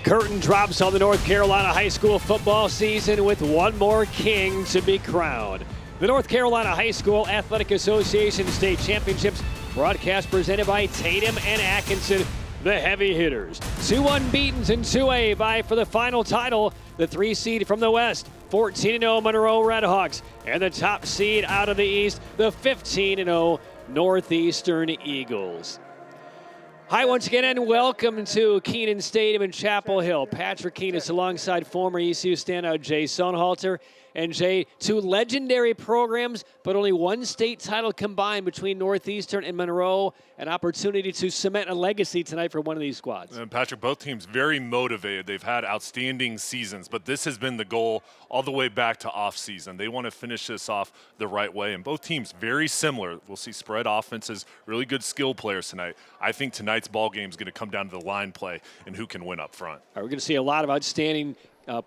curtain drops on the North Carolina high school football season with one more king to be crowned. The North Carolina High School Athletic Association State Championships broadcast presented by Tatum and Atkinson, the heavy hitters. 2 unbeatens in 2A vie for the final title. The 3 seed from the West, 14-0 Monroe Redhawks, and the top seed out of the East, the 15-0 Northeastern Eagles. Hi once again and welcome to Kenan Stadium in Chapel Hill. Patrick Keenan alongside former ECU standout Jay Sonhalter. And Jay, 2 legendary programs, but only 1 state title combined between Northeastern and Monroe. An opportunity to cement a legacy tonight for one of these squads. And Patrick, both teams very motivated. They've had outstanding seasons, but this has been the goal all the way back to off-season. They want to finish this off the right way, and both teams very similar. We'll see spread offenses, really good skill players tonight. I think tonight's ball game is going to come down to the line play and who can win up front. We're going to see a lot of outstanding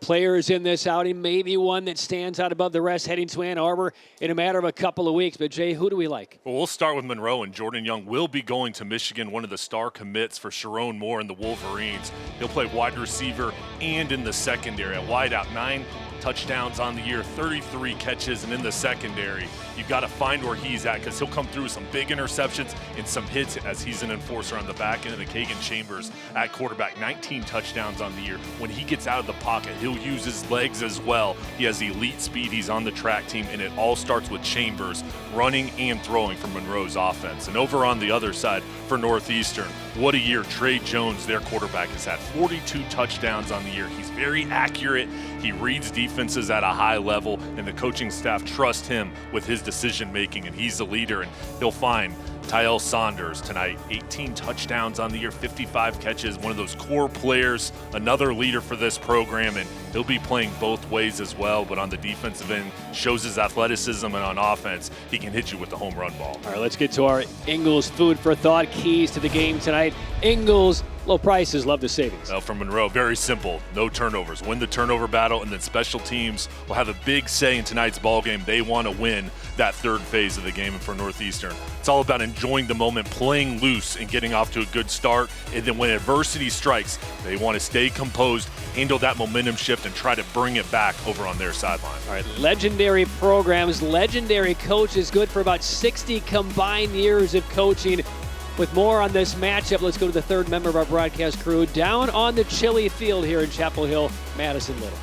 players in this outing, maybe one that stands out above the rest heading to Ann Arbor in a matter of a couple of weeks. But, Jay, who do we like? Well, we'll start with Monroe, and Jordan Young will be going to Michigan, one of the star commits for Sharon Moore and the Wolverines. He'll play wide receiver and in the secondary. A wide out, 9 touchdowns on the year, 33 catches, and in the secondary, you've got to find where he's at because he'll come through with some big interceptions and some hits as he's an enforcer on the back end of the Kagan Chambers at quarterback. 19 touchdowns on the year. When he gets out of the pocket, he'll use his legs as well. He has elite speed. He's on the track team, and it all starts with Chambers running and throwing for Monroe's offense. And over on the other side for Northeastern, what a year Trey Jones, their quarterback, has had. 42 touchdowns on the year. He's very accurate. He reads defenses at a high level, and the coaching staff trust him with his decision-making, and he's the leader, and he'll find Tyel Saunders tonight, 18 touchdowns on the year, 55 catches, one of those core players, another leader for this program, and he'll be playing both ways as well, but on the defensive end, shows his athleticism, and on offense, he can hit you with the home run ball. All right, let's get to our Ingles food for thought keys to the game tonight. Ingles, low prices, love the savings. Well, from Monroe, very simple, no turnovers. Win the turnover battle, and then special teams will have a big say in tonight's ball game. They want to win that third phase of the game. And for Northeastern, it's all about enjoying the moment, playing loose, and getting off to a good start. And then when adversity strikes, they want to stay composed, handle that momentum shift, and try to bring it back over on their sideline. All right, legendary programs, legendary coaches, good for about 60 combined years of coaching. With more on this matchup, let's go to the third member of our broadcast crew down on the chilly field here in Chapel Hill, Madison Little.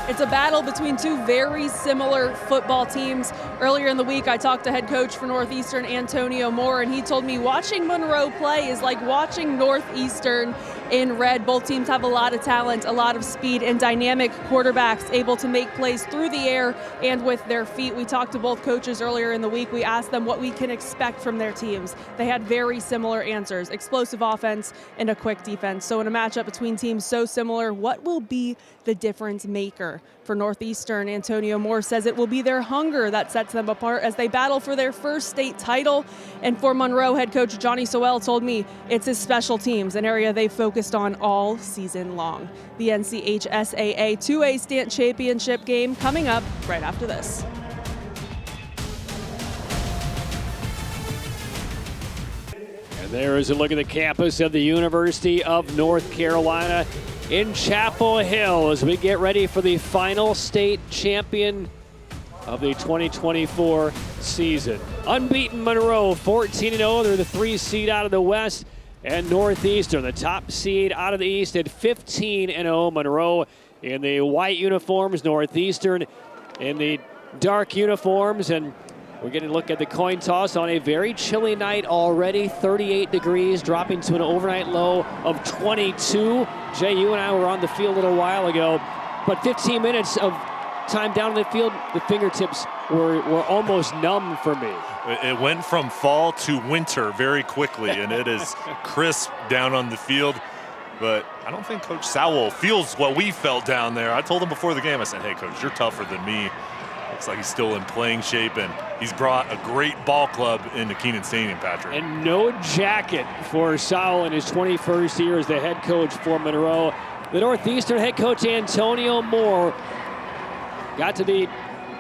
It's a battle between 2 very similar football teams. Earlier in the week, I talked to head coach for Northeastern, Antonio Moore, and he told me watching Monroe play is like watching Northeastern in red. Both teams have a lot of talent, a lot of speed, and dynamic quarterbacks able to make plays through the air and with their feet. We talked to both coaches earlier in the week. We asked them what we can expect from their teams. They had very similar answers: explosive offense and a quick defense. So in a matchup between teams so similar, what will be the difference maker? For Northeastern, Antonio Moore says it will be their hunger that sets them apart as they battle for their first state title. And for Monroe, head coach Johnny Sowell told me it's his special teams, an area they've focused on all season long. The NCHSAA 2A state championship game coming up right after this. And there is a look at the campus of the University of North Carolina in Chapel Hill as we get ready for the final state champion of the 2024 season. Unbeaten Monroe, 14-0. They're the 3 seed out of the West. And Northeastern, the top seed out of the East at 15-0. Monroe in the white uniforms, Northeastern in the dark uniforms. And we're getting a look at the coin toss on a very chilly night already. 38 degrees, dropping to an overnight low of 22. Jay, you and I were on the field a little while ago, but 15 minutes of time down in the field, the fingertips were almost numb for me. It went from fall to winter very quickly, and it is crisp down on the field. But I don't think Coach Sowell feels what we felt down there. I told him before the game, I said, hey, Coach, you're tougher than me. Looks like he's still in playing shape, and he's brought a great ball club into Kenan Stadium, Patrick. And no jacket for Sowell in his 21st year as the head coach for Monroe. The Northeastern head coach Antonio Moore got to the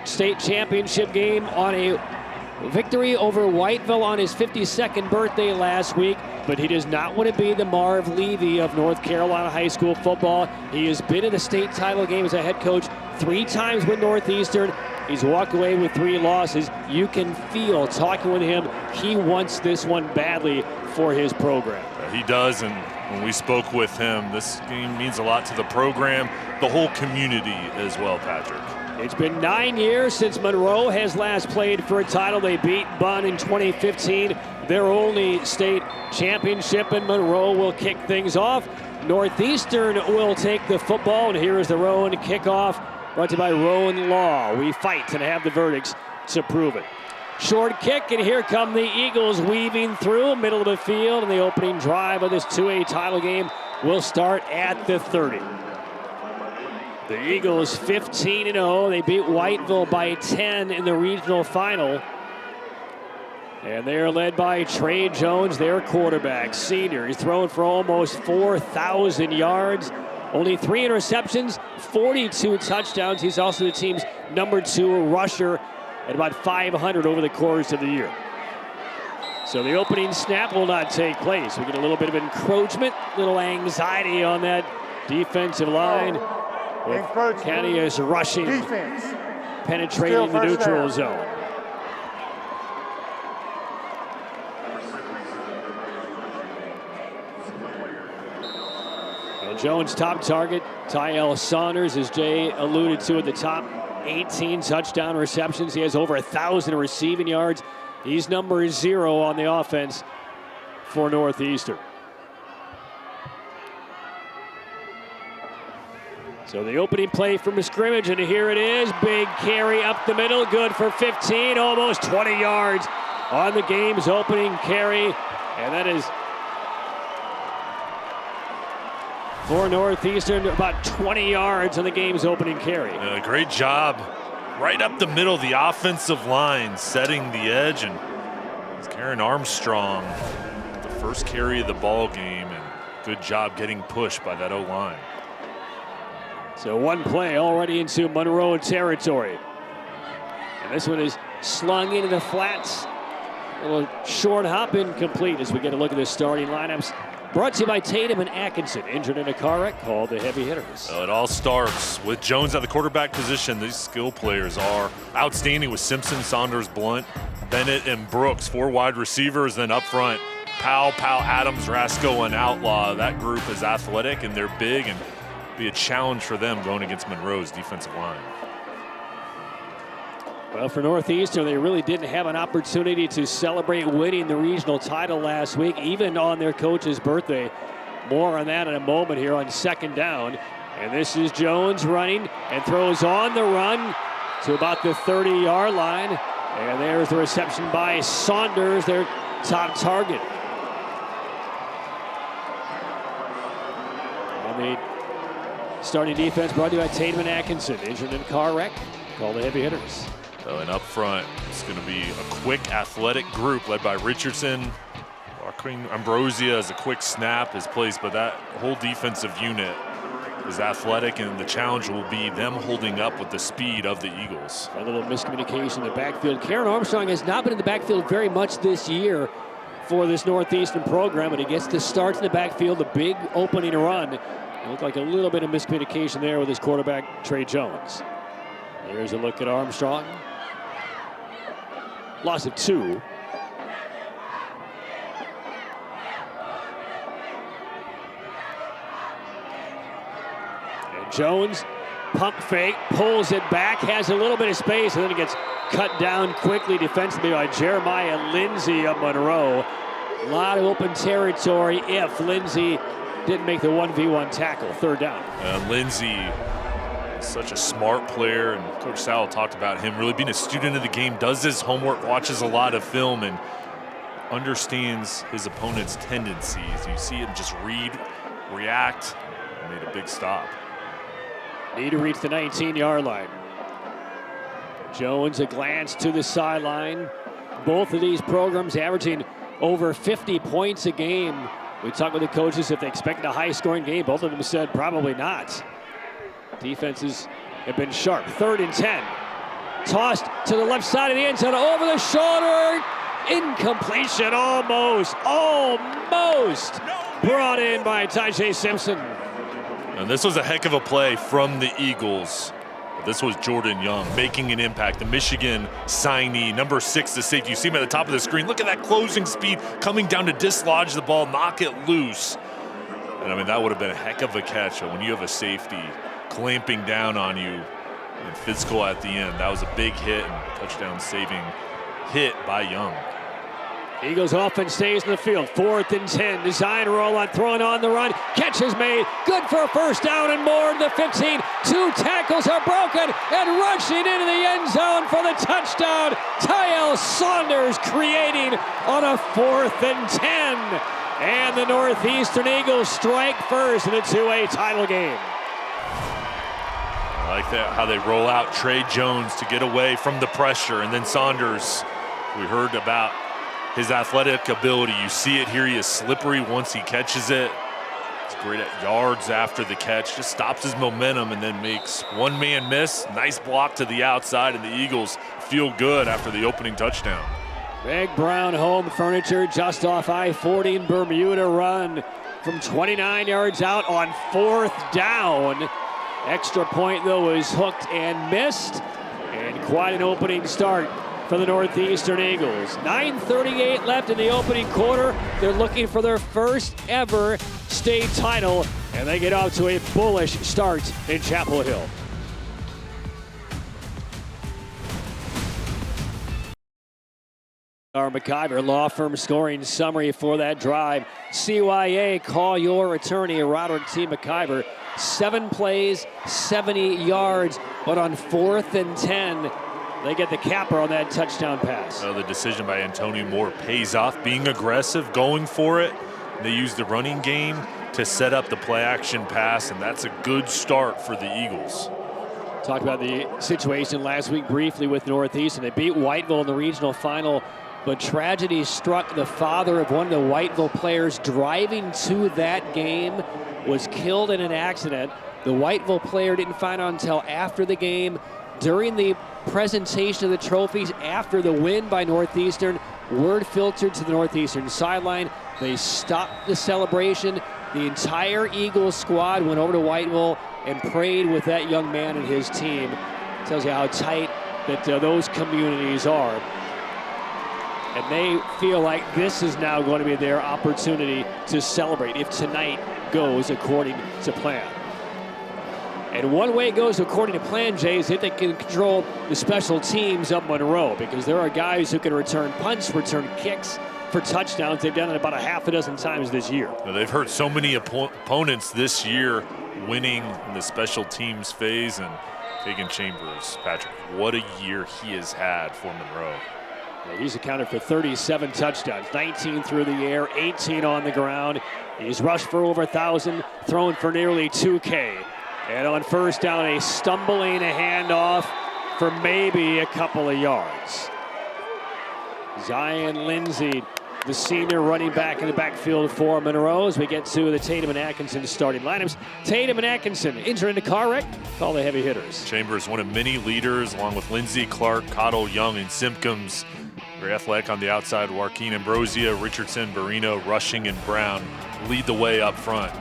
state championship game on a victory over Whiteville on his 52nd birthday last week. but he does not want to be the Marv Levy of North Carolina high school football. He has been in the state title game as a head coach 3 times with Northeastern. He's walked away with 3 losses. You can feel, talking with him, he wants this one badly for his program. He does, and when we spoke with him, this game means a lot to the program, the whole community as well, Patrick. It's been 9 years since Monroe has last played for a title. They beat Bunn in 2015, their only state championship, and Monroe will kick things off. Northeastern will take the football, and here is the Rowan kickoff, brought to you by Rowan Law. We fight and have the verdicts to prove it. Short kick, and here come the Eagles weaving through middle of the field, and the opening drive of this 2A title game will start at the 30. The Eagles 15-0. They beat Whiteville by 10 in the regional final. And they're led by Trey Jones, their quarterback, senior. He's thrown for almost 4,000 yards, only 3 interceptions, 42 touchdowns. He's also the team's #2 rusher at about 500 over the course of the year. So the opening snap will not take place. We get a little bit of encroachment, little anxiety on that defensive line. With Canius rushing, defense, penetrating the neutral zone. And Jones' top target, Tyel Saunders, as Jay alluded to at the top, 18 touchdown receptions. He has over 1,000 receiving yards. He's number 0 on the offense for Northeastern. So the opening play from a scrimmage, and here it is. Big carry up the middle, good for 15, almost 20 yards on the game's opening carry. And that is for Northeastern, about 20 yards on the game's opening carry. Great job right up the middle, the offensive line setting the edge, and it's Karen Armstrong, the first carry of the ball game, and good job getting pushed by that O-line. So one play already into Monroe territory. And this one is slung into the flats. A little short hop, incomplete, as we get a look at the starting lineups. Brought to you by Tatum and Atkinson. Injured in a car wreck, called the heavy hitters. So it all starts with Jones at the quarterback position. These skill players are outstanding with Simpson, Saunders, Blunt, Bennett, and Brooks. 4 wide receivers. Then up front, Powell, Adams, Rasco, and Outlaw. That group is athletic, and they're big, and be a challenge for them going against Monroe's defensive line. Well, for Northeastern, they really didn't have an opportunity to celebrate winning the regional title last week, even on their coach's birthday. More on that in a moment here on 2nd down. And this is Jones running and throws on the run to about the 30-yard line. And there's the reception by Saunders, their top target. And the starting defense brought to you by Tatum and Atkinson. Injured in a car wreck, call the heavy hitters. So, and up front, it's going to be a quick, athletic group led by Richardson. Ambrosia as a quick snap is placed, but that whole defensive unit is athletic, and the challenge will be them holding up with the speed of the Eagles. A little miscommunication in the backfield. Karen Armstrong has not been in the backfield very much this year for this Northeastern program, but he gets to start in the backfield, the big opening run. It looked like a little bit of miscommunication there with his quarterback, Trey Jones. Here's a look at Armstrong. Loss of 2. And Jones, pump fake, pulls it back, has a little bit of space, and then it gets cut down quickly defensively by Jeremiah Lindsay of Monroe. A lot of open territory if Lindsay didn't make the 1v1 tackle. 3rd down. Lindsay, such a smart player, and Coach Sowell talked about him really being a student of the game, does his homework, watches a lot of film, and understands his opponent's tendencies. You see him just read, react, and made a big stop. Need to reach the 19-yard line. Jones, a glance to the sideline. Both of these programs averaging over 50 points a game. We talked with the coaches if they expected a high-scoring game. Both of them said probably not. Defenses have been sharp. 3rd and 10. Tossed to the left side of the end zone, over the shoulder, Incompletion, almost brought in by Tyjae Simpson. And this was a heck of a play from the Eagles. This was Jordan Young making an impact. The Michigan signee, number 6, the safety. You see him at the top of the screen. Look at that closing speed coming down to dislodge the ball, knock it loose. And I mean, that would have been a heck of a catch. When you have a safety clamping down on you and physical at the end, that was a big hit and touchdown saving hit by Young. Eagles offense stays in the field. 4th and 10. Design roll on, throwing on the run. Catch is made. Good for a first down and more to the 15. 2 tackles are broken and rushing into the end zone for the touchdown. Tyrell Saunders creating on a 4th and 10. And the Northeastern Eagles strike first in a 2A title game. I like that, how they roll out Trey Jones to get away from the pressure. And then Saunders, we heard about his athletic ability. You see it here. He is slippery once he catches it. He's great at yards after the catch. Just stops his momentum and then makes one man miss. Nice block to the outside, and the Eagles feel good after the opening touchdown. Big Brown Home Furniture just off I-40 in Bermuda run from 29 yards out on 4th down. Extra point, though, was hooked and missed. And quite an opening start for the Northeastern Eagles. 9:38 left in the opening quarter. They're looking for their first ever state title, and they get off to a bullish start in Chapel Hill. Our McIver Law Firm scoring summary for that drive. CYA, call your attorney, Roderick T. McIver. 7 plays, 70 yards, but on 4th and 10, they get the capper on that touchdown pass. The decision by Antonio Moore pays off, being aggressive, going for it. They use the running game to set up the play action pass, and that's a good start for the Eagles. Talked about the situation last week briefly with Northeastern. They beat Whiteville in the regional final, but tragedy struck. The father of one of the Whiteville players driving to that game was killed in an accident. The Whiteville player didn't find out until after the game. During the presentation of the trophies after the win by Northeastern, word filtered to the Northeastern sideline. They stopped the celebration. The entire Eagles squad went over to Whiteville and prayed with that young man and his team. Tells you how tight that those communities are. And they feel like this is now going to be their opportunity to celebrate if tonight goes according to plan. And one way it goes according to plan, Jay, is if they can control the special teams of Monroe, because there are guys who can return punts, return kicks for touchdowns. They've done it about a half a dozen times this year. They've hurt so many opponents this year winning in the special teams phase, and Kagan Chambers, Patrick, what a year he has had for Monroe. He's accounted for 37 touchdowns, 19 through the air, 18 on the ground. He's rushed for over 1,000, thrown for nearly 2K. And on first down, a stumbling handoff for maybe a couple of yards. Zion Lindsay, the senior running back in the backfield for Monroe, as we get to the Tatum and Atkinson starting lineups. Tatum and Atkinson injured in a car wreck, call the heavy hitters. Chambers, one of many leaders, along with Lindsay, Clark, Cottle, Young, and Simpkins. Very athletic on the outside. Joaquin Ambrosia, Richardson, Barino, Rushing, and Brown lead the way up front.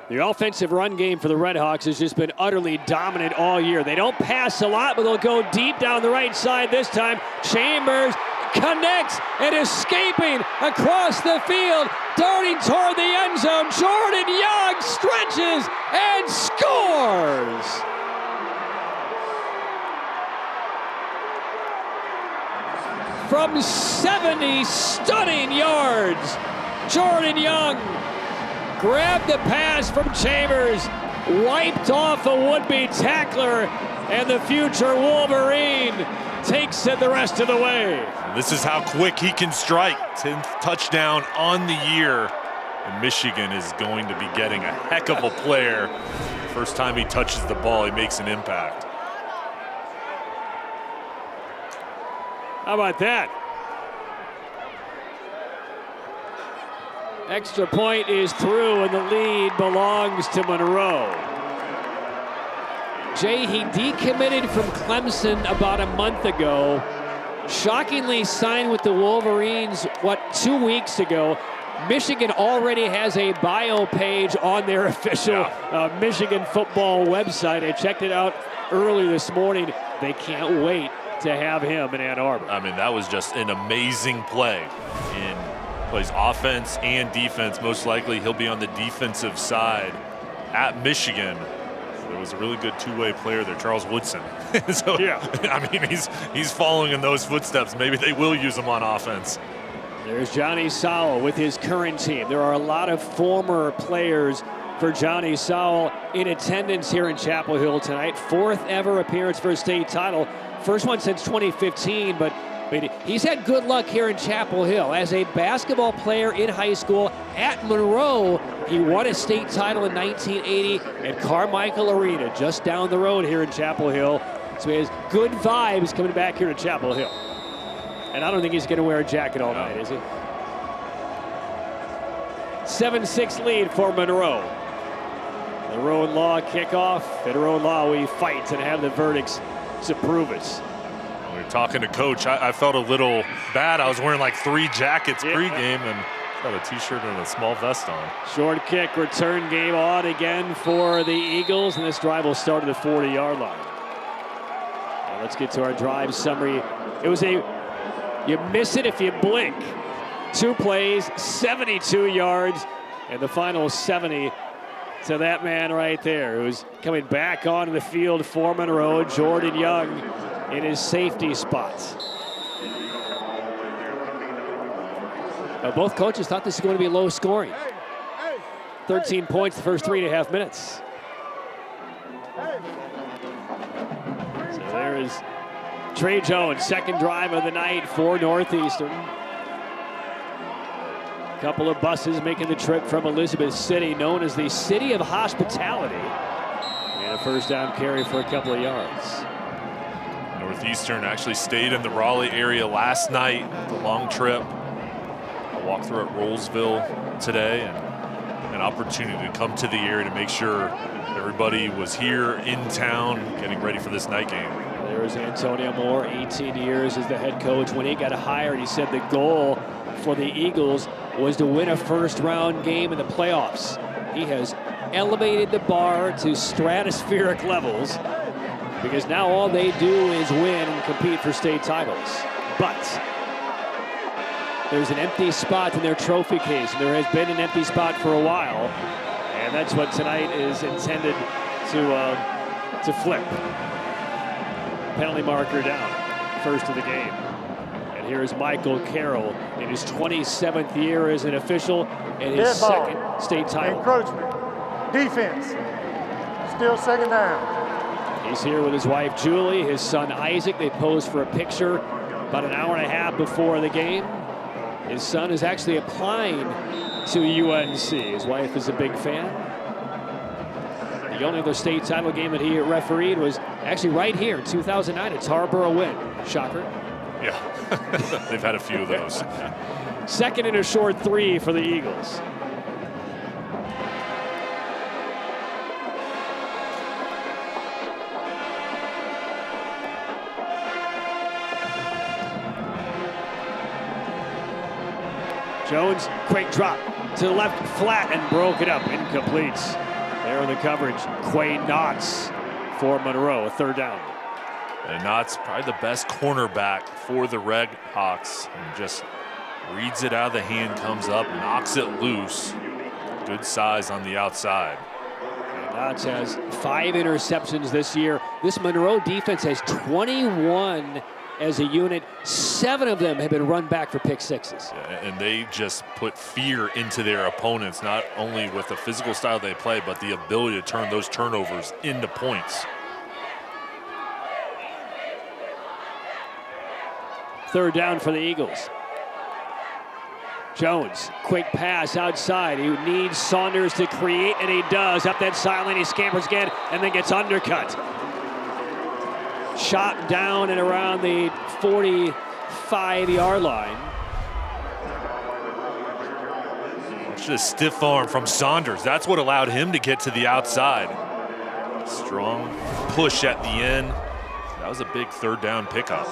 The offensive run game for the Redhawks has just been utterly dominant all year. They don't pass a lot, but they'll go deep down the right side this time. Chambers connects and escaping across the field, darting toward the end zone. Jordan Young stretches and scores. From 70 stunning yards, Jordan Young grabbed the pass from Chambers, wiped off a would-be tackler, and the future Wolverine takes it the rest of the way. This is how quick he can strike. 10th touchdown on the year. And Michigan is going to be getting a heck of a player. First time he touches the ball, he makes an impact. How about that? Extra point is through, and the lead belongs to Monroe. Jay, he decommitted from Clemson about a month ago, shockingly signed with the Wolverines, 2 weeks ago. Michigan already has a bio page on their official Michigan football website. I checked it out early this morning. They can't wait to have him in Ann Arbor. I mean, that was just an amazing play. Plays offense and defense. Most likely he'll be on the defensive side at Michigan. There was a really good two-way player there, Charles Woodson. So, I mean, he's following in those footsteps. Maybe they will use him on offense. There's Johnny Sowell with his current team. There are a lot of former players for Johnny Sowell in attendance here in Chapel Hill tonight. 4th ever appearance for a state title. First one since 2015, but he's had good luck here in Chapel Hill. As a basketball player in high school at Monroe, he won a state title in 1980 at Carmichael Arena, just down the road here in Chapel Hill. So he has good vibes coming back here to Chapel Hill. And I don't think he's going to wear a jacket all night, is he? 7-6 lead for Monroe. Monroe and Law kickoff. Monroe and Law, we fight and have the verdicts to prove it. When we were talking to Coach, I felt a little bad. I was wearing like 3 jackets pregame and got a t-shirt and a small vest on. Short kick, return game on again for the Eagles, and this drive will start at the 40-yard line. Now let's get to our drive summary. It was you miss it if you blink. 2 plays, 72 yards, and the final 70 to that man right there, who's coming back onto the field for Monroe, Jordan Young, in his safety spot. Now, both coaches thought this was going to be low scoring. 13 points the first 3.5 minutes. So there is Trey Jones, second drive of the night for Northeastern. Couple of buses making the trip from Elizabeth City, known as the City of Hospitality. And a first down carry for a couple of yards. Northeastern actually stayed in the Raleigh area last night, the long trip. I walked through at Rollsville today, and an opportunity to come to the area to make sure everybody was here in town getting ready for this night game. There's Antonio Moore, 18 years as the head coach. When he got hired, he said the goal for the Eagles was to win a first-round game in the playoffs. He has elevated the bar to stratospheric levels because now all they do is win and compete for state titles. But there's an empty spot in their trophy case, and there has been an empty spot for a while, and that's what tonight is intended to flip. Penalty marker down, first of the game. And here's Michael Carroll in his 27th year as an official and his second state title. Encroachment, defense, still second down. He's here with his wife Julie, his son Isaac. They posed for a picture about an hour and a half before the game. His son is actually applying to UNC. His wife is a big fan. The only other state title game that he refereed was actually right here in 2009, a Tarboro win. Shocker. Yeah, they've had a few of those. Second and a short 3 for the Eagles. Jones, quick drop to the left, flat, and broke it up. Incomplete. There in the coverage, Quay Knotts for Monroe, a third down. And Knotts probably the best cornerback for the Red Hawks, and just reads it out of the hand, comes up, knocks it loose. Good size on the outside. And Knotts has 5 interceptions this year. This Monroe defense has 21 as a unit. 7 of them have been run back for pick sixes. And they just put fear into their opponents, not only with the physical style they play, but the ability to turn those turnovers into points. Third down for the Eagles. Jones, quick pass outside. He needs Saunders to create, and he does. Up that sideline, he scampers again, and then gets undercut. Shot down and around the 45-yard line. Watch this stiff arm from Saunders. That's what allowed him to get to the outside. Strong push at the end. That was a big third down pickup.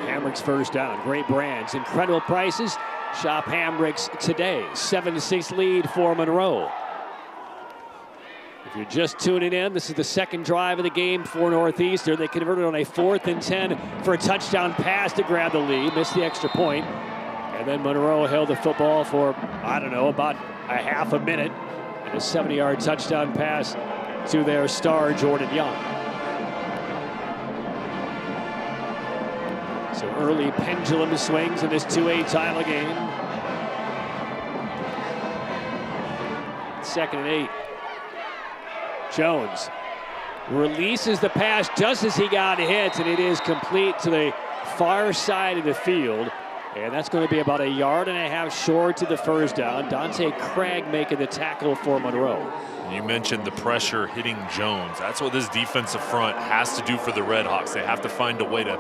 Hamrick's first down. Great brands, incredible prices. Shop Hamrick's today. 7-6 lead for Monroe. If you're just tuning in, this is the second drive of the game for Northeastern. They converted on a 4th and 10 for a touchdown pass to grab the lead, missed the extra point. And then Monroe held the football for, I don't know, about a half a minute. And a 70-yard touchdown pass to their star, Jordan Young. So early pendulum swings in this 2A title game. 2nd and 8. Jones releases the pass just as he got hit, and it is complete to the far side of the field. And that's going to be about 1.5 yards short to the first down. Dante Craig making the tackle for Monroe. You mentioned the pressure hitting Jones. That's what this defensive front has to do for the Redhawks. They have to find a way to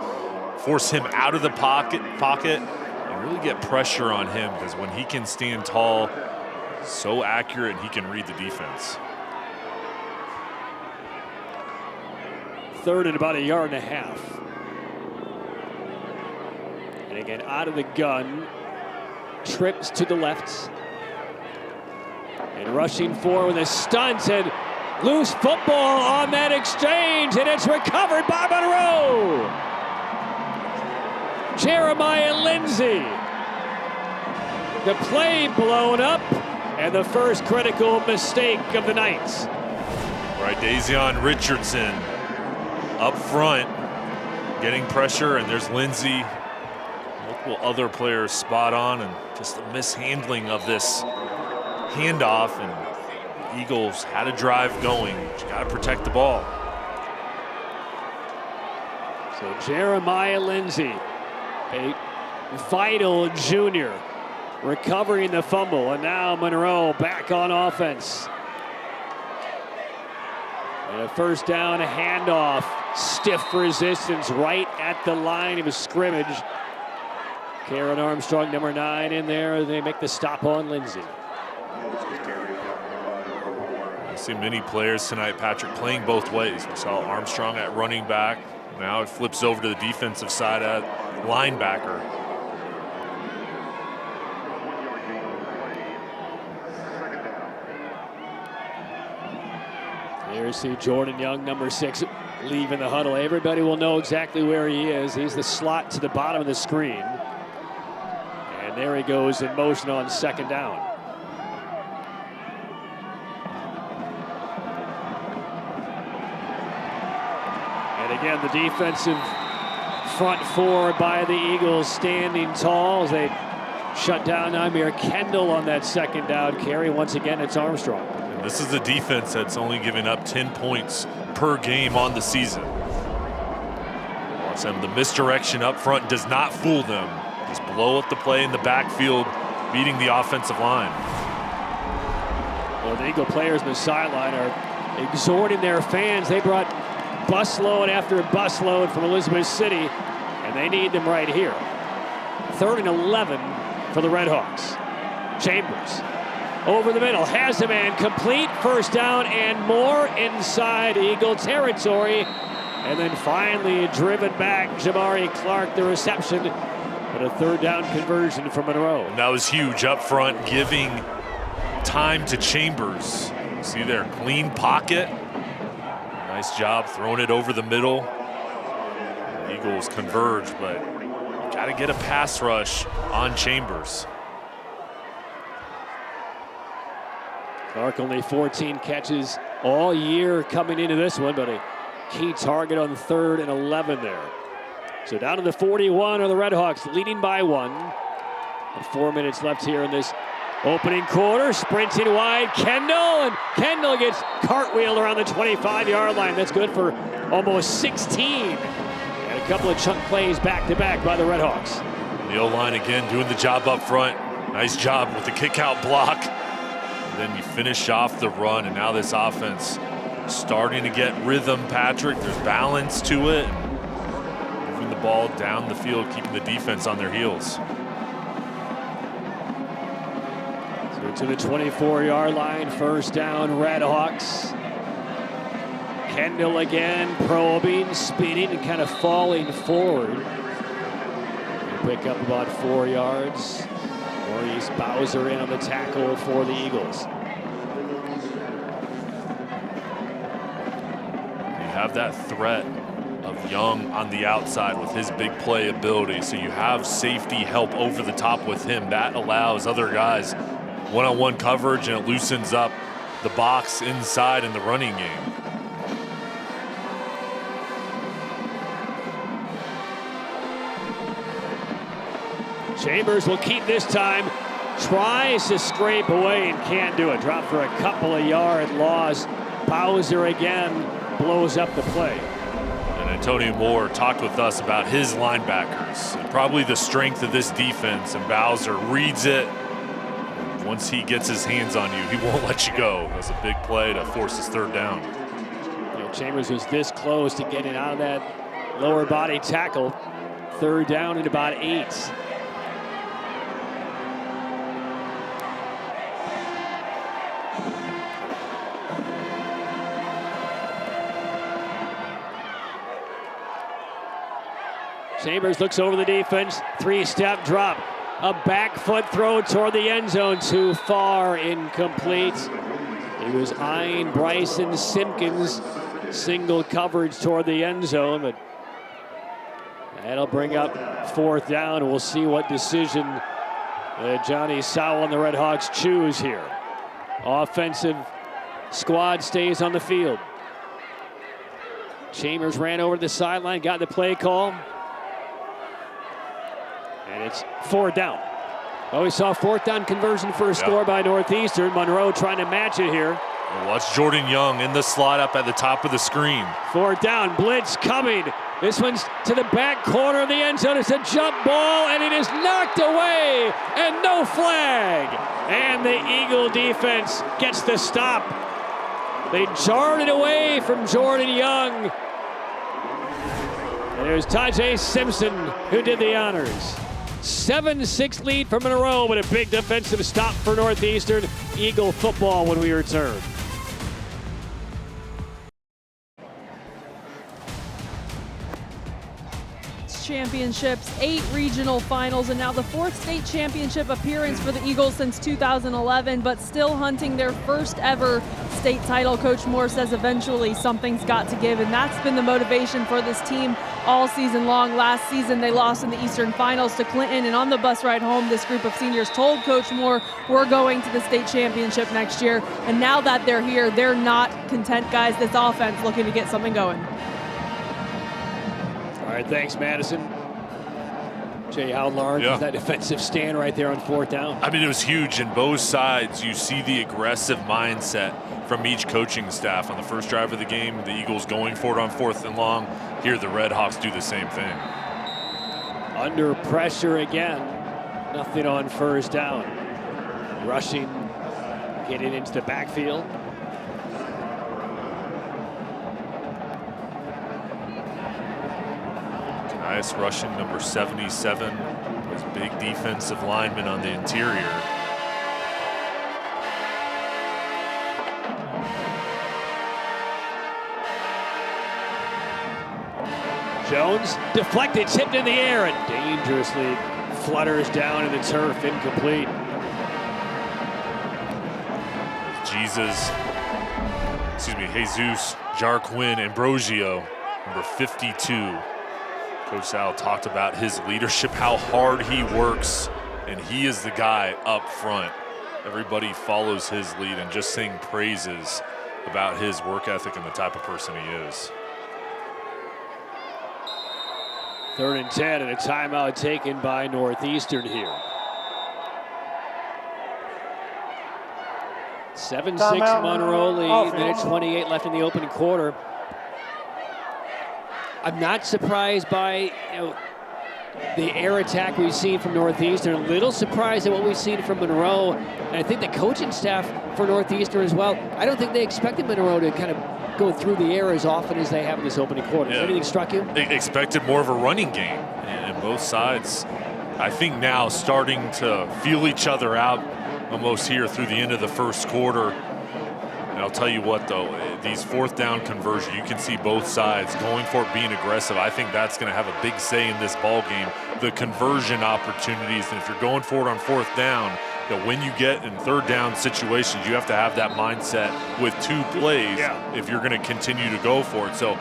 force him out of the pocket and really get pressure on him, because when he can stand tall, so accurate, he can read the defense. 3rd and about 1.5 yards. And again, out of the gun, trips to the left. And rushing forward with a stunt and loose football on that exchange, and it's recovered by Monroe. Jeremiah Lindsay. The play blown up, and the first critical mistake of the night. Right, Dazion Richardson up front, getting pressure, and there's Lindsay. Multiple other players spot on, and just the mishandling of this handoff, and Eagles had a drive going. You got to protect the ball. So Jeremiah Lindsay, a vital junior, recovering the fumble, and now Monroe back on offense. And a first down handoff, stiff resistance right at the line of scrimmage. Karen Armstrong, number 9, in there. They make the stop on Lindsay. I see many players tonight, Patrick, playing both ways. We saw Armstrong at running back. Now it flips over to the defensive side at linebacker. There you see Jordan Young, number 6, leaving the huddle. Everybody will know exactly where he is. He's the slot to the bottom of the screen. And there he goes in motion on 2nd down. And again, the defensive front four by the Eagles standing tall as they shut down Amir Kendall on that 2nd down carry. Once again, it's Armstrong. And this is the defense that's only given up 10 points per game on the season. The misdirection up front does not fool them. Just blow up the play in the backfield, beating the offensive line. Well, the Eagle players on the sideline are exhorting their fans. They brought busload after busload from Elizabeth City, and they need them right here. 3rd and 11 for the Redhawks. Chambers over the middle, has a man, complete, first down and more inside Eagle territory. And then finally driven back, Jamari Clark, the reception, but a 3rd down conversion for Monroe. And that was huge up front, giving time to Chambers. See there, clean pocket. Nice job throwing it over the middle. Eagles converge, but got to get a pass rush on Chambers. Clark only 14 catches all year coming into this one, but a key target on 3rd and 11 there. So down to the 41 are the Redhawks, leading by 1. And 4 minutes left here in this opening quarter. Sprinting wide, Kendall, and Kendall gets cartwheeled around the 25-yard line. That's good for almost 16. And a couple of chunk plays back-to-back by the Redhawks. The O-line again doing the job up front. Nice job with the kick-out block. And then you finish off the run, and now this offense starting to get rhythm, Patrick. There's balance to it. Moving the ball down the field, keeping the defense on their heels. So to the 24-yard line, first down, Redhawks. Kendall again, probing, spinning, and kind of falling forward. pick up about 4 yards. Maurice Bowser in on the tackle for the Eagles. You have that threat of Young on the outside with his big play ability, so you have safety help over the top with him. That allows other guys one-on-one coverage, and it loosens up the box inside in the running game. Chambers will keep this time. Tries to scrape away and can't do it. Drop for a couple of yard loss. Bowser again blows up the play. And Antonio Moore talked with us about his linebackers and probably the strength of this defense, and Bowser reads it. Once he gets his hands on you, he won't let you go. It was a big play to force his third down. You know, Chambers was this close to getting out of that lower body tackle. Third down and about 8. Chambers looks over the defense, 3-step drop, a back foot throw toward the end zone, too far, incomplete. He was eyeing Bryson Simpkins, single coverage toward the end zone, but that'll bring up 4th down. We'll see what decision Johnny Sowell and the Red Hawks choose here. Offensive squad stays on the field. Chambers ran over to the sideline, got the play call. And it's 4th down. Well, we saw 4th down conversion for a score by Northeastern. Monroe trying to match it here. Well, watch Jordan Young in the slot up at the top of the screen. 4th down, blitz coming. This one's to the back corner of the end zone. It's a jump ball, and it is knocked away, and no flag. And the Eagle defense gets the stop. They jarred it away from Jordan Young. And there's Tajay Simpson who did the honors. 7-6 lead for Monroe, but a big defensive stop for Northeastern. Eagle football when we return. Championships, 8 regional finals, and now the 4th state championship appearance for the Eagles since 2011, but still hunting their first ever state title. Coach Moore says eventually something's got to give, and that's been the motivation for this team all season long. Last season they lost in the Eastern Finals to Clinton, and on the bus ride home, this group of seniors told Coach Moore, we're going to the state championship next year. And now that they're here, they're not content, guys. This offense looking to get something going. All right, thanks, Madison. Jay, how large is that defensive stand right there on 4th down? I mean, it was huge, and both sides, you see the aggressive mindset from each coaching staff. On the first drive of the game, the Eagles going for it on 4th and long. Here, the Red Hawks do the same thing. Under pressure again. Nothing on 1st down. Rushing, getting into the backfield. Nice rushing, number 77. His big defensive lineman on the interior. Jones deflected, tipped in the air, and dangerously flutters down in the turf, incomplete. Jesus Jarquin Ambrosio, number 52. Coach Sal talked about his leadership, how hard he works, and he is the guy up front. Everybody follows his lead and just sing praises about his work ethic and the type of person he is. 3rd and 10, and a timeout taken by Northeastern here. 7-6 Monroe lead, minute 28 left in the opening quarter. I'm not surprised by the air attack we've seen from Northeastern. A little surprised at what we've seen from Monroe. And I think the coaching staff for Northeastern as well, I don't think they expected Monroe to kind of go through the air as often as they have in this opening quarter. Has anything struck you? They expected more of a running game, and both sides, I think now starting to feel each other out almost here through the end of the first quarter. I'll tell you what, though, these fourth down conversions, you can see both sides going for it, being aggressive. I think that's going to have a big say in this ball game. The conversion opportunities, and if you're going for it on fourth down, when you get in third down situations, you have to have that mindset with 2 plays if you're going to continue to go for it. So,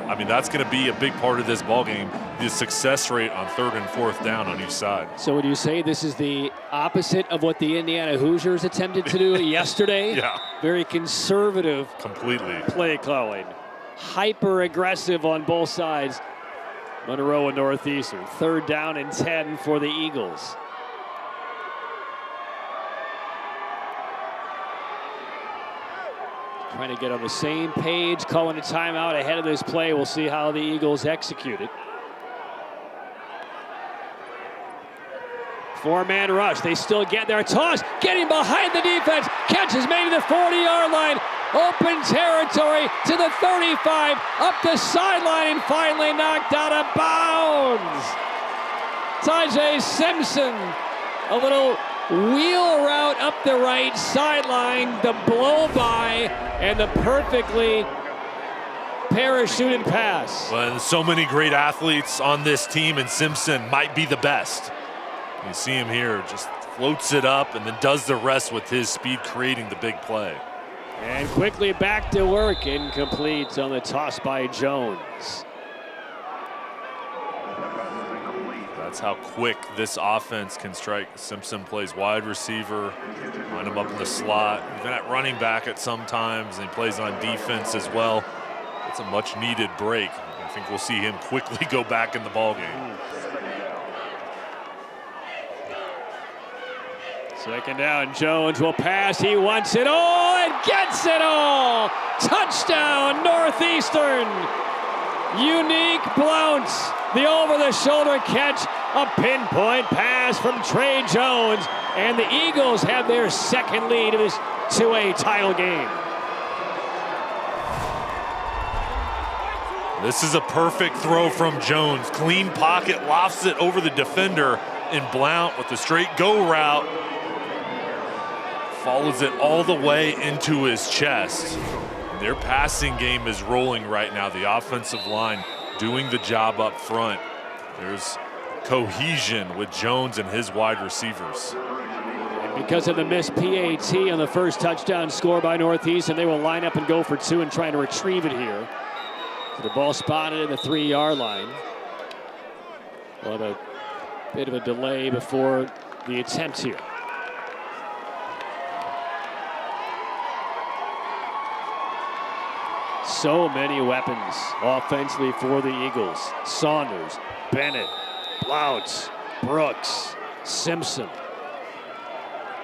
I mean, that's going to be a big part of this ball game, the success rate on third and fourth down on each side. So would you say this is the opposite of what the Indiana Hoosiers attempted to do yesterday? Yeah. Very conservative Completely. play calling. Hyper aggressive on both sides. Monroe and Northeastern. Third down and 10 for the Eagles. Trying to get on the same page, calling a timeout ahead of this play. We'll see how the Eagles execute it. 4-man rush. They still get their toss. Getting behind the defense. Catch is made to the 40-yard line. Open territory to the 35. Up the sideline and finally knocked out of bounds. Tajay Simpson. A little wheel route up the right sideline. The blow by and the perfectly parachuted pass. Well, there's so many great athletes on this team, and Simpson might be the best. You see him here, just floats it up and then does the rest with his speed, creating the big play. And quickly back to work, incomplete on the toss by Jones. That's how quick this offense can strike. Simpson plays wide receiver, line him up in the slot, even at running back at some times, and he plays on defense as well. It's a much needed break. I think we'll see him quickly go back in the ballgame. Second down, Jones will pass. He wants it all and gets it all. Touchdown, Northeastern. Unique Blounce, the over-the-shoulder catch, a pinpoint pass from Trey Jones, and the Eagles have their second lead of this 2A title game. This is a perfect throw from Jones. Clean pocket, lofts it over the defender, and Blount with the straight go route follows it all the way into his chest. Their passing game is rolling right now. The offensive line doing the job up front. There's cohesion with Jones and his wide receivers. And because of the missed PAT on the first touchdown score by Northeastern, they will line up and go for 2 and try to retrieve it here. So the ball spotted at the 3-yard line. We'll have a bit of a delay before the attempt here. So many weapons offensively for the Eagles. Saunders, Bennett, Blount, Brooks, Simpson.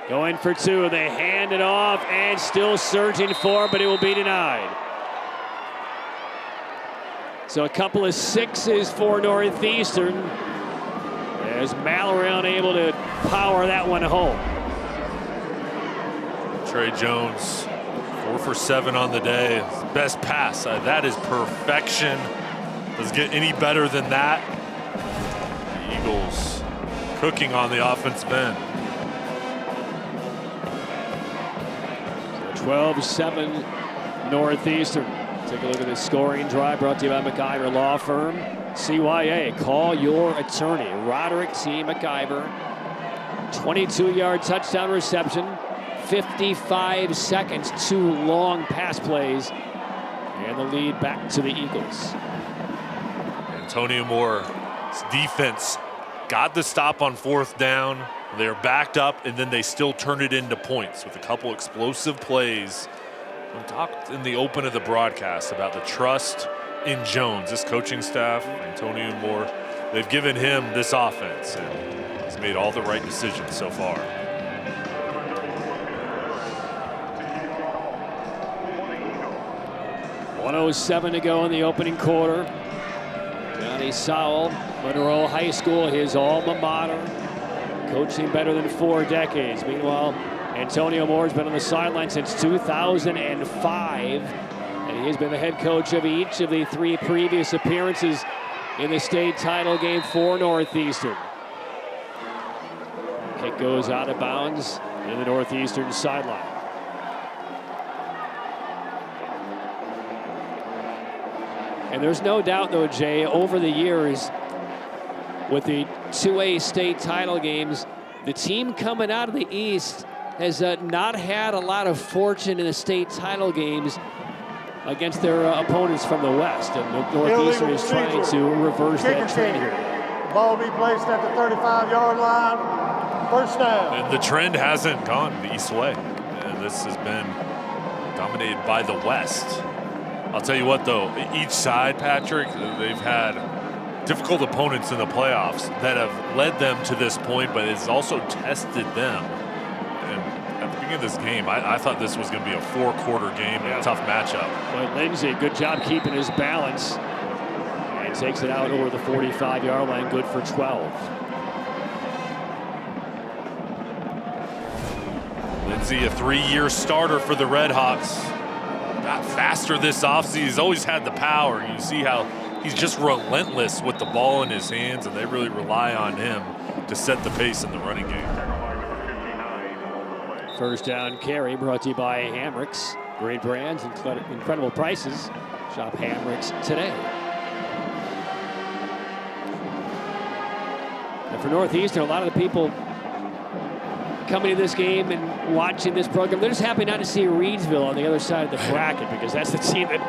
Going for 2. They hand it off and still searching for it, but it will be denied. So a couple of 6s for Northeastern as Mallory unable to power that one home. Trey Jones, 4 for 7 on the day. Best pass. That is perfection. Doesn't get any better than that. The Eagles cooking on the offensive end. 12-7 Northeastern. Take a look at this scoring drive brought to you by McIver Law Firm. CYA, call your attorney. Roderick T. McIver. 22-yard touchdown reception. 55 seconds, 2 long pass plays. And the lead back to the Eagles. Antonio Moore's defense got the stop on fourth down. They're backed up, and then they still turn it into points with a couple explosive plays. We talked in the open of the broadcast about the trust in Jones, this coaching staff, Antonio Moore. They've given him this offense, and he's made all the right decisions so far. .107 to go in the opening quarter. Johnny Sowell, Monroe High School, his alma mater, coaching better than 4 decades. Meanwhile, Antonio Moore's been on the sideline since 2005, and he has been the head coach of each of the 3 previous appearances in the state title game for Northeastern. Kick goes out of bounds in the Northeastern sideline. And there's no doubt, though, Jay, over the years with the 2A state title games, the team coming out of the East has not had a lot of fortune in the state title games against their opponents from the West. And the Northeastern is trying to reverse that trend here. Ball be placed at the 35-yard line. First down. And the trend hasn't gone the East way. And this has been dominated by the West. I'll tell you what, though, each side, Patrick, they've had difficult opponents in the playoffs that have led them to this point, but it's also tested them. And at the beginning of this game, I thought this was going to be a 4-quarter game and a tough matchup. But Lindsay, good job keeping his balance. And takes it out over the 45-yard line, good for 12. Lindsay, a 3-year starter for the Red Hawks. Got faster this offseason. He's always had the power. You see how he's just relentless with the ball in his hands, and they really rely on him to set the pace in the running game. First down carry brought to you by Hamricks. Great brands, incredible prices. Shop Hamricks today. And for Northeastern, a lot of the people coming to this game and watching this program, they're just happy not to see Reedsville on the other side of the bracket, because that's the team that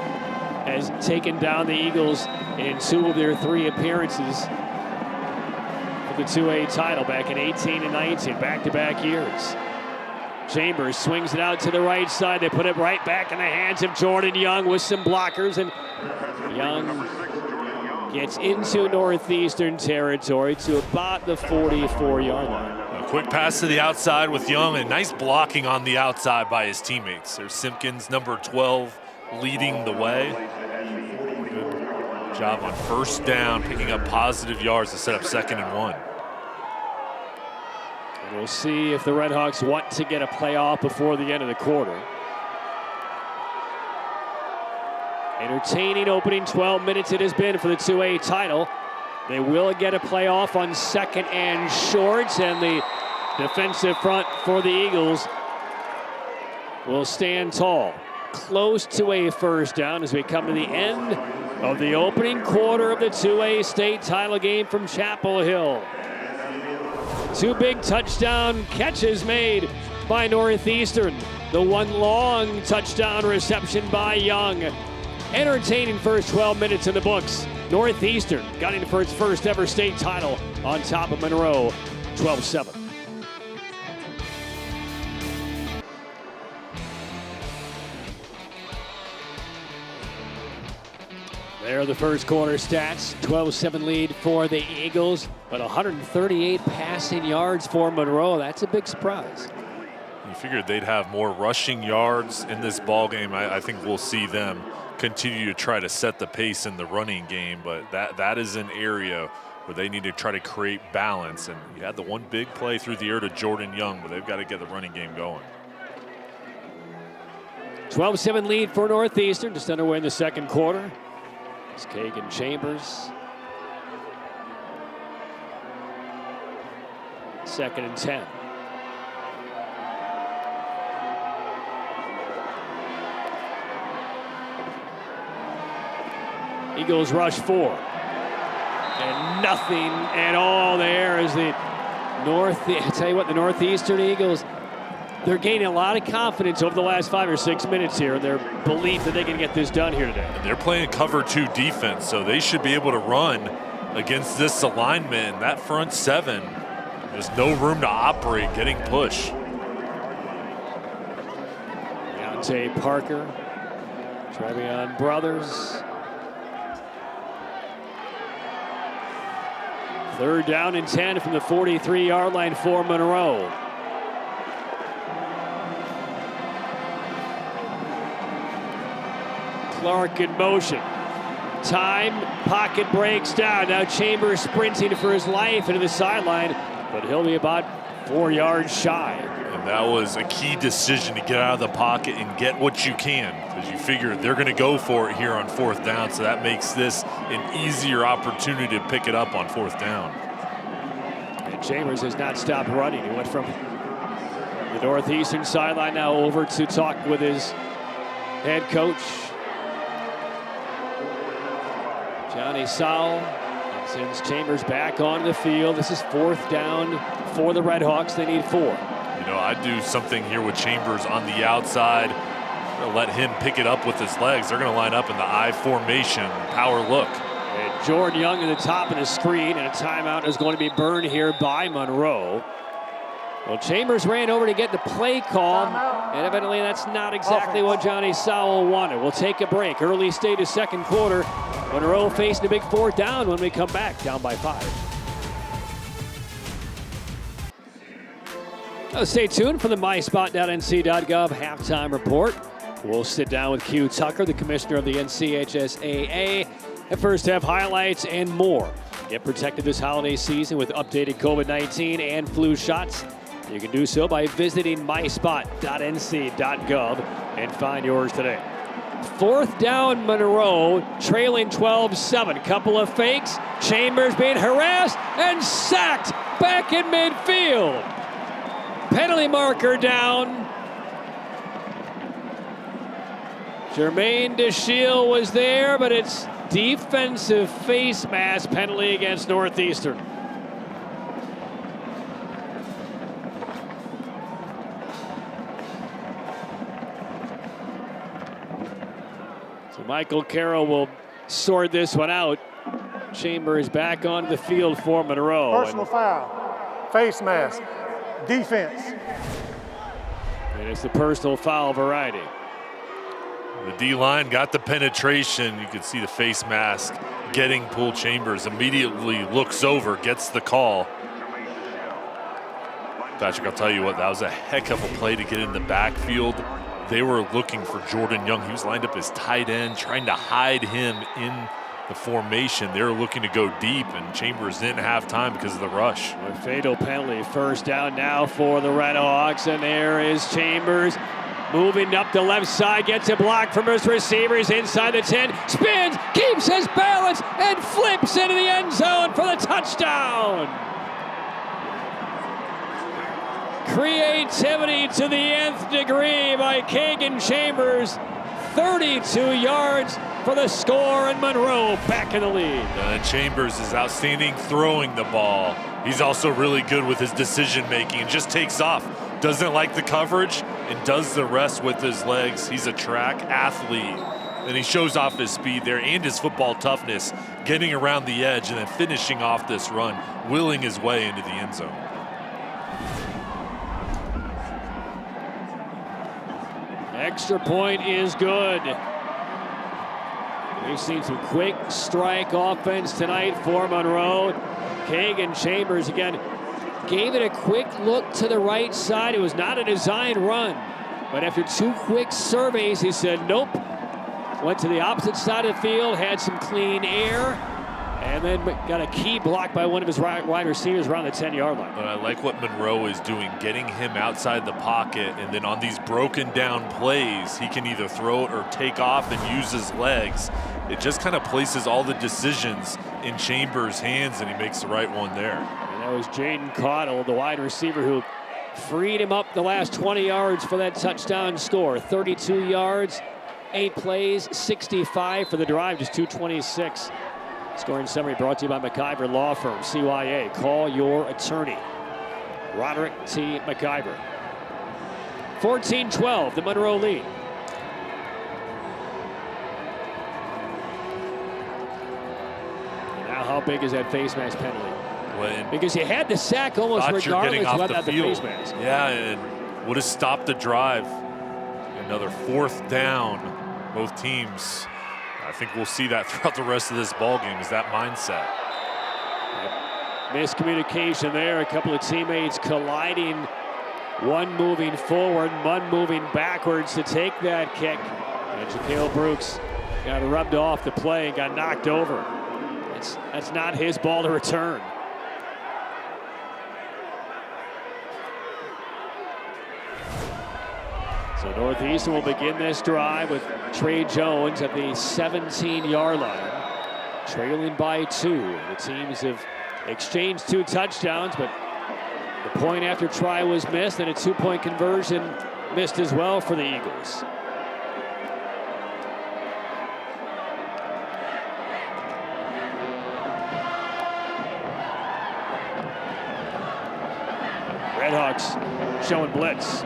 has taken down the Eagles in 2 of their 3 appearances for the 2A title back in 18 and 19, back-to-back years. Chambers swings it out to the right side. They put it right back in the hands of Jordan Young with some blockers, and Young gets into Northeastern territory to about the 44-yard line. A quick pass to the outside with Young, and nice blocking on the outside by his teammates. There's Simpkins, number 12, leading the way. Good job on first down, picking up positive yards to set up 2nd and 1. And we'll see if the Red Hawks want to get a playoff before the end of the quarter. Entertaining opening 12 minutes it has been for the 2A title. They will get a playoff on 2nd and short, and the defensive front for the Eagles will stand tall. Close to a first down as we come to the end of the opening quarter of the 2A state title game from Chapel Hill. 2 big touchdown catches made by Northeastern. The one long touchdown reception by Young. Entertaining first 12 minutes in the books. Northeastern gunning for its first ever state title on top of Monroe, 12-7. There are the first quarter stats. 12-7 lead for the Eagles, but 138 passing yards for Monroe. That's a big surprise. You figured they'd have more rushing yards in this ball game. I think we'll see them continue to try to set the pace in the running game, but that is an area where they need to try to create balance. And you had the one big play through the air to Jordan Young, but they've got to get the running game going. 12-7 lead for Northeastern, just underway in the second quarter. It's Kagan Chambers. 2nd and 10. Eagles rush 4. And nothing at all there as the I tell you what, the Northeastern Eagles, they're gaining a lot of confidence over the last 5 or 6 minutes here, and their belief that they can get this done here today. And they're playing cover 2 defense, so they should be able to run against this alignment. That front 7, there's no room to operate, getting push. Deontay Parker, Trevion Brothers. 3rd down and 10 from the 43-yard line for Monroe. Clark in motion. Time, pocket breaks down. Now Chambers sprinting for his life into the sideline, but he'll be about 4 yards shy. And that was a key decision to get out of the pocket and get what you can, because you figure they're going to go for it here on 4th down, so that makes this an easier opportunity to pick it up on 4th down. And Chambers has not stopped running. He went from the Northeastern sideline now over to talk with his head coach. Johnny Sowell sends Chambers back onto the field. This is 4th down for the Redhawks. They need 4. You know, I'd do something here with Chambers on the outside. Let him pick it up with his legs. They're going to line up in the I formation, power look. And Jordan Young at the top of the screen, and a timeout is going to be burned here by Monroe. Well, Chambers ran over to get the play call, and evidently that's not exactly what Johnny Sowell wanted. We'll take a break. Early stage of second quarter. Monroe facing a big 4th down when we come back, down by 5. Stay tuned for the myspot.nc.gov halftime report. We'll sit down with Q Tucker, the commissioner of the NCHSAA, and first half highlights and more. Get protected this holiday season with updated COVID-19 and flu shots. You can do so by visiting myspot.nc.gov and find yours today. 4th down, Monroe, trailing 12-7. Couple of fakes. Chambers being harassed and sacked back in midfield. Penalty marker down. Jermaine DeShiel was there, but it's defensive face mask penalty against Northeastern. So Michael Carroll will sort this one out. Chambers back on the field for Monroe. Personal foul, face mask, defense. And it's the personal foul variety. The D-line got the penetration. You could see the face mask getting pulled. Chambers immediately looks over, gets the call. Patrick, I'll tell you what, that was a heck of a play to get in the backfield. They were looking for Jordan Young. He was lined up as tight end, trying to hide him in the formation. They were looking to go deep, and Chambers didn't have time because of the rush. A fatal penalty. 1st down now for the Redhawks, and there is Chambers. Moving up the left side, gets a block from his receivers inside the 10, spins, keeps his balance, and flips into the end zone for the touchdown. Creativity to the nth degree by Kagan Chambers. 32 yards for the score, and Monroe back in the lead. Chambers is outstanding throwing the ball. He's also really good with his decision making and just takes off. Doesn't like the coverage and does the rest with his legs. He's a track athlete. And he shows off his speed there and his football toughness, getting around the edge and then finishing off this run, willing his way into the end zone. Extra point is good. We've seen some quick strike offense tonight for Monroe. Kagan Chambers again gave it a quick look to the right side. It was not a design run, but after 2 quick surveys, he said nope. Went to the opposite side of the field, had some clean air, and then got a key block by one of his wide receivers around the 10-yard line. But I like what Monroe is doing, getting him outside the pocket, and then on these broken down plays, he can either throw it or take off and use his legs. It just kind of places all the decisions in Chambers' hands, and he makes the right one there. And that was Jaden Cottle, the wide receiver, who freed him up the last 20 yards for that touchdown score. 32 yards, 8 plays, 65 for the drive, just 226. Scoring summary brought to you by McIver Law Firm, CYA. Call your attorney. Roderick T. McIver. 14-12, the Monroe lead. And now how big is that face mask penalty? Because you had the sack almost regardless of whether the face mask. Yeah, and would have stopped the drive. Another 4th down. Both teams, I think we'll see that throughout the rest of this ball game, is that mindset. Miscommunication there. A couple of teammates colliding. One moving forward, one moving backwards to take that kick. And Jaquil Brooks got rubbed off the play and got knocked over. That's not his ball to return. So Northeastern will begin this drive with Trey Jones at the 17-yard line, trailing by 2. The teams have exchanged 2 touchdowns, but the point after try was missed, and a 2-point conversion missed as well for the Eagles. Redhawks showing blitz.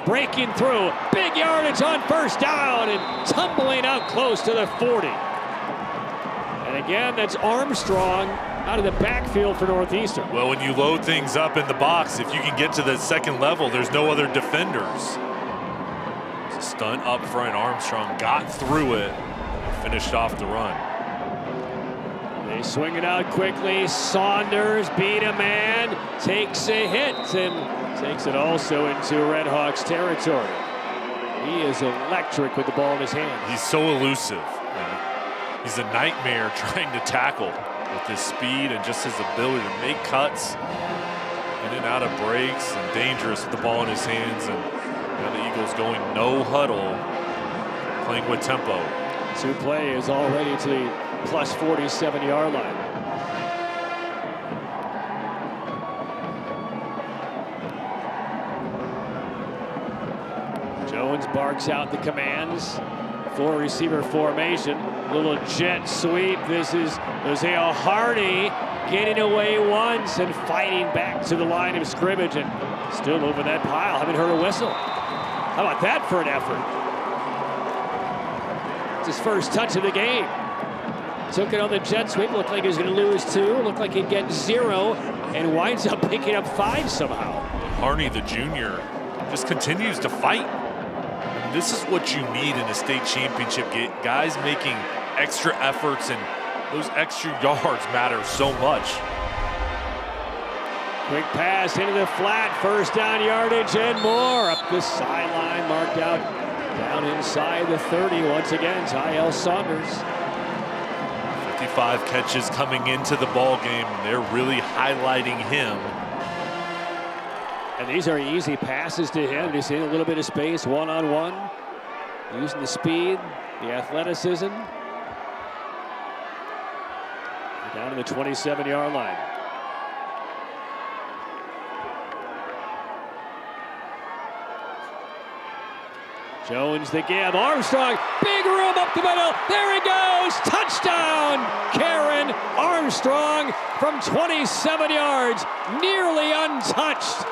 Breaking through, big yardage on first down and tumbling out close to the 40. And again, that's Armstrong out of the backfield for Northeastern. Well, when you load things up in the box, if you can get to the second level, there's no other defenders. It's a stunt up front. Armstrong got through it, finished off the run. They swing it out quickly. Saunders beat a man, takes a hit, and takes it also into Redhawks territory. He is electric with the ball in his hand. He's so elusive. He's a nightmare trying to tackle with his speed and just his ability to make cuts in and out of breaks, and dangerous with the ball in his hands. And now the Eagles going no huddle, playing with tempo. 2 plays already to the plus 47-yard line. Jones barks out the commands. 4-receiver formation. Little jet sweep. This is Isaiah Hardy getting away once and fighting back to the line of scrimmage and still moving that pile. Haven't heard a whistle. How about that for an effort? It's his first touch of the game. Took it on the jet sweep. Looked like he was going to lose 2. Looked like he'd get 0 and winds up picking up 5 somehow. Harney, the junior, just continues to fight. This is what you need in a state championship game. Guys making extra efforts, and those extra yards matter so much. Quick pass into the flat, first down yardage and more. Up the sideline, marked out down inside the 30 once again. Tyel Saunders. 55 catches coming into the ball game, and they're really highlighting him. And these are easy passes to him. He's in a little bit of space, one-on-one. Using the speed, the athleticism. Down to the 27-yard line. Jones the give. Armstrong, big room up the middle. There he goes. Touchdown. Karen Armstrong from 27 yards, nearly untouched.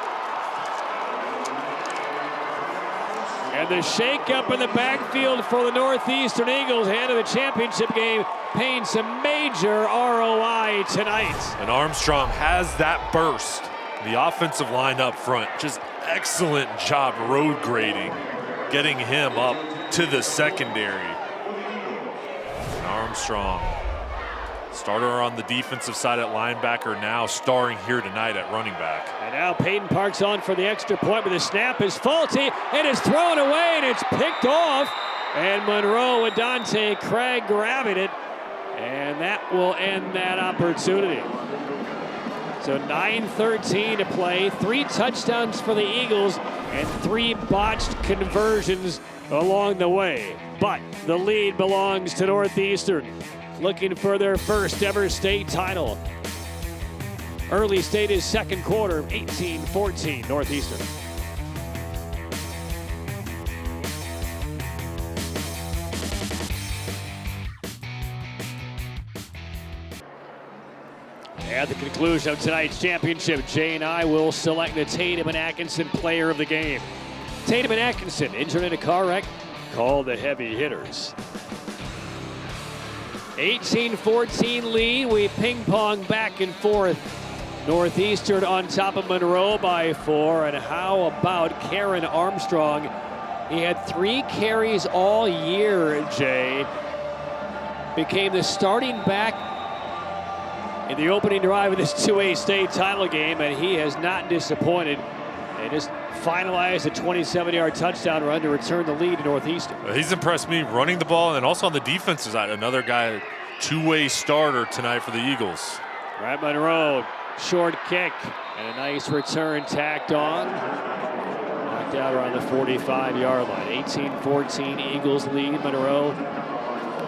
And the shake-up in the backfield for the Northeastern Eagles ahead of the championship game, paying some major ROI tonight. And Armstrong has that burst. The offensive line up front, just excellent job road grading, getting him up to the secondary. And Armstrong, starter on the defensive side at linebacker, now starring here tonight at running back. And now Peyton Park's on for the extra point, but the snap is faulty. It is thrown away and it's picked off. And Monroe with Dante Craig grabbing it. And that will end that opportunity. So 9:13 to play, 3 touchdowns for the Eagles and 3 botched conversions along the way. But the lead belongs to Northeastern, looking for their first ever state title. Early state is second quarter, 18-14 Northeastern. At the conclusion of tonight's championship, Jay and I will select the Tatum and Atkinson player of the game. Tatum and Atkinson, injured in a car wreck, call the heavy hitters. 18-14 lead. We ping pong back and forth. Northeastern on top of Monroe by 4. And how about Karen Armstrong? He had 3 carries all year, Jay. Became the starting back in the opening drive of this 2A state title game, and he has not disappointed. And just finalized a 27-yard touchdown run to return the lead to Northeastern. He's impressed me running the ball, and also on the defensive side, another guy, 2-way starter tonight for the Eagles. Right, Monroe, short kick, and a nice return tacked on. Knocked out around the 45-yard line. 18-14 Eagles lead. Monroe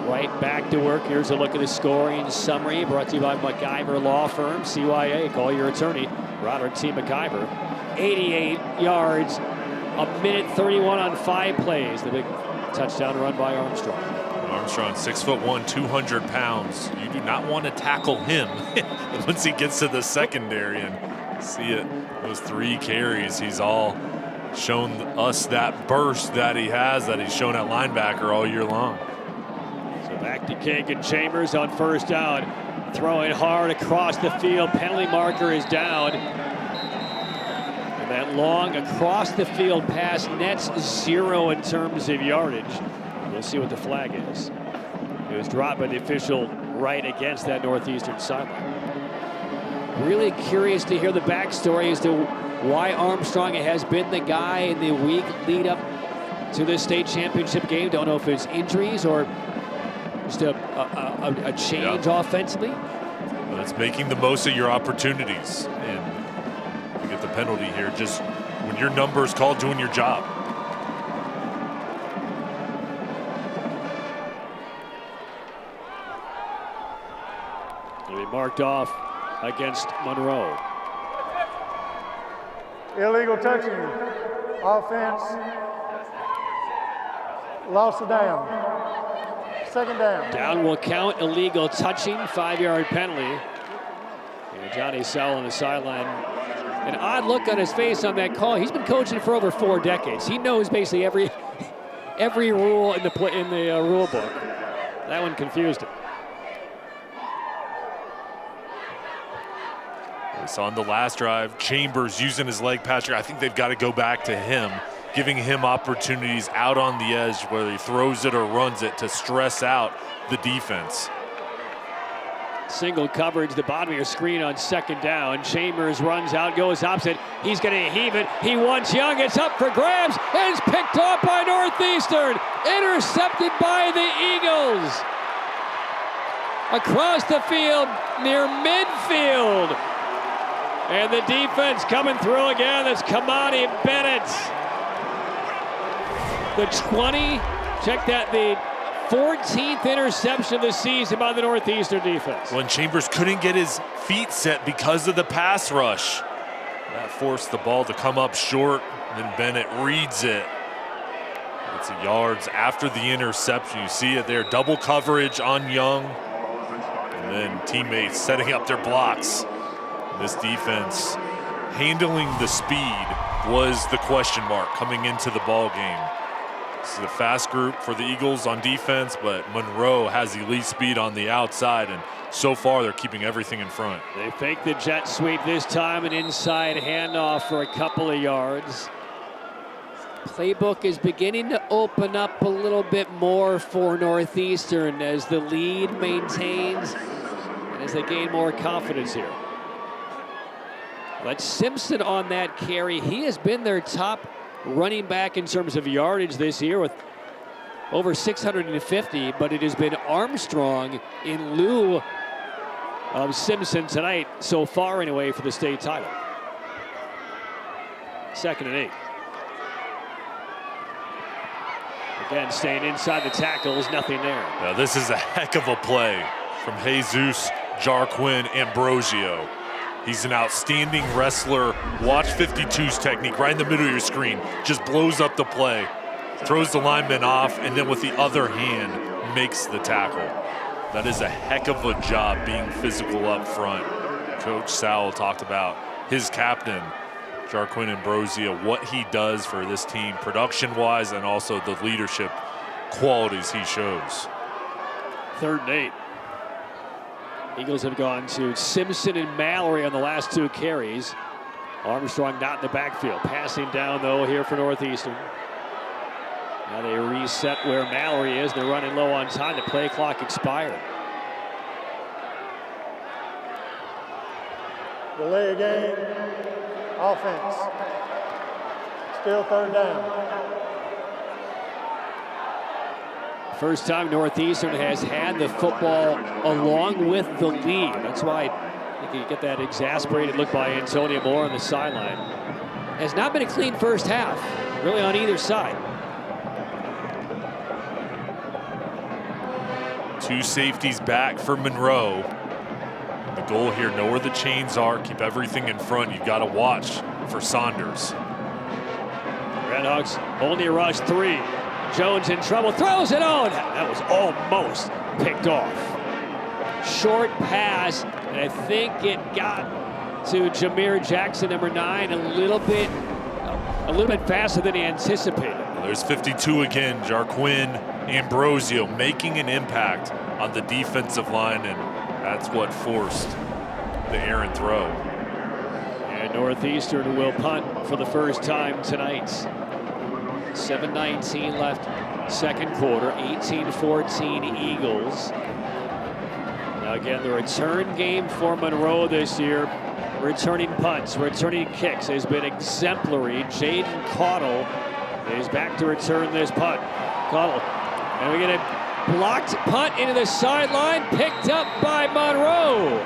right back to work. Here's a look at the scoring summary brought to you by McIver Law Firm, CYA. Call your attorney, Roderick T. McIver. 88 yards, a minute 31 on 5 plays. The big touchdown run by Armstrong. Armstrong, 6'1", 200 pounds. You do not want to tackle him once he gets to the secondary, and See it, those 3 carries, he's all shown us that burst that he has, that he's shown at linebacker all year long. So back to Kagan Chambers on first down. Throwing hard across the field. Penalty marker is down. And that long across the field pass nets 0 in terms of yardage. We'll see what the flag is. It was dropped by the official right against that Northeastern sideline. Really curious to hear the backstory as to why Armstrong has been the guy in the week lead up to this state championship game. Don't know if it's injuries or just a change offensively. But it's making the most of your opportunities. And you get the penalty here just when your number is called, doing your job. It'll be marked off against Monroe. Illegal touching. Offense. Loss of down. Second down. Down will count. Illegal touching. 5-yard penalty. And Johnny Sowell on the sideline. An odd look on his face on that call. He's been coaching for over 4 decades. He knows basically every rule in the rule book. That one confused him. We saw on the last drive, Chambers using his leg pass. I think they've got to go back to him, giving him opportunities out on the edge, whether he throws it or runs it, to stress out the defense. Single coverage, the bottom of your screen on second down. Chambers runs out, goes opposite. He's going to heave it. He wants Young. It's up for grabs. And it's picked off by Northeastern. Intercepted by the Eagles. Across the field near midfield. And the defense coming through again. That's Kamani Bennett. The 20, check that, the 14th interception of the season by the Northeastern defense. When Chambers couldn't get his feet set because of the pass rush, that forced the ball to come up short. And then Bennett reads it. It's yards after the interception. You see it there, double coverage on Young. And then teammates setting up their blocks. This defense handling the speed was the question mark coming into the ball game. This is a fast group for the Eagles on defense, but Monroe has elite speed on the outside, and so far they're keeping everything in front. They fake the jet sweep this time, an inside handoff for a couple of yards. Playbook is beginning to open up a little bit more for Northeastern as the lead maintains and as they gain more confidence here. But Simpson on that carry. He has been their top running back in terms of yardage this year with over 650, but it has been Armstrong in lieu of Simpson tonight so far anyway for the state title. 2nd and 8. Again, staying inside the tackles, nothing there. Now this is a heck of a play from Jesus Jarquin Ambrosio. He's an outstanding wrestler. Watch 52's technique right in the middle of your screen. Just blows up the play, throws the lineman off, and then with the other hand makes the tackle. That is a heck of a job being physical up front. Coach Sowell talked about his captain, Jarquin Ambrosio, what he does for this team production-wise and also the leadership qualities he shows. 3rd and 8. Eagles have gone to Simpson and Mallory on the last 2 carries. Armstrong not in the backfield. Passing down, though, here for Northeastern. Now they reset where Mallory is. They're running low on time. The play clock expired. Delay a game. Offense. Still 3rd down. First time Northeastern has had the football along with the lead. That's why I think you get that exasperated look by Antonio Moore on the sideline. Has not been a clean first half, really on either side. 2 safeties back for Monroe. The goal here, know where the chains are, keep everything in front. You've got to watch for Saunders. Redhawks only rush 3. Jones in trouble, throws it on. That was almost picked off. Short pass, and I think it got to Jameer Jackson, number 9, a little bit faster than he anticipated. There's 52 again. Jarquin Ambrosio making an impact on the defensive line, and that's what forced the errant throw. And Northeastern will punt for the first time tonight. 7:19 left, second quarter. 18-14 Eagles. Now again, the return game for Monroe this year. Returning punts, returning kicks has been exemplary. Jaden Caudle is back to return this punt. Caudle, and we get a blocked punt into the sideline, picked up by Monroe.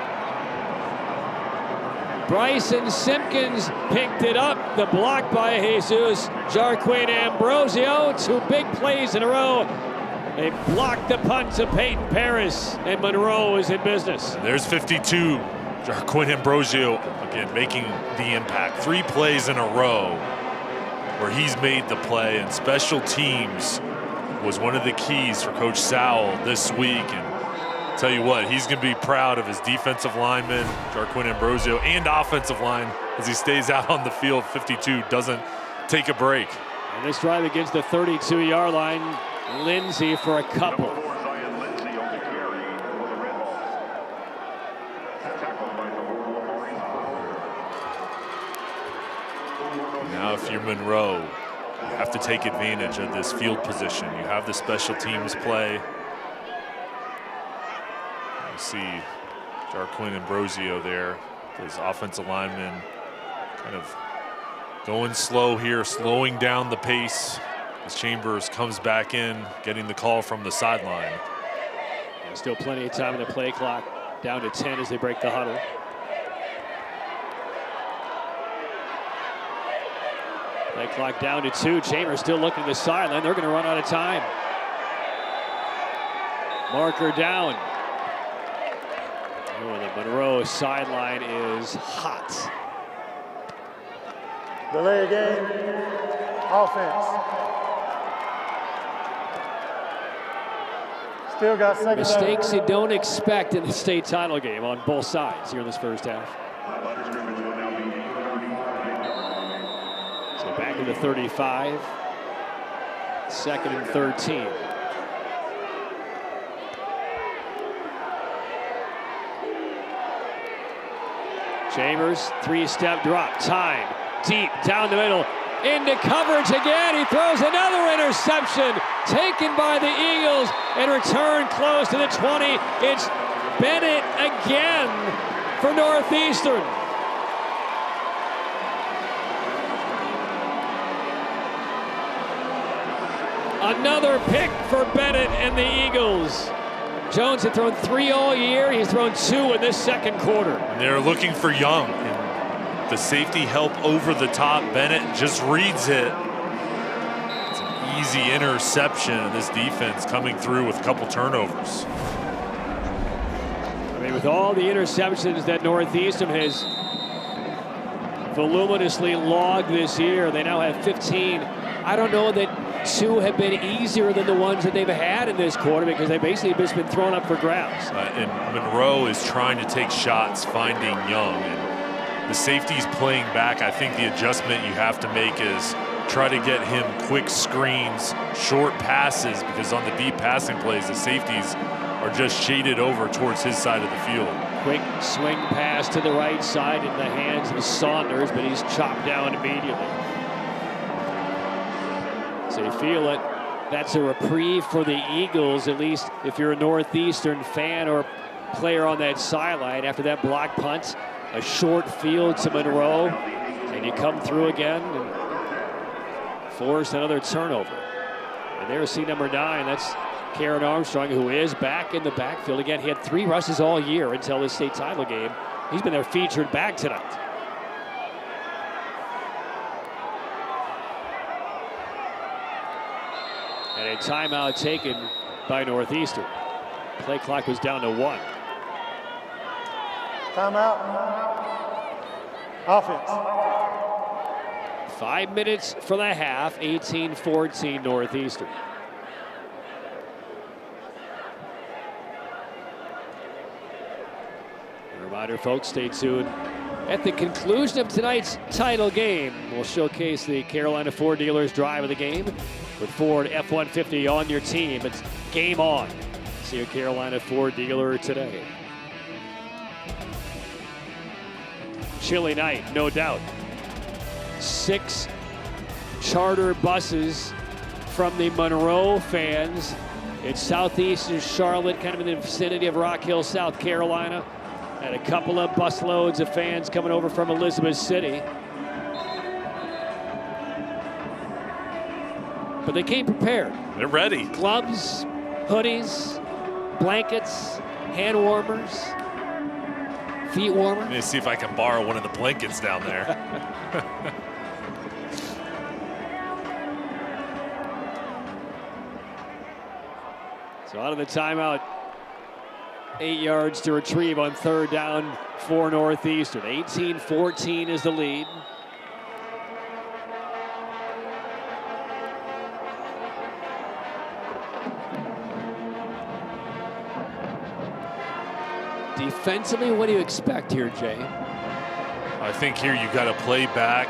Bryson Simpkins picked it up. The block by Jesus Jarquin Ambrosio. 2 big plays in a row. They blocked the punt to Peyton Paris, and Monroe is in business. There's 52. Jarquin Ambrosio, again, making the impact. 3 plays in a row where he's made the play, and special teams was one of the keys for Coach Sowell this week. And tell you what, he's going to be proud of his defensive lineman, Jarquin Ambrosio, and offensive line as he stays out on the field. 52 doesn't take a break. And this drive against the 32-yard line, Lindsey for a couple. Now if you're Monroe, you have to take advantage of this field position. You have the special teams play. You see Jarquin Ambrosio there, his offensive lineman kind of going slow here, slowing down the pace as Chambers comes back in, getting the call from the sideline. There's still plenty of time in the play clock, down to 10 as they break the huddle. Play clock down to 2. Chambers still looking at the sideline. They're going to run out of time. Marker down. Oh, the Monroe sideline is hot. Delay of game. Offense. Still got second. Mistakes you don't expect in the state title game on both sides here in this first half. So back in the 35. 2nd and 13. Chambers, 3-step drop, time, deep, down the middle, into coverage again. He throws another interception, taken by the Eagles, and returned close to the 20. It's Bennett again for Northeastern. Another pick for Bennett and the Eagles. Jones had thrown 3 all year. He's thrown 2 in this second quarter. And they're looking for Young. And the safety help over the top. Bennett just reads it. It's an easy interception. And this defense coming through with a couple turnovers. I mean, with all the interceptions that Northeastern has voluminously logged this year, they now have 15. I don't know that 2 have been easier than the ones that they've had in this quarter because they basically just been thrown up for grabs. And Monroe is trying to take shots, finding Young. And the safety's playing back. I think the adjustment you have to make is try to get him quick screens, short passes, because on the deep passing plays, the safeties are just shaded over towards his side of the field. Quick swing pass to the right side in the hands of Saunders, but he's chopped down immediately. So you feel it. That's a reprieve for the Eagles, at least if you're a Northeastern fan or player on that sideline. After that block punt, a short field to Monroe, and you come through again and force another turnover. And there's seat number 9. That's Karen Armstrong, who is back in the backfield again. He had 3 rushes all year until this state title game. He's been their featured back tonight. And a timeout taken by Northeastern. Play clock was down to 1. Timeout. Offense. 5 minutes for the half. 18-14 Northeastern. A reminder, folks, stay tuned At the conclusion of tonight's title game, we'll showcase the Carolina Ford dealers drive of the game with Ford F-150 on your team. It's game on. See a Carolina Ford dealer today. Chilly night, no doubt. 6 charter buses from the Monroe fans. It's southeastern Charlotte, kind of in the vicinity of Rock Hill, South Carolina. And a couple of busloads of fans coming over from Elizabeth City. But they came prepared. They're ready. Gloves, hoodies, blankets, hand warmers, feet warmers. Let me see if I can borrow one of the blankets down there. So out of the timeout, 8 yards to retrieve on 3rd down for Northeastern. 18-14 is the lead. Defensively, what do you expect here, Jay? I think here you got to play back.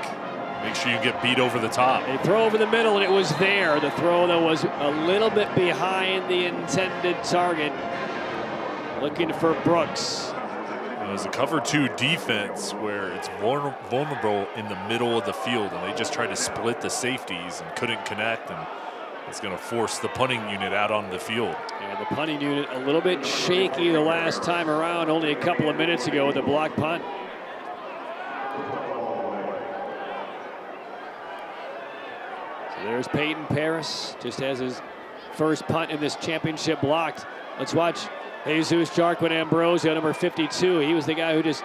Make sure you get beat over the top. They throw over the middle, and it was there. The throw that was a little bit behind the intended target. Looking for Brooks. It was a cover 2 defense where it's vulnerable in the middle of the field, and they just tried to split the safeties and couldn't connect, and it's going to force the punting unit out on the field. And the punting unit a little bit shaky the last time around, only a couple of minutes ago with the block punt. So there's Peyton Paris, just has his first punt in this championship blocked. Let's watch Jesus Jarquin Ambrosio, number 52. He was the guy who just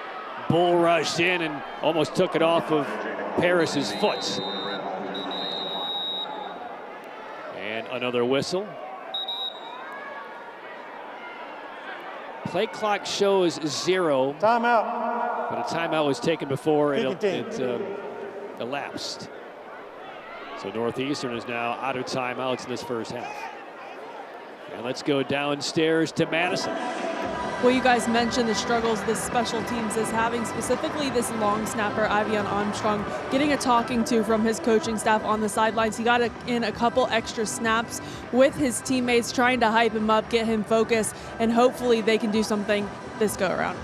bull rushed in and almost took it off of Paris's foot. And another whistle. Play clock shows 0. Timeout. But a timeout was taken before it Kicking elapsed. So Northeastern is now out of timeouts in this first half. And let's go downstairs to Madison. Well, you guys mentioned the struggles this special teams is having, specifically this long snapper, Ivian Armstrong, getting a talking to from his coaching staff on the sidelines. He got in a couple extra snaps with his teammates, trying to hype him up, get him focused, and hopefully they can do something this go around.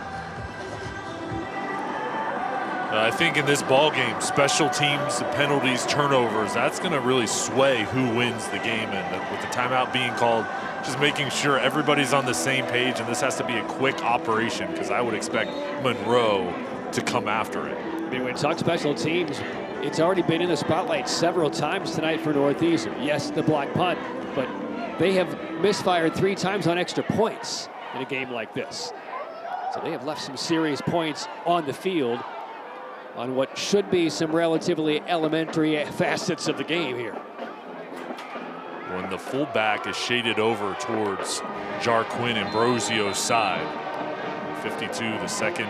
I think in this ball game, special teams, penalties, turnovers, that's going to really sway who wins the game. And with the timeout being called, just making sure everybody's on the same page, and this has to be a quick operation because I would expect Monroe to come after it. I mean, when we talk special teams, it's already been in the spotlight several times tonight for Northeastern. Yes, the block punt, but they have misfired 3 times on extra points in a game like this. So they have left some serious points on the field on what should be some relatively elementary facets of the game here. When the fullback is shaded over towards Jarquin Ambrosio's side. 52, the second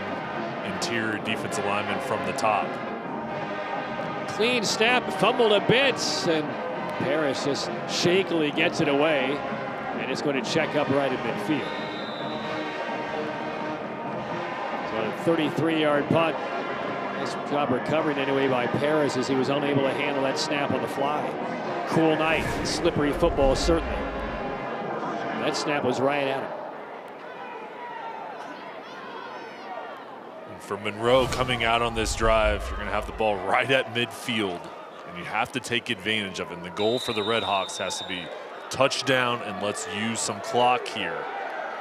interior defensive lineman from the top. Clean snap, fumbled a bit, and Paris just shakily gets it away, and it's going to check up right at midfield. So a 33-yard punt. Nice job recovering anyway by Paris as he was unable to handle that snap on the fly. Cool night, slippery football certainly. That snap was right at him. And for Monroe coming out on this drive, you're going to have the ball right at midfield, and you have to take advantage of it. And the goal for the Red Hawks has to be touchdown, and let's use some clock here.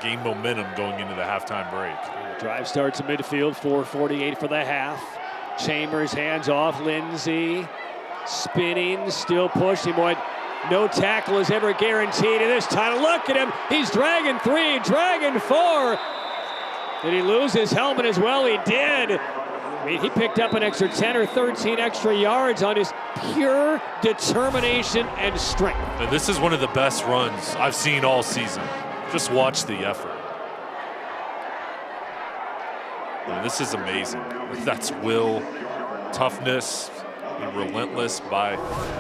Gain momentum going into the halftime break. The drive starts in midfield, 4:48 for the half. Chambers hands off, Lindsey spinning, still pushing, boy. No tackle is ever guaranteed in this title. Look at him, he's dragging 3, dragging 4. Did he lose his helmet as well? He did. I mean, he picked up an extra 10 or 13 extra yards on his pure determination and strength. And this is one of the best runs I've seen all season. Just watch the effort. And this is amazing. That's will, toughness, and relentless by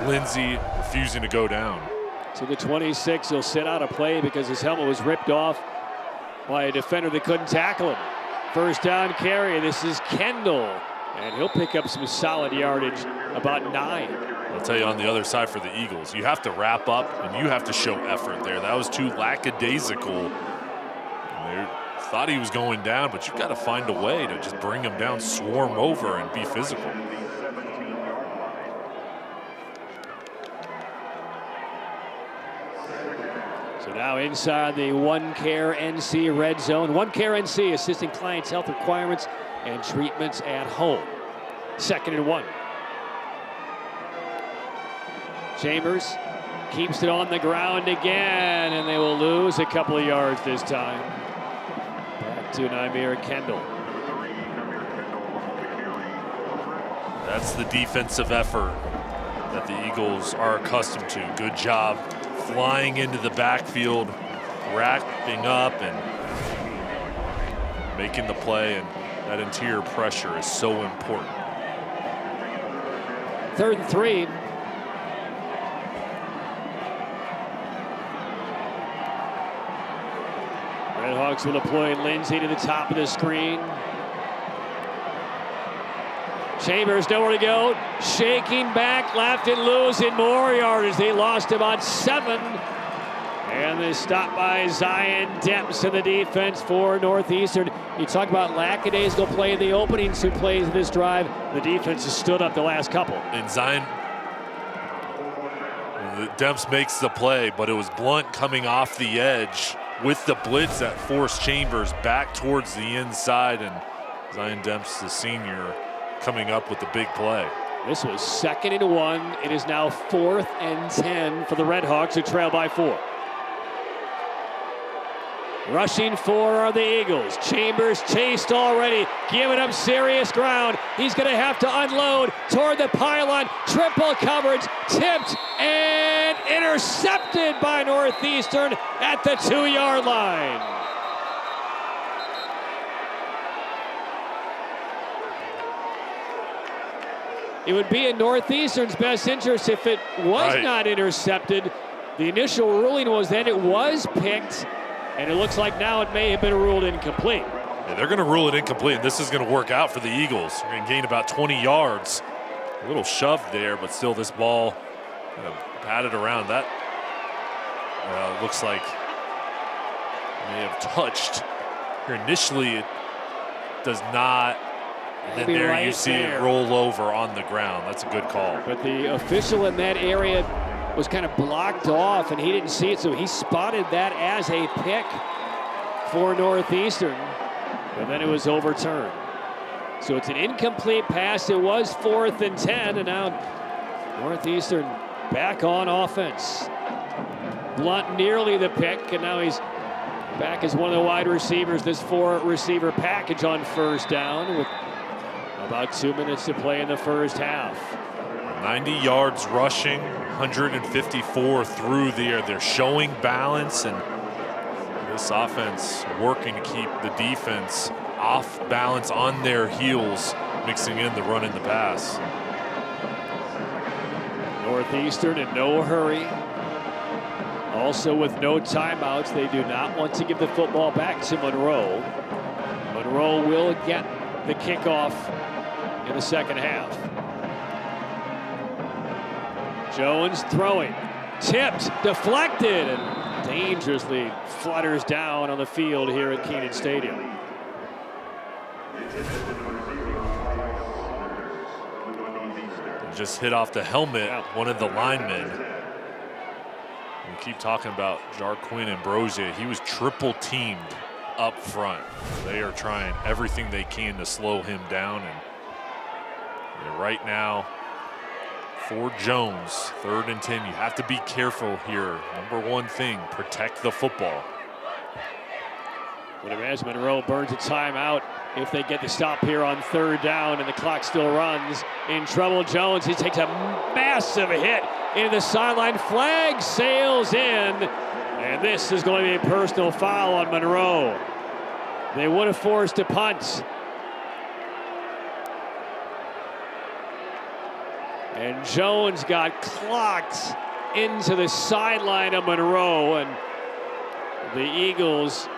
Lindsey, refusing to go down. To the 26, he'll sit out a play because his helmet was ripped off by a defender that couldn't tackle him. First down carry. This is Kendall, and he'll pick up some solid yardage, about 9. I'll tell you, on the other side for the Eagles, you have to wrap up and you have to show effort there. That was too lackadaisical. They thought he was going down, but you've got to find a way to just bring him down, swarm over, and be physical. So now inside the OneCare NC red zone. OneCare NC assisting clients' health requirements and treatments at home. 2nd and 1. Chambers keeps it on the ground again, and they will lose a couple of yards this time. Back to Nymir Kendall. That's the defensive effort that the Eagles are accustomed to. Good job flying into the backfield, wrapping up and making the play, and that interior pressure is so important. 3rd and 3. Redhawks will deploy Lindsay to the top of the screen. Chambers nowhere to go. Shaking back left and losing more yardage. They lost about 7. And they stopped by Zion Depps in the defense for Northeastern. You talk about lackadaisical play in the opening 2 plays of this drive. The defense has stood up the last couple. And Zion, Depps makes the play, but it was Blunt coming off the edge with the blitz that forced Chambers back towards the inside, and Zion Depps, the senior, coming up with the big play. This was 2nd and 1. It is now 4th and 10 for the Redhawks, who trail by 4. Rushing for are the Eagles. Chambers chased already, giving up serious ground. He's going to have to unload toward the pylon. Triple coverage, tipped and intercepted by Northeastern at the 2-yard line. It would be in Northeastern's best interest if it was not intercepted. The initial ruling was that it was picked, and it looks like now it may have been ruled incomplete. Yeah, they're going to rule it incomplete, and this is going to work out for the Eagles. They're going to gain about 20 yards. A little shove there, but still this ball padded around. That looks like may have touched here initially. It does not. And then there right you see it roll over on the ground. That's a good call. But the official in that area was kind of blocked off, and he didn't see it, so he spotted that as a pick for Northeastern, but then it was overturned. So it's an incomplete pass. It was 4th and 10, and now Northeastern back on offense. Blunt nearly the pick, and now he's back as one of the wide receivers. This 4-receiver package on 1st down with about 2 minutes to play in the first half. 90 yards rushing, 154 through the air. They're showing balance, and this offense working to keep the defense off balance on their heels, mixing in the run and the pass. Northeastern in no hurry. Also with no timeouts, they do not want to give the football back to Monroe. Monroe will get the kickoff in the second half. Jones throwing, tipped, deflected, and dangerously flutters down on the field here at Kenan Stadium. Just hit off the helmet, one of the linemen. We keep talking about Jarquin Ambrosia. He was triple teamed up front. They are trying everything they can to slow him down, and right now, for Jones, 3rd and 10, you have to be careful here. Number one thing, protect the football. Would imagine Monroe burns a timeout if they get the stop here on 3rd down, and the clock still runs. In trouble, Jones. He takes a massive hit into the sideline. Flag sails in, and this is going to be a personal foul on Monroe. They would have forced a punt. And Jones got clocked into the sideline of Monroe, and the Eagles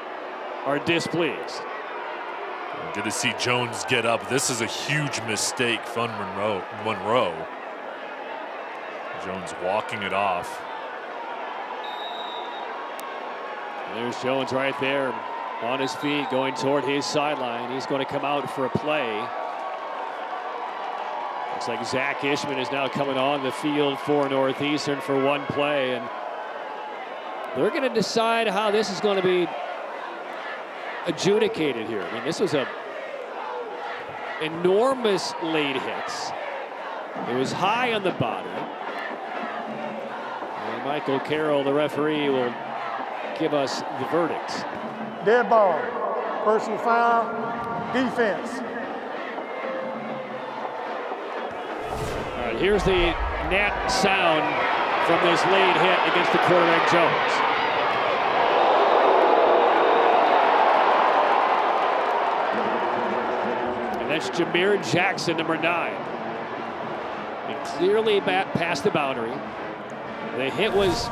are displeased. Good to see Jones get up. This is a huge mistake from Monroe. Jones walking it off. And there's Jones right there on his feet going toward his sideline. He's going to come out for a play. Looks like Zach Ishman is now coming on the field for Northeastern for one play. And they're going to decide how this is going to be adjudicated here. I mean, this was a enormous late hits. It was high on the body. And Michael Carroll, the referee, will give us the verdict. Dead ball. Personal foul. Defense. All right, here's the net sound from this late hit against the quarterback Jones. And that's Jameer Jackson, number 9. And clearly past the boundary. The hit was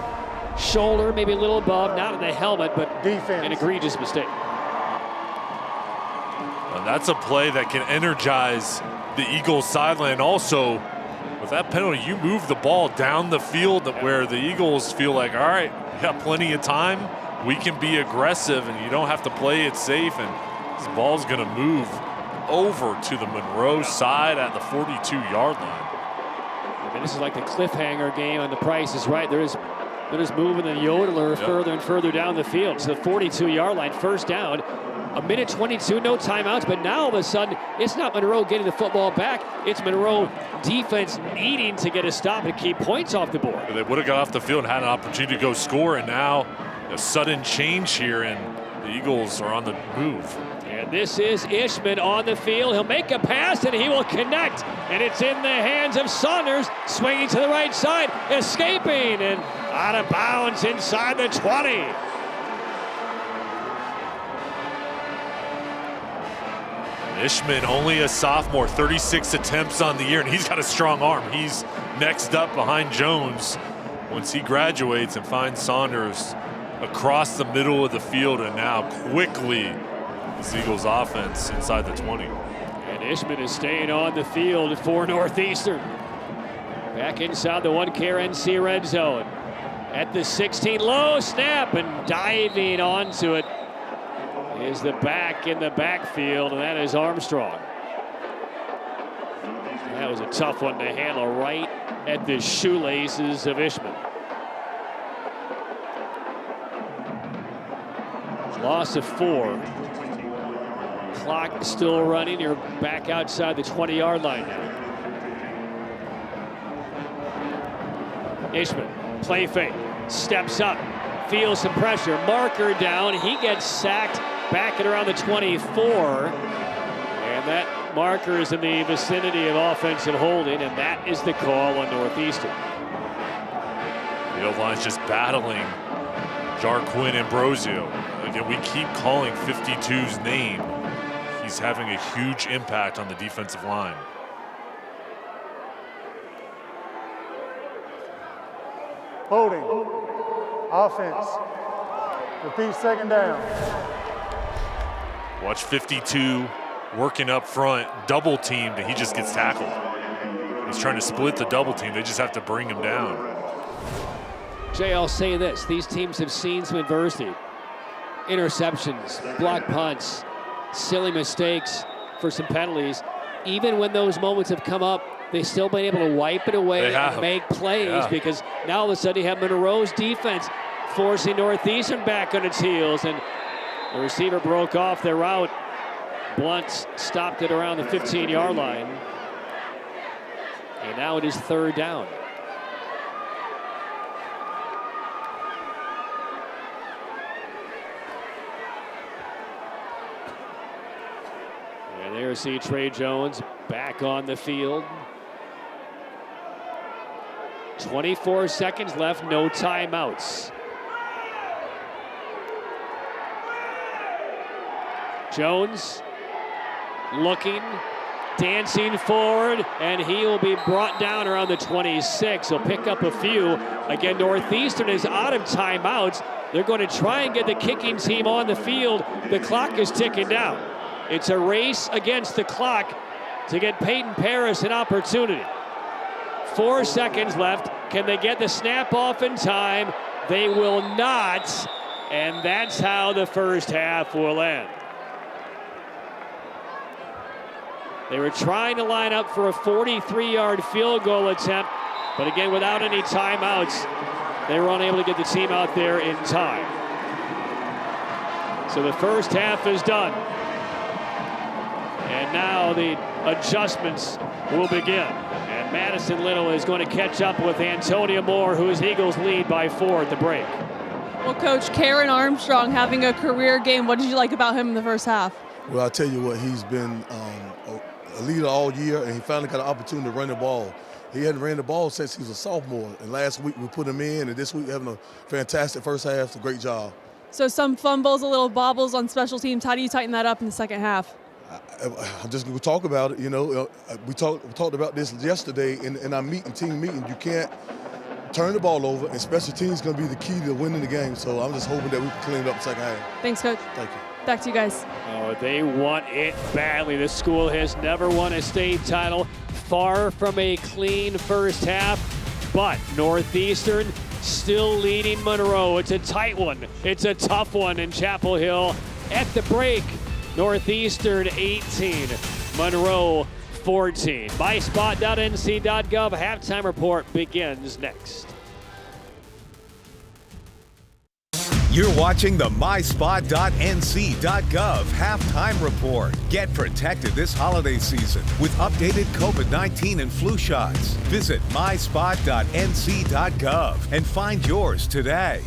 shoulder, maybe a little above, not in the helmet, but defense. An egregious mistake. And that's a play that can energize the Eagles sideline. Also, with that penalty, you move the ball down the field where the Eagles feel like, all right, we got plenty of time. We can be aggressive, and you don't have to play it safe. And this ball's going to move over to the Monroe side at the 42-yard line. I mean, this is like the cliffhanger game on The Price is Right. They're just moving the yodeler further and further down the field. So the 42-yard line, first down. A minute 22, no timeouts, but now all of a sudden, it's not Monroe getting the football back. It's Monroe defense needing to get a stop and keep points off the board. They would have got off the field and had an opportunity to go score, and now a sudden change here, and the Eagles are on the move. And this is Ishman on the field. He'll make a pass, and he will connect. And it's in the hands of Saunders, swinging to the right side, escaping, and out of bounds inside the 20. Ishman, only a sophomore, 36 attempts on the year, and he's got a strong arm. He's next up behind Jones once he graduates and finds Saunders across the middle of the field, and now quickly this Eagles offense inside the 20. And Ishman is staying on the field for Northeastern. Back inside the 1KRNC red zone. At the 16, low snap, and diving onto it is the back in the backfield, and that is Armstrong. That was a tough one to handle right at the shoelaces of Ishman. Loss of 4. Clock still running. You're back outside the 20-yard line now. Ishman, play fake, steps up, feels some pressure, marker down. He gets sacked back at around the 24. And that marker is in the vicinity of offensive holding, and that is the call on Northeastern. The O-line's just battling Jarquin Ambrosio. Again, we keep calling 52's name. He's having a huge impact on the defensive line. Holding. Offense. Repeat second down. Watch 52 working up front, double teamed, and he just gets tackled. He's trying to split the double team. They just have to bring him down. Jay, I'll say this. These teams have seen some adversity. Interceptions, block punts, silly mistakes for some penalties. Even when those moments have come up, they've still been able to wipe it away and make plays because now all of a sudden you have Monroe's defense forcing Northeastern back on its heels, and the receiver broke off their route. Blunt stopped it around the 15-yard line. And now it is third down. And there see Trey Jones back on the field. 24 seconds left, no timeouts. Jones looking, dancing forward, and he will be brought down around the 26. He'll pick up a few. Again, Northeastern is out of timeouts. They're going to try and get the kicking team on the field. The clock is ticking down. It's a race against the clock to get Peyton Paris an opportunity. 4 seconds left. Can they get the snap off in time? They will not, and that's how the first half will end. They were trying to line up for a 43-yard field goal attempt, but again, without any timeouts, they were unable to get the team out there in time. So the first half is done. And now the adjustments will begin. And Madison Little is going to catch up with Antonio Moore, whose Eagles lead by 4 at the break. Well, Coach, Karen Armstrong having a career game. What did you like about him in the first half? Well, I'll tell you what, he's been a leader all year, and he finally got an opportunity to run the ball. He hadn't ran the ball since he was a sophomore, and last week we put him in, and this week having a fantastic first half. It's a great job. So some fumbles, a little bobbles on special teams. How do you tighten that up in the second half? I'm just going to talk about it. You know, we talked about this yesterday in our team meeting. You can't turn the ball over, and special teams is going to be the key to winning the game. So I'm just hoping that we can clean it up the second half. Thanks, Coach. Thank you. Back to you guys. Oh, they want it badly. This school has never won a state title. Far from a clean first half, but Northeastern still leading Monroe. It's a tight one. It's a tough one in Chapel Hill. At the break, Northeastern 18, Monroe 14. MySpot.nc.gov halftime report begins next. You're watching the MySpot.nc.gov halftime report. Get protected this holiday season with updated COVID-19 and flu shots. Visit MySpot.nc.gov and find yours today.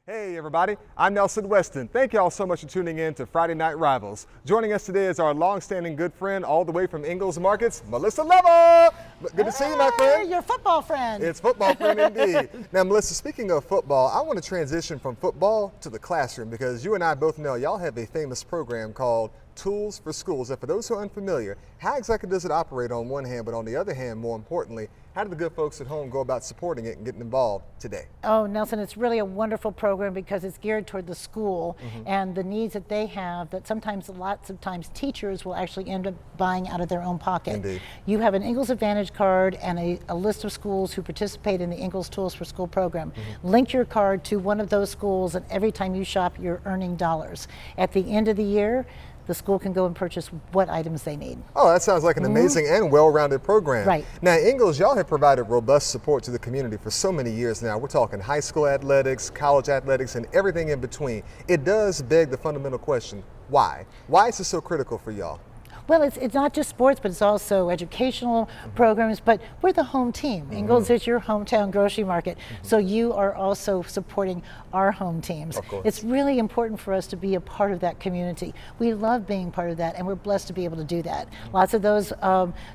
Hey everybody, I'm Nelson Weston. Thank you all so much for tuning in to Friday Night Rivals. Joining us today is our long-standing good friend all the way from Ingalls Markets, Melissa Leva. Good to see you, my friend. Your football friend. It's football friend indeed. Now, Melissa, speaking of football, I want to transition from football to the classroom because you and I both know y'all have a famous program called Tools for Schools. And for those who are unfamiliar, how exactly does it operate on one hand, but on the other hand, more importantly, how do the good folks at home go about supporting it and getting involved today? Oh, Nelson, it's really a wonderful program because it's geared toward the school and the needs that they have that sometimes, lots of times, teachers will actually end up buying out of their own pocket. Indeed. You have an Ingalls Advantage card and a list of schools who participate in the Ingalls Tools for School program. Link your card to one of those schools, and every time you shop, you're earning dollars. At the end of the year, the school can go and purchase what items they need. Oh, that sounds like an amazing and well-rounded program. Right. Now, Ingalls, y'all have provided robust support to the community for so many years now. We're talking high school athletics, college athletics, and everything in between. It does beg the fundamental question, why? Why is this so critical for y'all? Well, it's not just sports, but it's also educational programs, but we're the home team. Ingalls is your hometown grocery market, so you are also supporting our home teams. Of course. It's really important for us to be a part of that community. We love being part of that, and we're blessed to be able to do that. Lots of those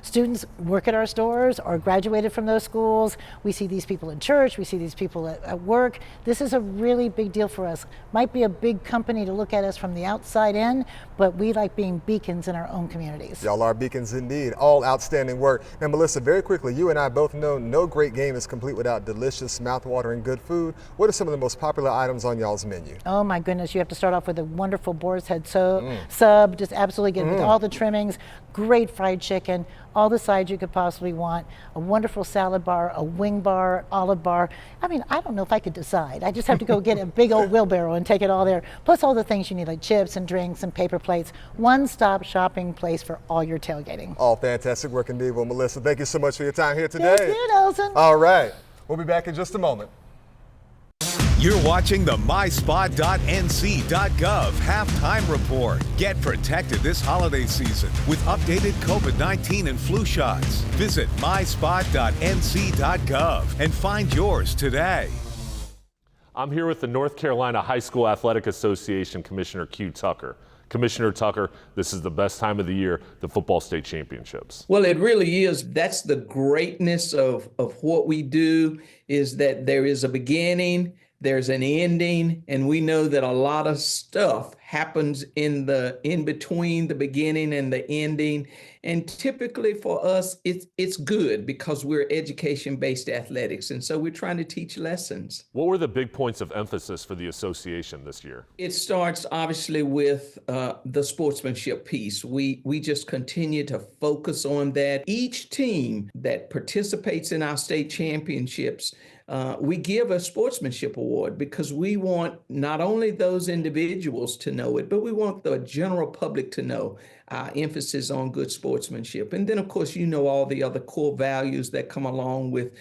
students work at our stores or graduated from those schools. We see these people in church, we see these people at work. This is a really big deal for us. Might be a big company to look at us from the outside in, but we like being beacons in our own communities. Y'all are beacons indeed. All outstanding work. Now, Melissa, very quickly, you and I both know no great game is complete without delicious, mouth-watering good food. What are some of the most popular items on y'all's menu? Oh my goodness, you have to start off with a wonderful boar's head sub, just absolutely good with all the trimmings, great fried chicken, all the sides you could possibly want, a wonderful salad bar, a wing bar, olive bar. I mean, I don't know if I could decide. I just have to go get a big old wheelbarrow and take it all there, plus all the things you need like chips and drinks and paper plates. One-stop shopping place for all your tailgating. All fantastic work indeed. Well, Melissa, thank you so much for your time here today. Thank you, Nelson. All right, we'll be back in just a moment. You're watching the MySpot.nc.gov halftime report. Get protected this holiday season with updated COVID-19 and flu shots. Visit MySpot.nc.gov and find yours today. I'm here with the North Carolina High School Athletic Association Commissioner Q Tucker. Commissioner Tucker, this is the best time of the year, the football state championships. Well, it really is. That's the greatness of what we do, is that there is a beginning, there's an ending, and we know that a lot of stuff happens in between the beginning and the ending. And typically for us, it's good because we're education-based athletics. And so we're trying to teach lessons. What were the big points of emphasis for the association this year? It starts obviously with the sportsmanship piece. We just continue to focus on that. Each team that participates in our state championships, we give a sportsmanship award because we want not only those individuals to know it, but we want the general public to know our emphasis on good sportsmanship. And then, of course, all the other core values that come along with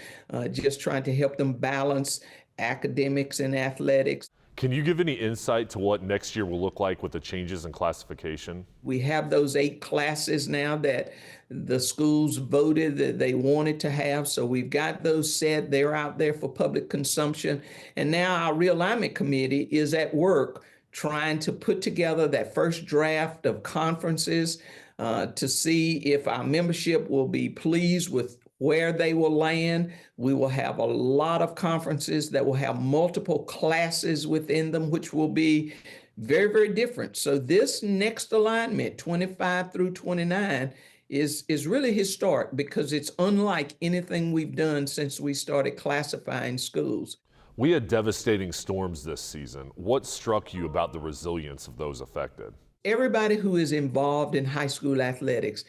just trying to help them balance academics and athletics. Can you give any insight to what next year will look like with the changes in classification? We have those 8 classes now that the schools voted that they wanted to have. So we've got those set. They're out there for public consumption. And now our realignment committee is at work trying to put together that first draft of conferences to see if our membership will be pleased with where they will land. We will have a lot of conferences that will have multiple classes within them, which will be very, very different. So this next alignment, 25 through 29, is really historic because it's unlike anything we've done since we started classifying schools. We had devastating storms this season. What struck you about the resilience of those affected? Everybody who is involved in high school athletics,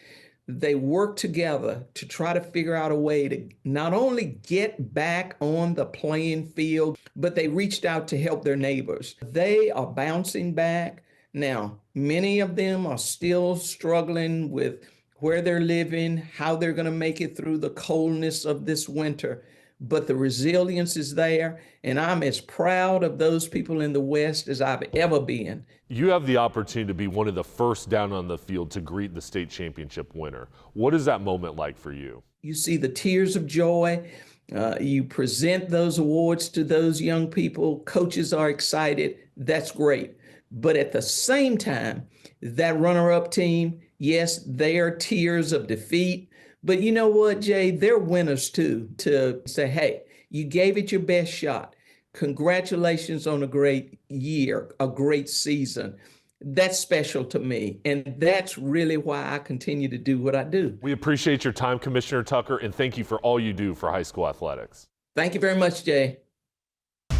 they work together to try to figure out a way to not only get back on the playing field, but they reached out to help their neighbors. They are bouncing back. Now, many of them are still struggling with where they're living, how they're going to make it through the coldness of this winter. But the resilience is there, and I'm as proud of those people in the West as I've ever been. You have the opportunity to be one of the first down on the field to greet the state championship winner. What is that moment like for you? You see the tears of joy. You present those awards to those young people. Coaches are excited. That's great. But at the same time, that runner-up team, yes, they are tears of defeat. But you know what, Jay? They're winners too, to say, hey, you gave it your best shot. Congratulations on a great year, a great season. That's special to me. And that's really why I continue to do what I do. We appreciate your time, Commissioner Tucker, and thank you for all you do for high school athletics. Thank you very much, Jay.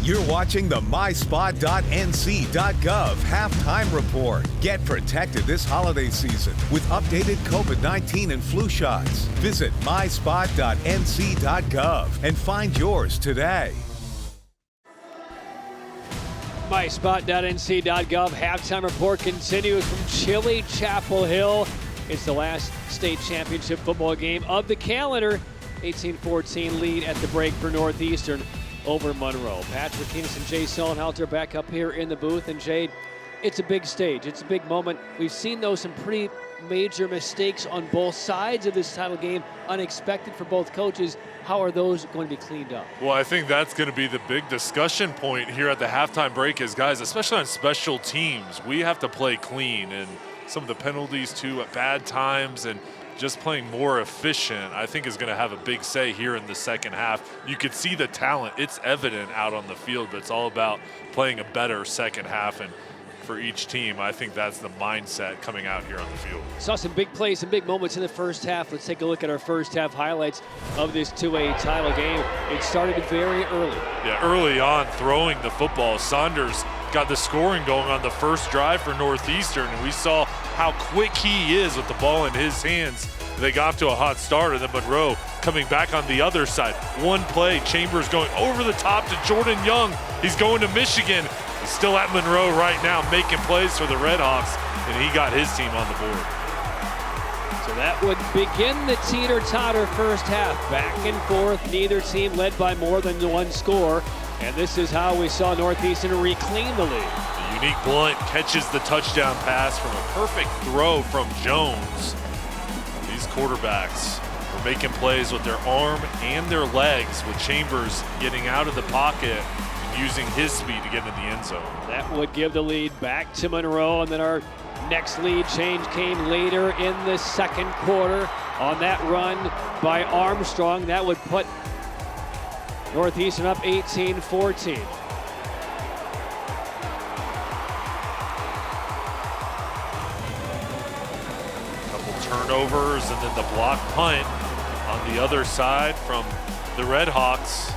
You're watching the myspot.nc.gov halftime report. Get protected this holiday season with updated COVID-19 and flu shots. Visit myspot.nc.gov and find yours today. MySpot.nc.gov halftime report continues from Chili Chapel Hill. It's the last state championship football game of the calendar. 18-14 lead at the break for Northeastern over Monroe. Patrick Keenis and Jay Sullenhalter back up here in the booth. And Jay, it's a big stage. It's a big moment. We've seen some pretty major mistakes on both sides of this title game, unexpected for both coaches. How are those going to be cleaned up? Well, I think that's going to be the big discussion point here at the halftime break is, guys, especially on special teams, we have to play clean. And some of the penalties, too, at bad times and just playing more efficient, I think is going to have a big say here in the second half. You could see the talent. It's evident out on the field, but it's all about playing a better second half. And for each team, I think that's the mindset coming out here on the field. Saw some big plays, some big moments in the first half. Let's take a look at our first half highlights of this 2A title game. It started very early. Yeah, early on, throwing the football. Saunders got the scoring going on the first drive for Northeastern, and we saw how quick he is with the ball in his hands. They got off to a hot start, and then Monroe coming back on the other side. One play, Chambers going over the top to Jordan Young. He's going to Michigan. He's still at Monroe right now, making plays for the Redhawks, and he got his team on the board. So that would begin the teeter-totter first half. Back and forth, neither team led by more than one score. And this is how we saw Northeastern reclaim the lead. The unique Blunt catches the touchdown pass from a perfect throw from Jones. These quarterbacks were making plays with their arm and their legs, with Chambers getting out of the pocket and using his speed to get into the end zone. That would give the lead back to Monroe, and then our next lead change came later in the second quarter on that run by Armstrong. That would put Northeastern up 18-14. Couple turnovers and then the block punt on the other side from the Red Hawks.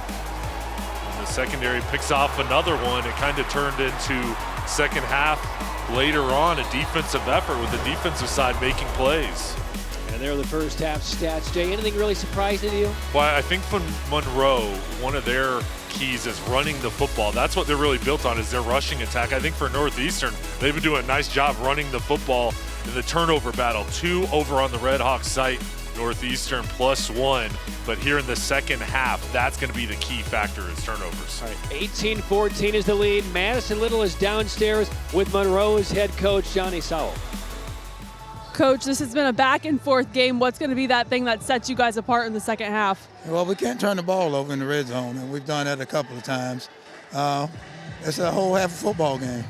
And the secondary picks off another one. It kind of turned into second half later on a defensive effort with the defensive side making plays. And there are the first half stats. Jay, anything really surprising to you? Well, I think for Monroe, one of their keys is running the football. That's what they're really built on, is their rushing attack. I think for Northeastern, they've been doing a nice job running the football in the turnover battle. 2 over on the Red Hawks site, Northeastern +1. But here in the second half, that's going to be the key factor is turnovers. All right, 18-14 is the lead. Madison Little is downstairs with Monroe's head coach, Johnny Sowell. Coach, this has been a back and forth game. What's going to be that thing that sets you guys apart in the second half? Well, we can't turn the ball over in the red zone, and we've done that a couple of times. It's a whole half a football game.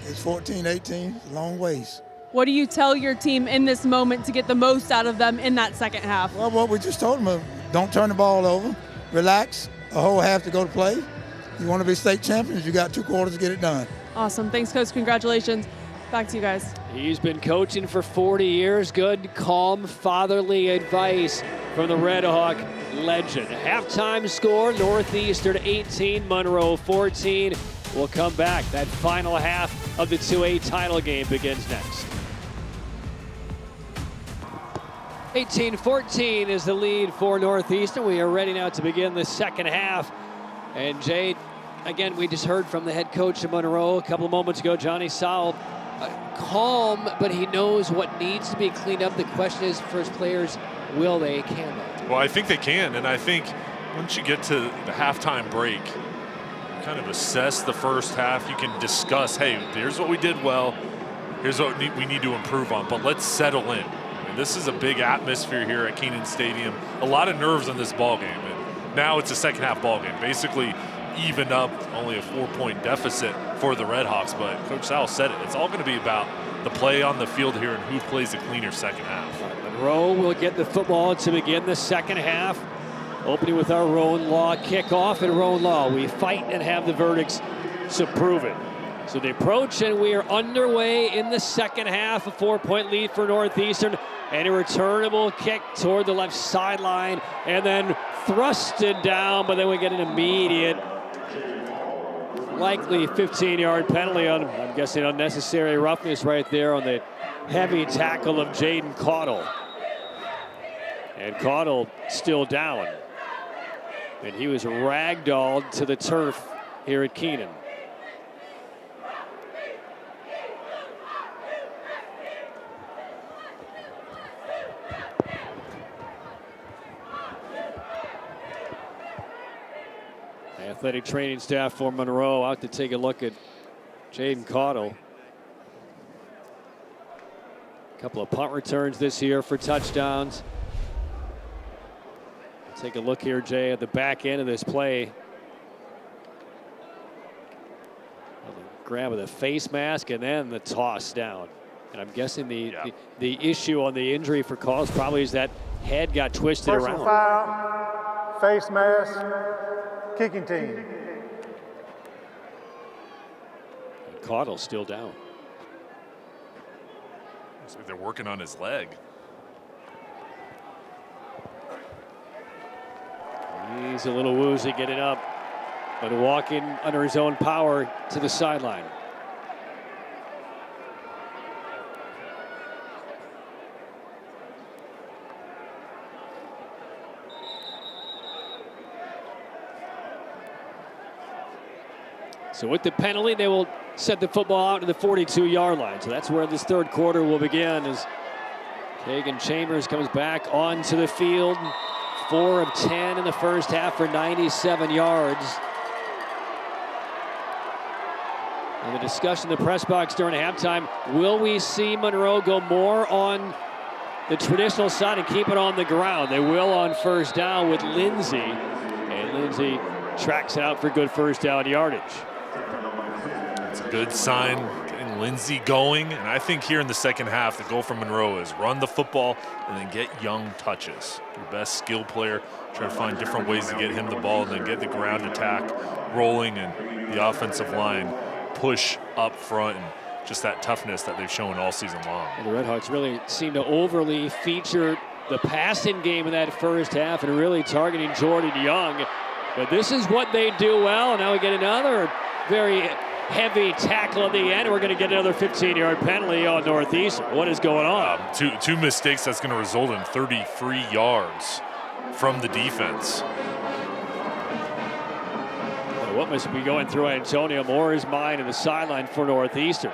It's 14-18, a long ways. What do you tell your team in this moment to get the most out of them in that second half? Well, what we just told them, don't turn the ball over, relax, a whole half to go to play. You want to be state champions, you got 2 quarters to get it done. Awesome. Thanks, Coach. Congratulations. Back to you guys. He's been coaching for 40 years. Good, calm, fatherly advice from the Red Hawk legend. Halftime score, Northeastern 18, Monroe 14. We'll come back. That final half of the 2A title game begins next. 18-14 is the lead for Northeastern. We are ready now to begin the second half. And Jade, again, we just heard from the head coach of Monroe a couple of moments ago, Johnny Sowell. Calm, but he knows what needs to be cleaned up. The question is for his players, will they, can they? Well, I think they can, and I think once you get to the halftime break, you kind of assess the first half. You can discuss, hey, here's what we did well, here's what we need to improve on, but let's settle in. And this is a big atmosphere here at Keenan Stadium. A lot of nerves in this ball game, and now it's a second half ball game. Basically, even up, only a 4-point deficit for the Red Hawks, but Coach Sowell said it. It's all going to be about the play on the field here and who plays a cleaner second half. Monroe will get the football to begin the second half. Opening with our Rowan Law kickoff at Rowan Law. We fight and have the verdicts to prove it. So the approach, and we are underway in the second half. A 4-point lead for Northeastern, and a returnable kick toward the left sideline, and then thrusted down, but then we get an immediate, likely 15-yard penalty on, I'm guessing, unnecessary roughness right there on the heavy tackle of Jaden Caudle. And Caudle still down. And he was ragdolled to the turf here at Keenan. Athletic training staff for Monroe out to take a look at Jaden Caudle. A couple of punt returns this year for touchdowns. Take a look here, Jay, at the back end of this play. The grab of the face mask and then the toss down. And I'm guessing the issue on the injury for Caudle probably is that head got twisted Personal around. foul, face mask, kicking team. And Caudle's still down. Looks like they're working on his leg. He's a little woozy getting up, but walking under his own power to the sideline. So with the penalty, they will set the football out to the 42-yard line. So that's where this third quarter will begin as Kagan Chambers comes back onto the field. 4 of 10 in the first half for 97 yards. And the discussion in the press box during halftime, will we see Monroe go more on the traditional side and keep it on the ground? They will on first down with Lindsey. And Lindsey tracks out for good first down yardage. It's a good sign, getting Lindsey going. And I think here in the second half, the goal for Monroe is run the football and then get Young touches. Your best skill player, try to find different ways to get him the ball and then get the ground attack rolling and the offensive line push up front and just that toughness that they've shown all season long. And the Redhawks really seem to overly feature the passing game in that first half and really targeting Jordan Young. But this is what they do well. And now we get another very heavy tackle at the end. We're going to get another 15-yard penalty on Northeastern. What is going on? Two mistakes that's going to result in 33 yards from the defense. What must be going through Antonio Moore's mind in the sideline for Northeastern?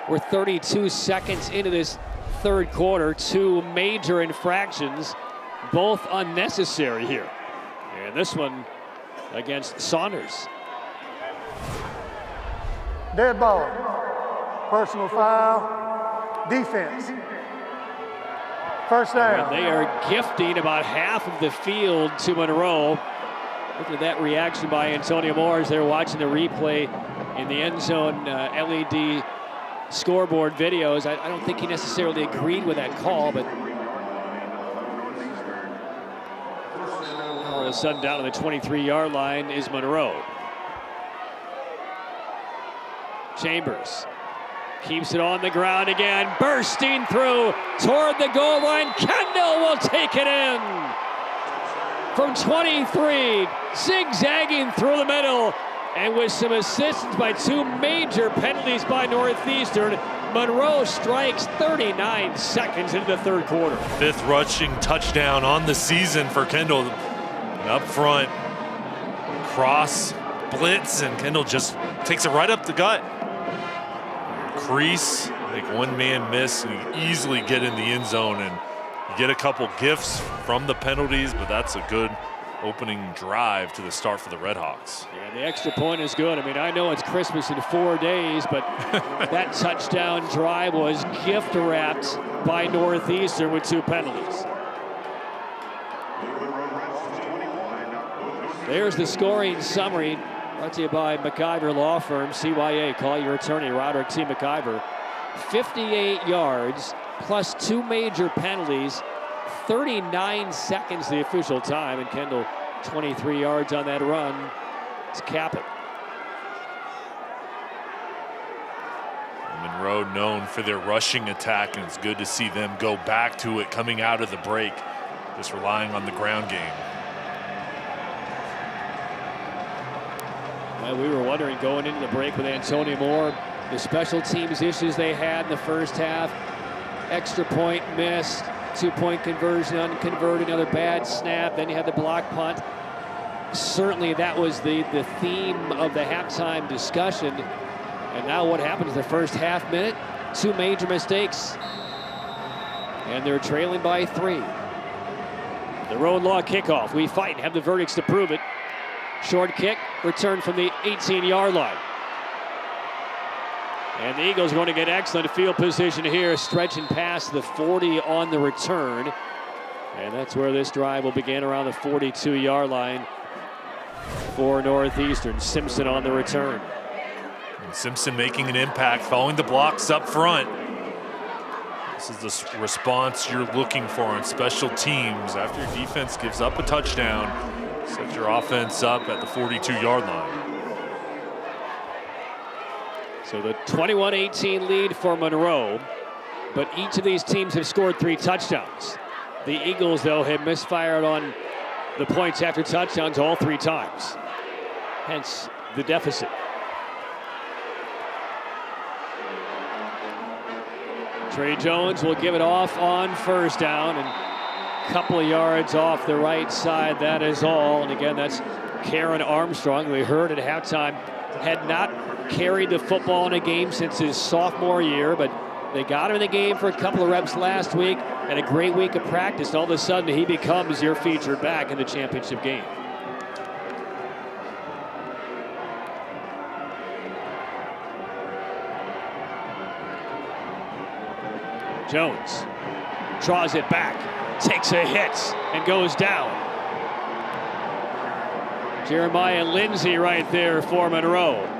We're 32 seconds into this third quarter. Two major infractions, both unnecessary here. And this one against Saunders. Dead ball. Personal foul. Defense. First down. And they are gifting about half of the field to Monroe. Look at that reaction by Antonio Moore as they're watching the replay in the end zone LED scoreboard videos. I don't think he necessarily agreed with that call, but all of a sudden down on the 23-yard line is Monroe. Chambers keeps it on the ground again, bursting through toward the goal line. Kendall will take it in from 23, zigzagging through the middle. And with some assistance by two major penalties by Northeastern, Monroe strikes 39 seconds into the third quarter. Fifth rushing touchdown on the season for Kendall. And up front, cross, blitz, and Kendall just takes it right up the gut. Crease, I think one man miss, and you easily get in the end zone, and you get a couple gifts from the penalties, but that's a good opening drive to the start for the Redhawks. Yeah, the extra point is good. I mean, I know it's Christmas in 4 days, but that touchdown drive was gift wrapped by Northeastern with two penalties. There's the scoring summary brought to you by McIver Law Firm, CYA. Call your attorney, Roderick T. McIver. 58 yards plus two major penalties. 39 seconds the official time, and Kendall 23 yards on that run to cap it. Monroe known for their rushing attack, and it's good to see them go back to it coming out of the break, just relying on the ground game. Well, we were wondering going into the break with Antonio Moore, the special teams issues they had in the first half. Extra point missed, 2-point conversion unconverted, another bad snap, then you had the block punt. Certainly that was the theme of the halftime discussion. And now what happens the first half minute? Two major mistakes. And they're trailing by 3. The Road Law kickoff. We fight and have the verdicts to prove it. Short kick, return from the 18-yard line. And the Eagles going to get excellent field position here, stretching past the 40 on the return. And that's where this drive will begin, around the 42-yard line for Northeastern. Simpson on the return. And Simpson making an impact, following the blocks up front. This is the response you're looking for on special teams. After your defense gives up a touchdown, set your offense up at the 42-yard line. So the 21-18 lead for Monroe, but each of these teams have scored 3 touchdowns. The Eagles, though, have misfired on the points after touchdowns all 3 times. Hence the deficit. Trey Jones will give it off on first down, and a couple of yards off the right side, that is all. And again, that's Karen Armstrong. We heard at halftime had not carried the football in a game since his sophomore year, but they got him in the game for a couple of reps last week and a great week of practice. All of a sudden, he becomes your featured back in the championship game. Jones draws it back, takes a hit, and goes down. Jeremiah Lindsay right there for Monroe.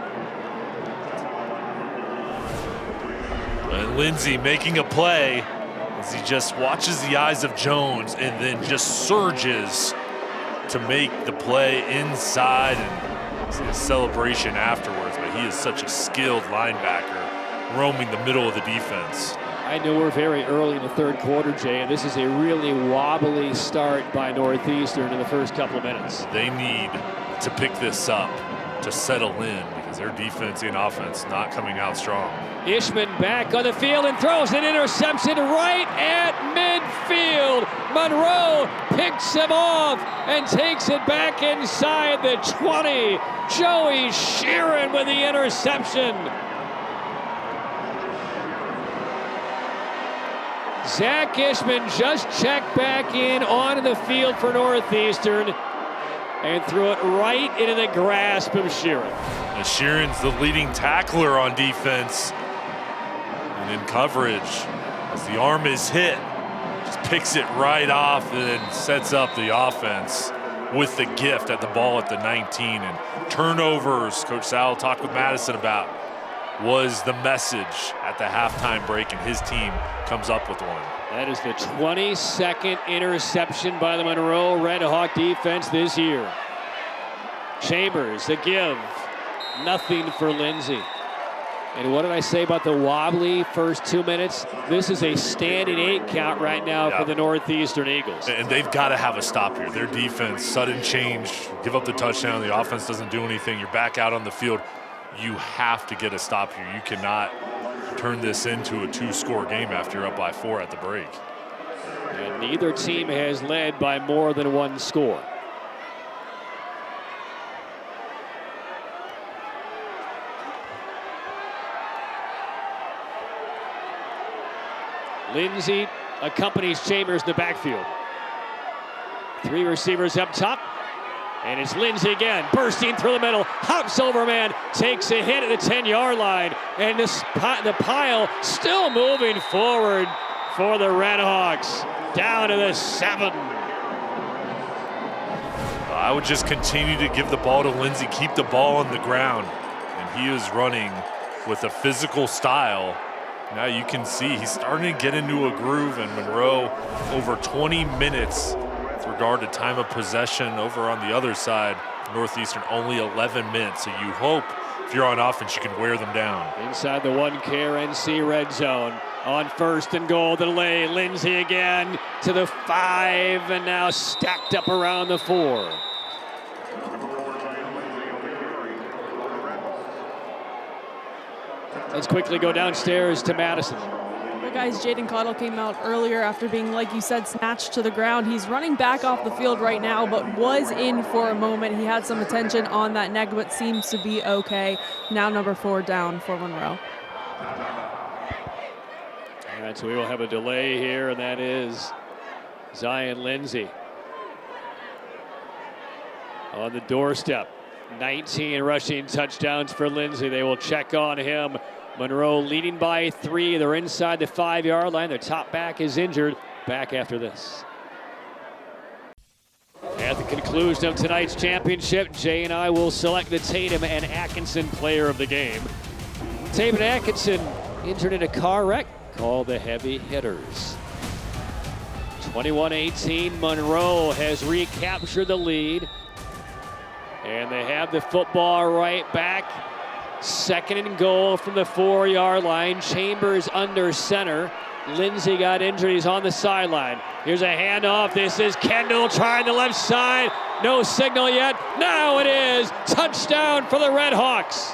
And Lindsay making a play as he just watches the eyes of Jones and then just surges to make the play inside, and see a celebration afterwards. But he is such a skilled linebacker. roaming the middle of the defense. I know we're very early in the third quarter, Jay, and this is a really wobbly start by Northeastern in the first couple of minutes. They need to pick this up to settle in because their defense and offense not coming out strong. Ishman back on the field and throws an interception right at midfield. Monroe picks him off and takes it back inside the 20. Joey Sheeran with the interception. Zach Ishman just checked back in onto the field for Northeastern and threw it right into the grasp of Sheeran. And Sheeran's the leading tackler on defense. And in coverage, as the arm is hit, just picks it right off and then sets up the offense with the gift at the ball at the 19. And turnovers, Coach Sowell talked with Madison about, was the message at the halftime break, and his team comes up with one. That is the 22nd interception by the Monroe Red Hawk defense this year. Chambers, the give, nothing for Lindsay. And what did I say about the wobbly first 2 minutes? This is a standing 8 count right now for the Northeastern Eagles. And they've got to have a stop here. Their defense, sudden change, give up the touchdown, the offense doesn't do anything, you're back out on the field. You have to get a stop here. You cannot turn this into a 2-score game after you're up by 4 at the break. And neither team has led by more than 1 score. Lindsay accompanies Chambers in the backfield. 3 receivers up top. And it's Lindsay again, bursting through the middle, hops over a man, takes a hit at the 10-yard line, and the pile still moving forward for the Red Hawks, down to the 7. I would just continue to give the ball to Lindsay, keep the ball on the ground, and he is running with a physical style. Now you can see he's starting to get into a groove, and Monroe over 20 minutes regard to time of possession. Over on the other side, Northeastern only 11 minutes. So you hope if you're on offense, you can wear them down. Inside the 1-care NC red zone. On 1st and goal, the delay. Lindsay again to the 5 and now stacked up around the 4. Let's quickly go downstairs to Madison. Well, guys, Jaden Cottle came out earlier after being, like you said, snatched to the ground. He's running back off the field right now, but was in for a moment. He had some attention on that neck, but seems to be okay. Now number 4 down for Monroe. All right, so we will have a delay here, and that is Zion Lindsay on the doorstep. 19 rushing touchdowns for Lindsay. They will check on him. Monroe leading by 3. They're inside the 5-yard line. Their top back is injured. Back after this. At the conclusion of tonight's championship, Jay and I will select the Tatum and Atkinson player of the game. Tatum and Atkinson injured in a car wreck. Call the heavy hitters. 21-18, Monroe has recaptured the lead. And they have the football right back. 2nd and goal from the 4-yard line. Chambers under center. Lindsay got injured. He's on the sideline. Here's a handoff. This is Kendall trying the left side. No signal yet. Now it is. Touchdown for the Red Hawks.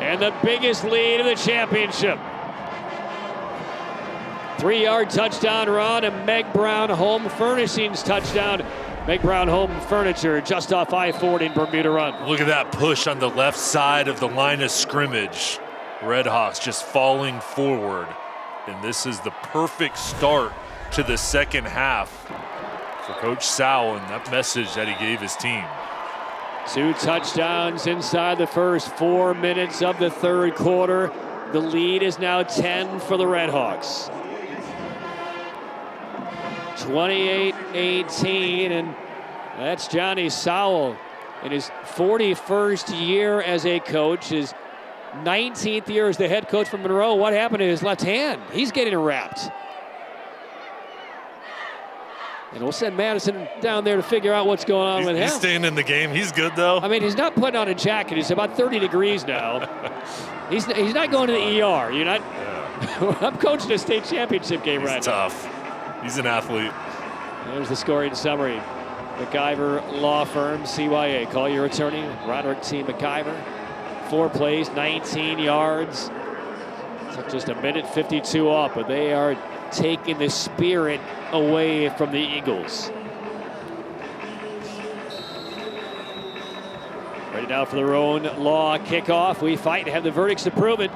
And the biggest lead of the championship. 3-yard touchdown run, and Meg Brown Home Furnishings touchdown. Meg Brown Home Furniture just off I-40 in Bermuda Run. Look at that push on the left side of the line of scrimmage. Red Hawks just falling forward. And this is the perfect start to the second half for Coach Sowell and that message that he gave his team. 2 touchdowns inside the first 4 minutes of the third quarter. The lead is now 10 for the Red Hawks. 28-18, and that's Johnny Sowell in his 41st year as a coach, his 19th year as the head coach for Monroe. What happened to his left hand? He's getting wrapped. And we'll send Madison down there to figure out what's going on with him. He's staying in the game. He's good, though. I mean, he's not putting on a jacket. It's about 30 degrees now. He's not going to the ER. You're not. Yeah. I'm coaching a state championship game right now. He's tough. He's an athlete. There's the scoring summary. McIver Law Firm, CYA. Call your attorney, Roderick T. McIver. 4 plays, 19 yards. Took just a minute 52 off, but they are taking the spirit away from the Eagles. Ready now for their own law kickoff. We fight and have the verdicts to prove it.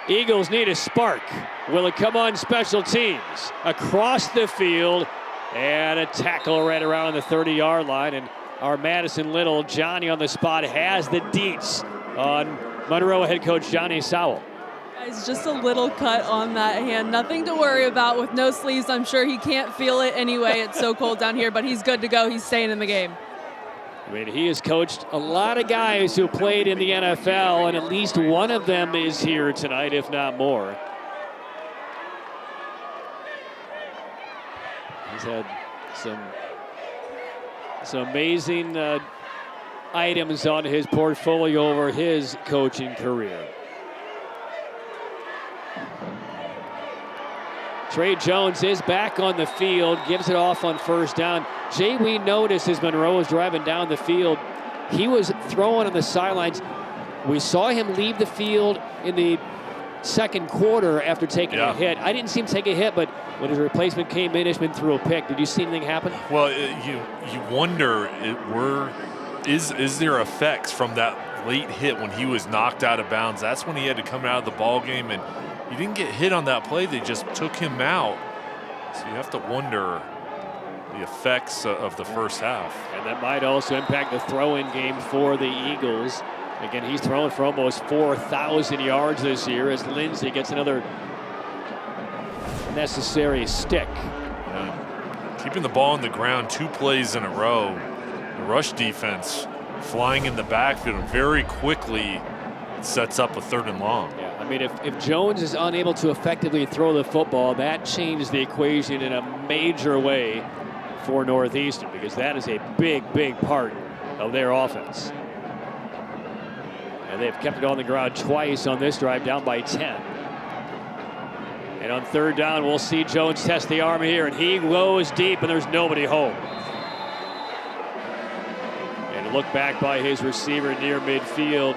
Eagles need a spark. Will it come on special teams? Across the field, and a tackle right around the 30-yard line. And our Madison Little, Johnny on the spot, has the deets on Monroe head coach Johnny Sowell. It's just a little cut on that hand. Nothing to worry about with no sleeves. I'm sure he can't feel it anyway. It's so cold down here, but he's good to go. He's staying in the game. I mean, he has coached a lot of guys who played in the NFL, and at least one of them is here tonight, if not more. He's had some amazing items on his portfolio over his coaching career. Trey Jones is back on the field, gives it off on first down. Jay, we noticed as Monroe was driving down the field, he was throwing on the sidelines. We saw him leave the field in the second quarter after taking a hit. I didn't see him take a hit, but when his replacement came in, Ishman threw a pick. Did you see anything happen? Well, you wonder, is there effects from that late hit when he was knocked out of bounds? That's when he had to come out of the ball game, and he didn't get hit on that play. They just took him out. So you have to wonder the effects of the first half. And that might also impact the throw-in game for the Eagles. Again, he's thrown for almost 4,000 yards this year as Lindsey gets another necessary stick. Yeah. Keeping the ball on the ground 2 plays in a row. The rush defense flying in the backfield and very quickly sets up a 3rd and long. Yeah, I mean, if Jones is unable to effectively throw the football, that changes the equation in a major way for Northeastern, because that is a big, big part of their offense. And they've kept it on the ground twice on this drive, down by 10. And on 3rd down, we'll see Jones test the arm here, and he goes deep, and there's nobody home. And a look back by his receiver near midfield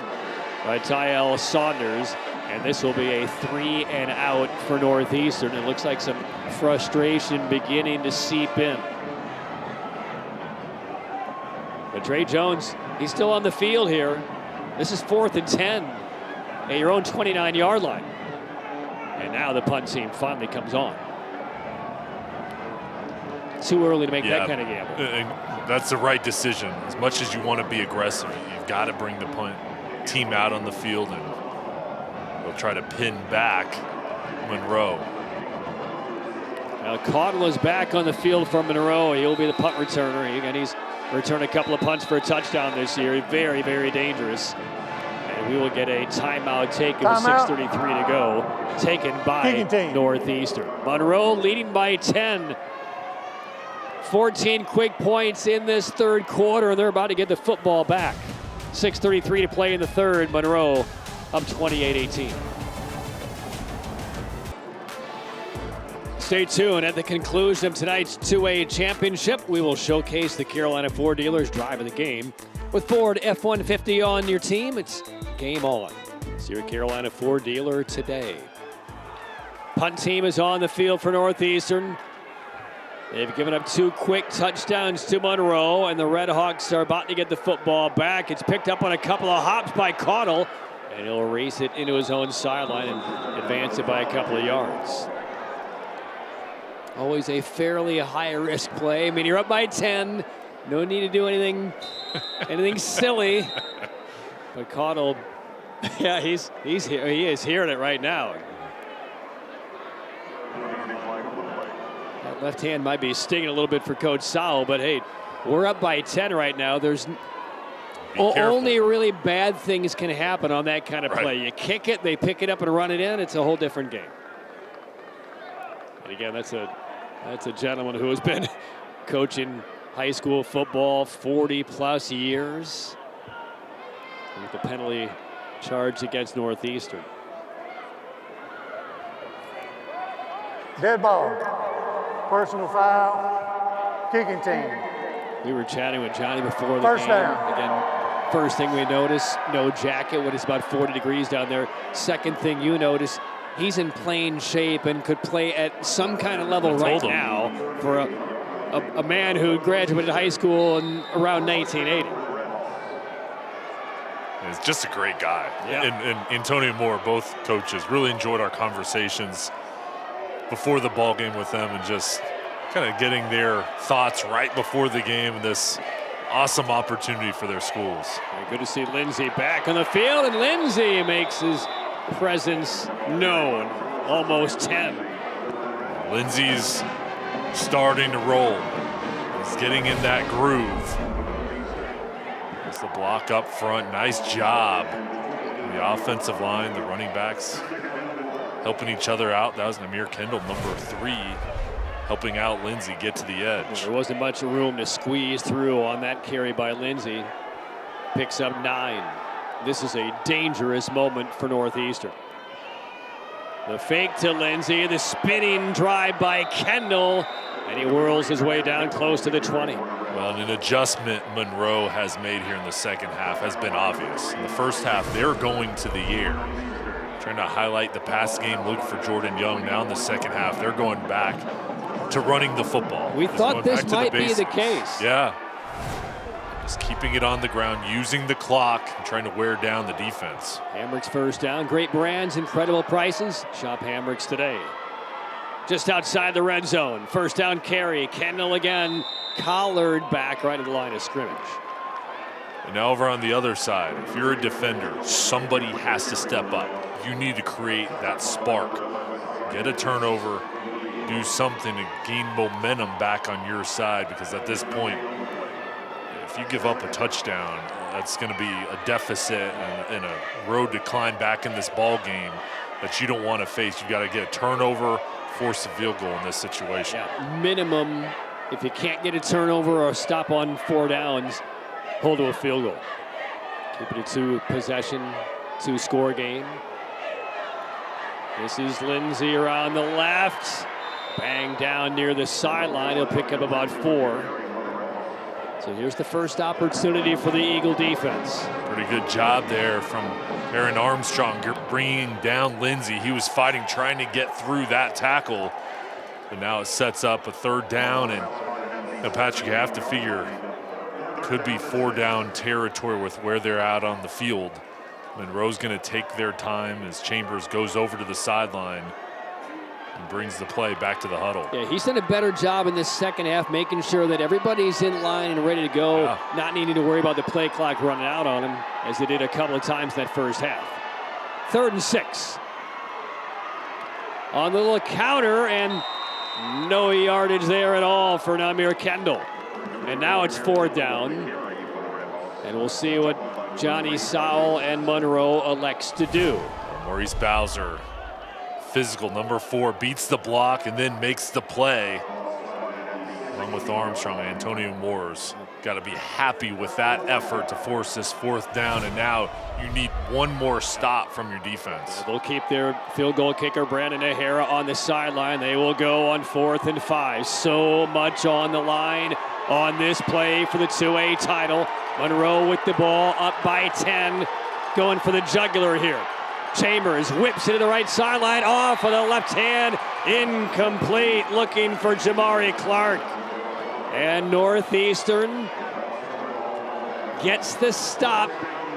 by Tyel Saunders, and this will be a 3 and out for Northeastern. It looks like some frustration beginning to seep in. But Trey Jones, he's still on the field here. This is 4th and 10 at your own 29-yard line. And now the punt team finally comes on. Too early to make that kind of gamble. That's the right decision. As much as you want to be aggressive, you've got to bring the punt team out on the field, and they'll try to pin back Monroe. Now Caudle is back on the field for Monroe. He'll be the punt returner. Again, he's returned a couple of punts for a touchdown this year. Very, very dangerous. And we will get a timeout taken with 6:33 to go, taken by Northeastern. Monroe leading by 10. 14 quick points in this 3rd quarter, and they're about to get the football back. 6:33 to play in the 3rd. Monroe up 28-18. Stay tuned. At the conclusion of tonight's 2A championship, we will showcase the Carolina Ford dealers drive of the game. With Ford F-150 on your team, it's game on. See your Carolina Ford dealer today. Punt team is on the field for Northeastern. They've given up 2 quick touchdowns to Monroe, and the Red Hawks are about to get the football back. It's picked up on a couple of hops by Caudle, and he'll race it into his own sideline and advance it by a couple of yards. Always a fairly high-risk play. I mean, you're up by 10. No need to do anything silly. But Caudle, yeah, he's here. He is hearing it right now. That left hand might be stinging a little bit for Coach Sowell, but hey, we're up by 10 right now. There's only really bad things can happen on that kind of play. You kick it, they pick it up and run it in. It's a whole different game. And again, that's a That's a gentleman who has been coaching high school football 40-plus years with the penalty charge against Northeastern. Dead ball. Personal foul. Kicking team. We were chatting with Johnny before the First game. down. Again, first thing we notice, no jacket when it's about 40 degrees down there. Second thing you notice, he's in plain shape and could play at some kind of level right now for a man who graduated high school in around 1980. He's just a great guy. Yeah. And Antonio Moore, both coaches, really enjoyed our conversations before the ball game with them and just kind of getting their thoughts right before the game and this awesome opportunity for their schools. Very good to see Lindsay back on the field, and Lindsay makes his presence known. Almost 10. Lindsay's starting to roll. He's getting in that groove. There's the block up front. Nice job. The offensive line, the running backs helping each other out. That was Namir Kendall, number 3, helping out Lindsay get to the edge. There wasn't much room to squeeze through on that carry by Lindsay. Picks up 9. This is a dangerous moment for Northeastern. The fake to Lindsay, the spinning drive by Kendall, and he whirls his way down close to the 20. Well, an adjustment Monroe has made here in the second half has been obvious. In the first half, they're going to the air, trying to highlight the pass game, look for Jordan Young. Now in the second half, they're going back to running the football. We thought this might be the case. Yeah. Just keeping it on the ground, using the clock, and trying to wear down the defense. Hamrick's first down. Great brands, incredible prices. Shop Hamrick's today. Just outside the red zone. First down carry. Kendall again. Collared back right at the line of scrimmage. And now over on the other side, if you're a defender, somebody has to step up. You need to create that spark. Get a turnover. Do something to gain momentum back on your side, because at this point, if you give up a touchdown, that's going to be a deficit and a road to climb back in this ball game that you don't want to face. You've got to get a turnover, force a field goal in this situation. Yeah, minimum, if you can't get a turnover or a stop on 4 downs, hold to a field goal. Keep it a 2-possession, 2-score game. This is Lindsay around the left. Bang down near the sideline. He'll pick up about 4. So here's the first opportunity for the Eagle defense. Pretty good job there from Aaron Armstrong bringing down Lindsay. He was fighting, trying to get through that tackle. But now it sets up a 3rd down. And Patrick, you have to figure, could be 4-down territory with where they're at on the field. Monroe's going to take their time as Chambers goes over to the sideline and brings the play back to the huddle. Yeah, he's done a better job in this second half, making sure that everybody's in line and ready to go, not needing to worry about the play clock running out on him, as they did a couple of times that first half. 3rd and 6. On the little counter, and no yardage there at all for Namir Kendall. And now it's 4th down. And we'll see what Johnny Sowell and Monroe elects to do. Maurice Bowser, physical, number 4, beats the block and then makes the play. Along with Armstrong, Antonio Moore's got to be happy with that effort to force this 4th down, and now you need one more stop from your defense. They'll keep their field goal kicker, Brandon O'Hara, on the sideline. They will go on 4th and 5. So much on the line on this play for the 2A title. Monroe with the ball, up by 10, going for the jugular here. Chambers whips it to the right sideline, off of the left hand, incomplete, looking for Jamari Clark. And Northeastern gets the stop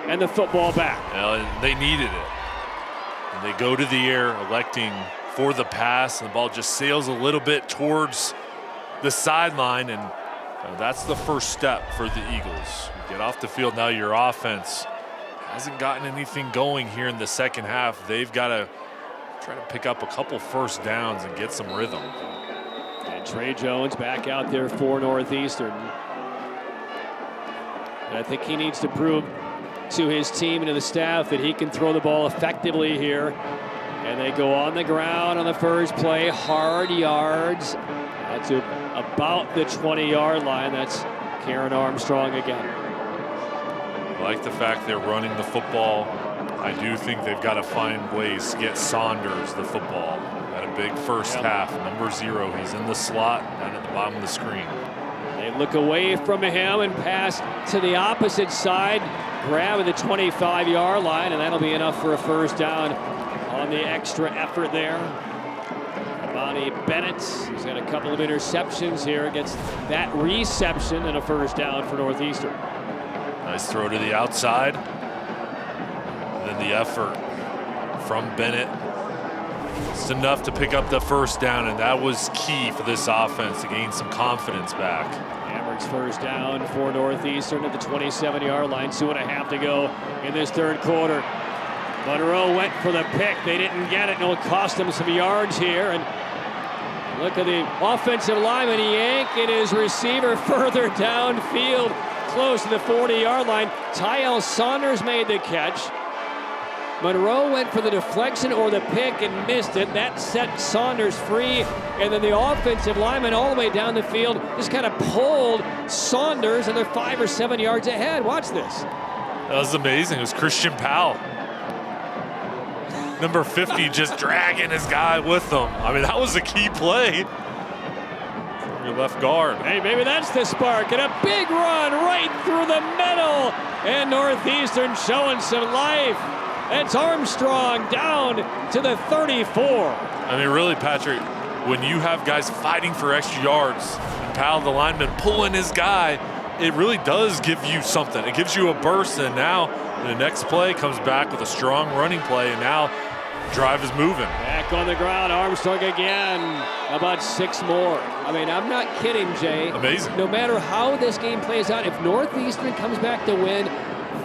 and the football back. Well, they needed it. And they go to the air, electing for the pass, and the ball just sails a little bit towards the sideline, and that's the first step for the Eagles. You get off the field, now your offense hasn't gotten anything going here in the second half. They've got to try to pick up a couple first downs and get some rhythm. And Trey Jones back out there for Northeastern. And I think he needs to prove to his team and to the staff that he can throw the ball effectively here. And they go on the ground on the first play, hard yards. to about the 20-yard line. That's Karen Armstrong again. I like the fact they're running the football. I do think they've got to find ways to get Saunders the football. Had a big first half. Number 0, he's in the slot down at the bottom of the screen. They look away from him and pass to the opposite side. Grab at the 25-yard line, and that'll be enough for a first down on the extra effort there. Bonnie Bennett, he's got a couple of interceptions here, gets that reception and a first down for Northeastern. Nice throw to the outside. And then the effort from Bennett. It's enough to pick up the first down, and that was key for this offense to gain some confidence back. Hammer's first down for Northeastern at the 27-yard line. 2.5 to go in this third quarter. Monroe went for the pick. They didn't get it, and it'll cost them some yards here. And look at the offensive lineman yanking his receiver further downfield, close to the 40-yard line. Tyel Saunders made the catch. Monroe went for the deflection or the pick and missed it. That set Saunders free, and then the offensive lineman all the way down the field just kind of pulled Saunders, and they're 5 or 7 yards ahead. Watch this. That was amazing. It was Christian Powell. Number 50 just dragging his guy with them. I mean, that was a key play. Your left guard. Hey, maybe that's the spark. And a big run right through the middle. And Northeastern showing some life. That's Armstrong down to the 34. I mean, really, Patrick, when you have guys fighting for extra yards, and Powell, the lineman, pulling his guy, it really does give you something. It gives you a burst, and now the next play comes back with a strong running play, and now drive is moving. Back on the ground, Armstrong again. About 6 more. I mean, I'm not kidding, Jay. Amazing. No matter how this game plays out, if Northeastern comes back to win,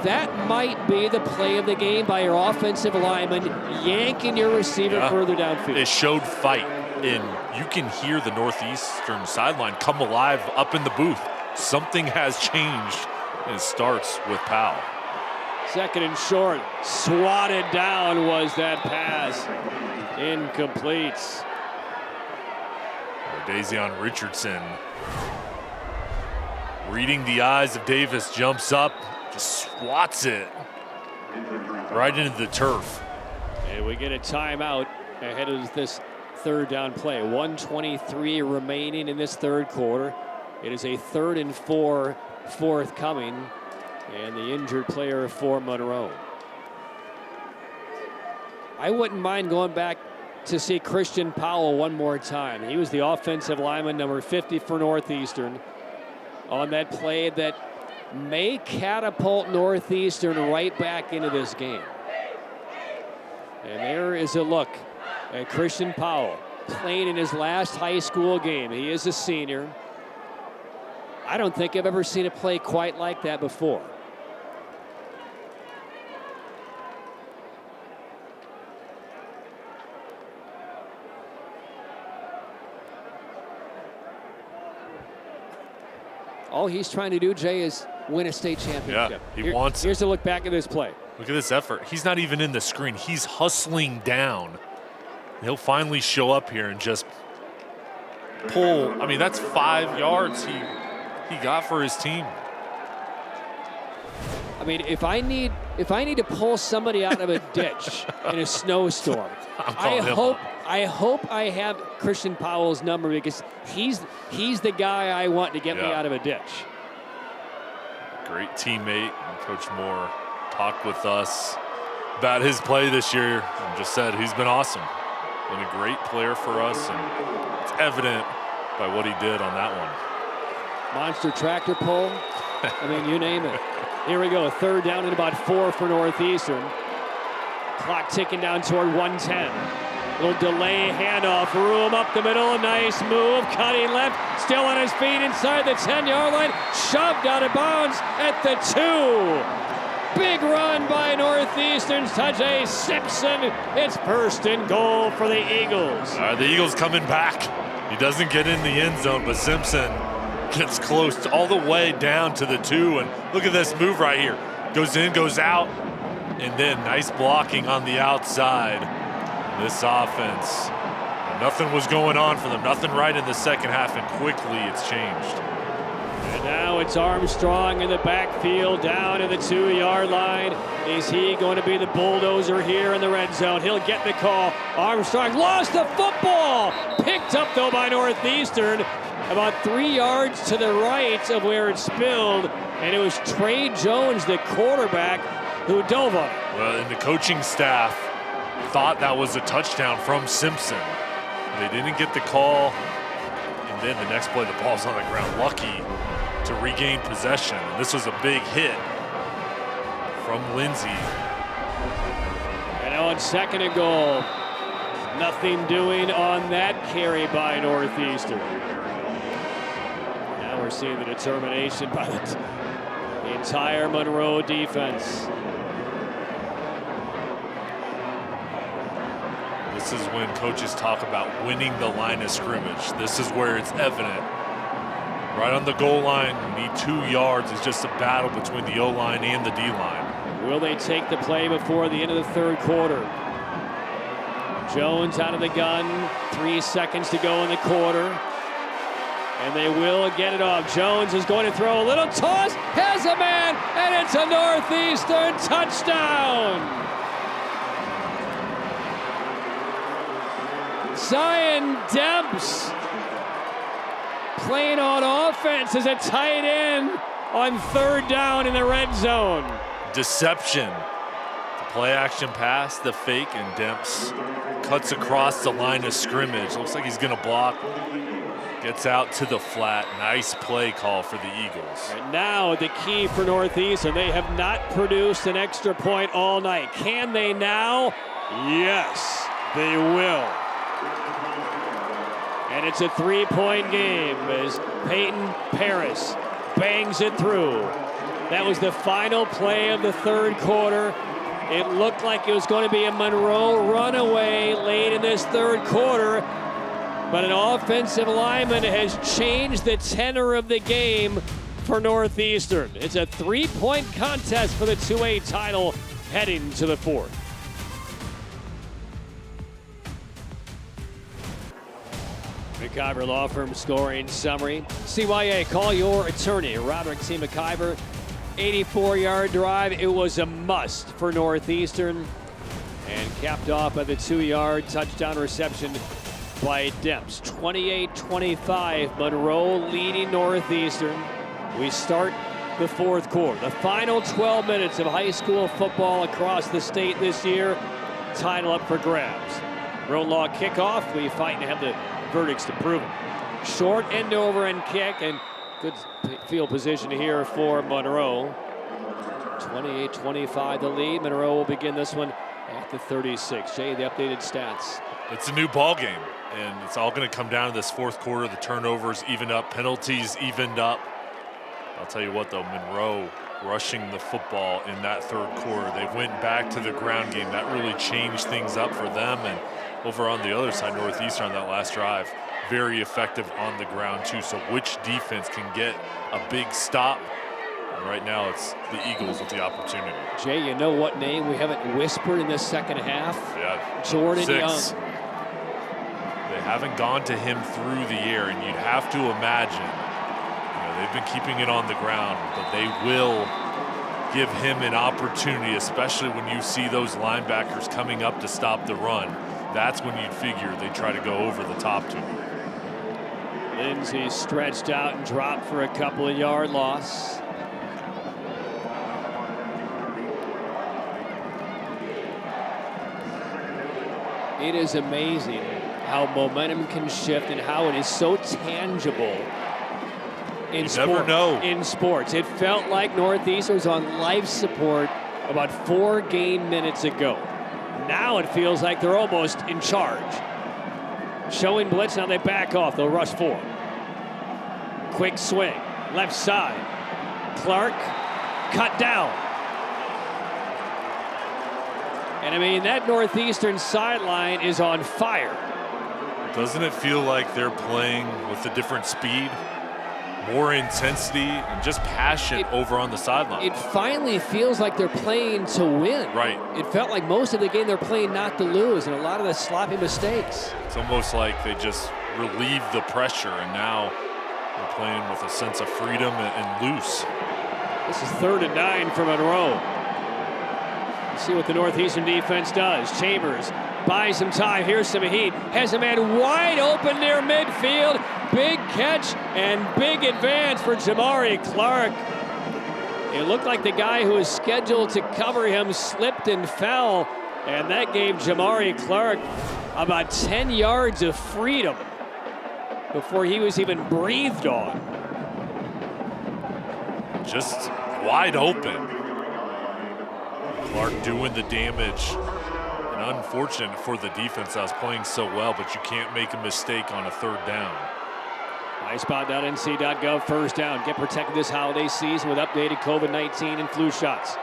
that might be the play of the game by your offensive lineman, yanking your receiver further downfield. It showed fight, and you can hear the Northeastern sideline come alive up in the booth. Something has changed, and it starts with Powell. Second and short, swatted down was that pass. Incomplete. Dazion Richardson, reading the eyes of Davis, jumps up, just swats it right into the turf. And we get a timeout ahead of this third down play. 1:23 remaining in this third quarter. It is a 3rd and 4 forthcoming, and the injured player for Monroe. I wouldn't mind going back to see Christian Powell one more time. He was the offensive lineman, number 50 for Northeastern, on that play that may catapult Northeastern right back into this game. And there is a look at Christian Powell playing in his last high school game. He is a senior. I don't think I've ever seen a play quite like that before. All he's trying to do, Jay, is win a state championship. Yeah, he wants it. Here's a look back at this play. Look at this effort. He's not even in the screen. He's hustling down. He'll finally show up here and just pull. I mean, that's 5 yards he got for his team. I mean, if I need to pull somebody out of a ditch in a snowstorm, I hope I have Christian Powell's number, because he's the guy I want to get me out of a ditch. Great teammate. Coach Moore talked with us about his play this year and just said he's been awesome. Been a great player for us, and it's evident by what he did on that one. Monster tractor pull. I mean, you name it. Here we go. 3rd down and about 4 for Northeastern. Clock ticking down toward 1:10. Little delay handoff, room up the middle, nice move, cutting left, still on his feet inside the 10-yard line, shoved out of bounds at the 2. Big run by Northeastern's Tajay Simpson. It's 1st and goal for the Eagles. The Eagles coming back. He doesn't get in the end zone, but Simpson gets close all the way down to the 2. And look at this move right here. Goes in, goes out, and then nice blocking on the outside. This offense Nothing was going on for them, nothing right in the second half, and quickly it's changed. And now it's Armstrong in the backfield down to the 2-yard line. Is he going to be the bulldozer here in the red zone? He'll get the call. Armstrong lost the football. Picked up though by Northeastern about 3 yards to the right of where it spilled. And it was Trey Jones, the quarterback, who dove on it. Well, and the coaching staff thought that was a touchdown from Simpson. They didn't get the call. And then the next play, the ball's on the ground. Lucky to regain possession. And this was a big hit from Lindsey. And on 2nd and goal, nothing doing on that carry by Northeastern. Now we're seeing the determination by the entire Monroe defense. This is when coaches talk about winning the line of scrimmage. This is where it's evident. Right on the goal line, you need 2 yards. It's just a battle between the O-line and the D-line. Will they take the play before the end of the 3rd quarter? Jones out of the gun, 3 seconds to go in the quarter. And they will get it off. Jones is going to throw a little toss, has a man, and it's a Northeastern touchdown. Zion Debs playing on offense as a tight end on 3rd down in the red zone. Deception. The play action pass, the fake, and Demps cuts across the line of scrimmage. Looks like he's going to block. Gets out to the flat. Nice play call for the Eagles. And now the key for Northeastern. They have not produced an extra point all night. Can they now? Yes, they will. And it's a 3-point game as Peyton Paris bangs it through. That was the final play of the 3rd quarter. It looked like it was going to be a Monroe runaway late in this 3rd quarter, but an offensive lineman has changed the tenor of the game for Northeastern. It's a 3-point contest for the 2A title heading to the 4th. McIver Law Firm scoring summary. CYA, call your attorney. Roderick T. McIver, 84-yard drive. It was a must for Northeastern. And capped off by the 2-yard touchdown reception by Demps. 28-25, Monroe leading Northeastern. We start the 4th quarter. The final 12 minutes of high school football across the state this year. Title up for grabs. Road law kickoff. We fight to have the verdicts to prove it. Short end over end kick, and good field position here for Monroe. 28-25 the lead. Monroe will begin this one at the 36. Jay, the updated stats. It's a new ball game, and it's all going to come down to this 4th quarter. The turnovers evened up, penalties evened up. I'll tell you what, though, Monroe rushing the football in that 3rd quarter. They went back to the ground game. That really changed things up for them. And over on the other side, Northeastern on that last drive, very effective on the ground too. So which defense can get a big stop? And right now it's the Eagles with the opportunity. Jay, you know what name we haven't whispered in this 2nd half? Yeah, Jordan 6. Young. They haven't gone to him through the air, and you'd have to imagine, they've been keeping it on the ground, but they will give him an opportunity, especially when you see those linebackers coming up to stop the run. That's when you'd figure they try to go over the top to him. Lindsey stretched out and dropped for a couple of yard loss. It is amazing how momentum can shift and how it is so tangible in sport. You never know. In sports. It felt like Northeastern was on life support about 4 game minutes ago. Now it feels like they're almost in charge. Showing blitz, now they back off. They'll rush 4. Quick swing, left side. Clark, cut down. And I mean, that Northeastern sideline is on fire. Doesn't it feel like they're playing with a different speed? more intensity and just passion over on the sideline. It finally feels like they're playing to win. Right. It felt like most of the game they're playing not to lose, and a lot of the sloppy mistakes. It's almost like they just relieved the pressure, and now they're playing with a sense of freedom and loose. This is 3rd and 9 for Monroe. Let's see what the Northeastern defense does. Chambers buys some time. Here's some heat. Has a man wide open near midfield. Big catch and big advance for Jamari Clark. It looked like the guy who was scheduled to cover him slipped and fell, and that gave Jamari Clark about 10 yards of freedom before he was even breathed on. Just wide open. Clark doing the damage. And unfortunate for the defense that was playing so well, but you can't make a mistake on a 3rd down. MySpot.nc.gov, 1st down. Get protected this holiday season with updated COVID-19 and flu shots.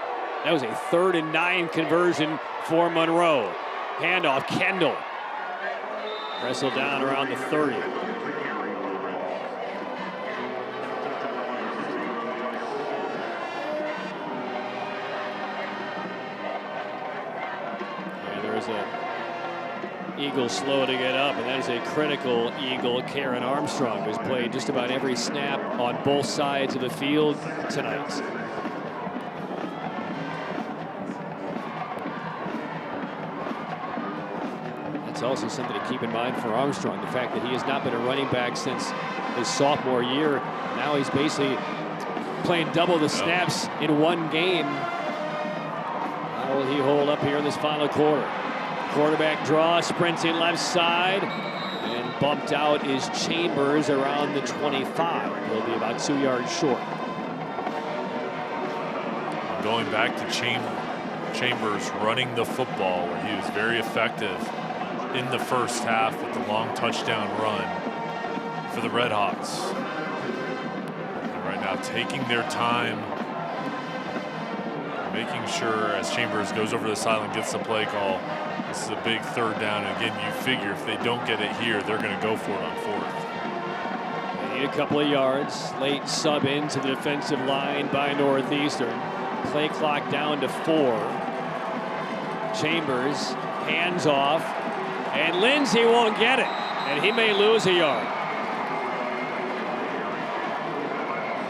That was a 3rd and 9 conversion for Monroe. Handoff, Kendall. Wrestled down around the 30. And there is a Eagle slow to get up, and that is a critical Eagle. Karen Armstrong has played just about every snap on both sides of the field tonight. That's also something to keep in mind for Armstrong, the fact that he has not been a running back since his sophomore year. Now he's basically playing double the snaps in one game. How will he hold up here in this final quarter? Quarterback draw, sprinting left side, and bumped out is Chambers around the 25. He'll be about 2 yards short. Going back to Chambers running the football, where he was very effective in the 1st half with the long touchdown run for the Redhawks. And right now taking their time, making sure as Chambers goes over the sideline, gets the play call. This is a big 3rd down, and again, you figure if they don't get it here, they're going to go for it on 4th. They need a couple of yards. Late sub into the defensive line by Northeastern. Play clock down to 4. Chambers, hands off, and Lindsey won't get it, and he may lose a yard.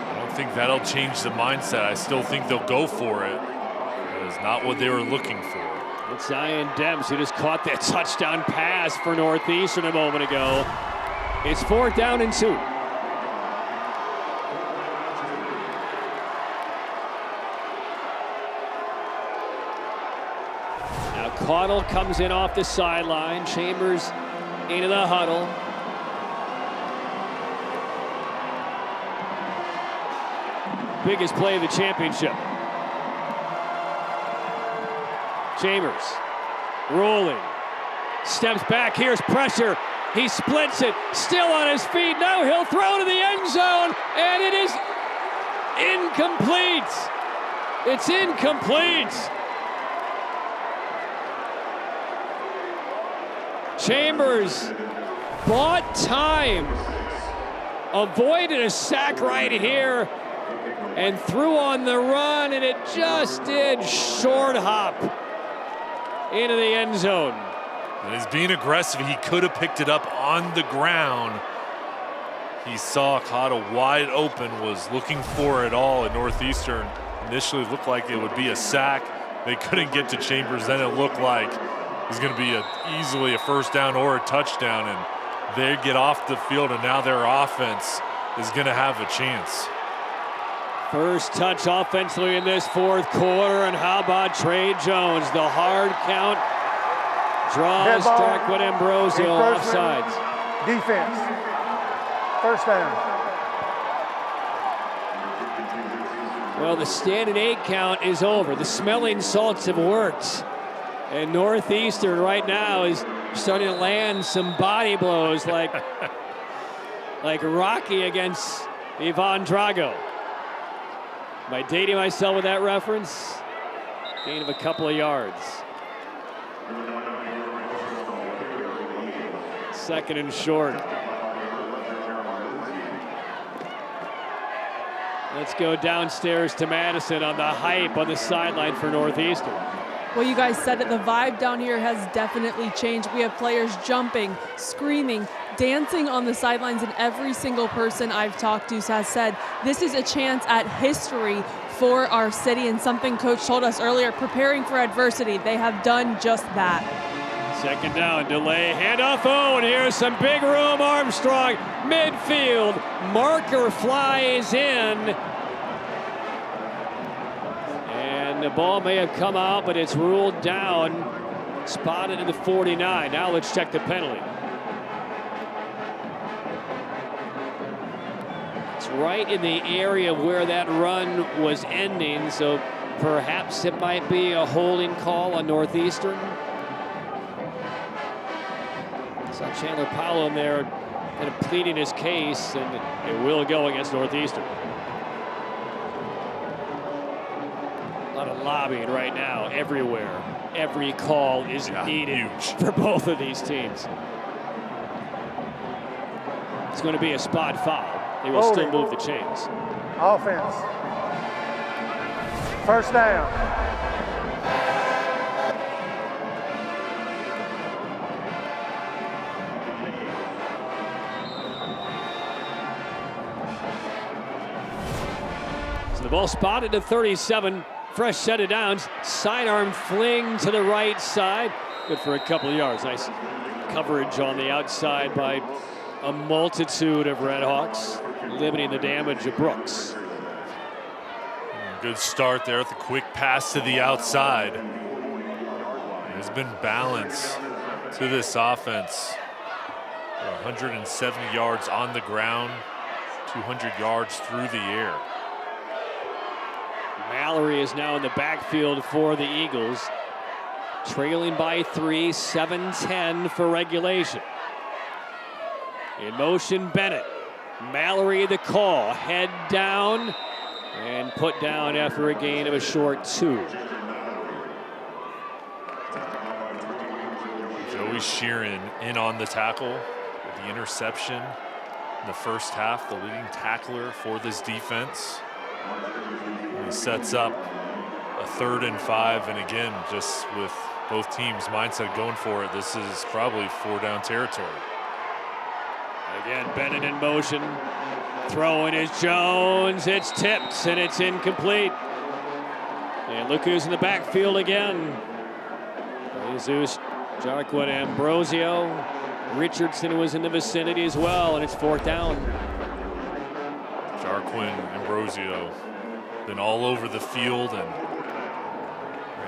I don't think that'll change the mindset. I still think they'll go for it. It was not what they were looking for. It's Zion Demps who just caught that touchdown pass for Northeastern a moment ago. It's 4th down and 2. Now Caudle comes in off the sideline. Chambers into the huddle. Biggest play of the championship. Chambers rolling, steps back, here's pressure, he splits it, still on his feet, now he'll throw to the end zone, and it is incomplete. It's incomplete. Chambers bought time, avoided a sack right here, and threw on the run, and it just did short hop into the end zone. And he's being aggressive. He could have picked it up on the ground. He saw Caudle wide open, was looking for it all at Northeastern. Initially looked like it would be a sack. They couldn't get to Chambers. Then it looked like it was going to be easily a 1st down or a touchdown. And they get off the field, and now their offense is going to have a chance. First touch offensively in this 4th quarter, and how about Trey Jones? The hard count draws Darkwood Ambrosio offsides. Defense. 1st down. Well, the standing 8 count is over. The smelling salts have worked. And Northeastern right now is starting to land some body blows like Rocky against Ivan Drago. Am I dating myself with that reference? Gain of a couple of yards. 2nd and short. Let's go downstairs to Madison on the hype on the sideline for Northeastern. Well, you guys said it, the vibe down here has definitely changed. We have players jumping, screaming, dancing on the sidelines, and every single person I've talked to has said this is a chance at history for our city, and something Coach told us earlier, preparing for adversity. They have done just that. Second down, delay, handoff, and here's some big room, Armstrong, midfield, marker flies in. And the ball may have come out, but it's ruled down, spotted in the 49. Now let's check the penalty. It's right in the area where that run was ending, so perhaps it might be a holding call on Northeastern. Saw Chandler Powell in there kind of pleading his case, and it will go against Northeastern. A lot of lobbying right now everywhere. Every call is needed for both of these teams. It's going to be a spot foul. They will still move the chains. Offense. First down. So the ball spotted at 37. Fresh set of downs. Sidearm fling to the right side. Good for a couple of yards. Nice coverage on the outside by a multitude of Redhawks, limiting the damage of Brooks. Good start there with the quick pass to the outside. There's been balance to this offense. 170 yards on the ground, 200 yards through the air. Mallory is now in the backfield for the Eagles, trailing by 3, 7-10 for regulation. In motion, Bennett. Mallory the call, head down and put down after a gain of a short 2. Joey Sheeran in on the tackle with the interception in the first half, the leading tackler for this defense. He sets up a 3rd and 5, and again, just with both teams' mindset going for it, this is probably 4-down territory. Again, Bennett in motion. Throwing is Jones. It's tipped and it's incomplete. And look who's in the backfield again. Jesus, Jarquin, Ambrosio. Richardson was in the vicinity as well, and it's 4th down. Jarquin, Ambrosio, been all over the field, and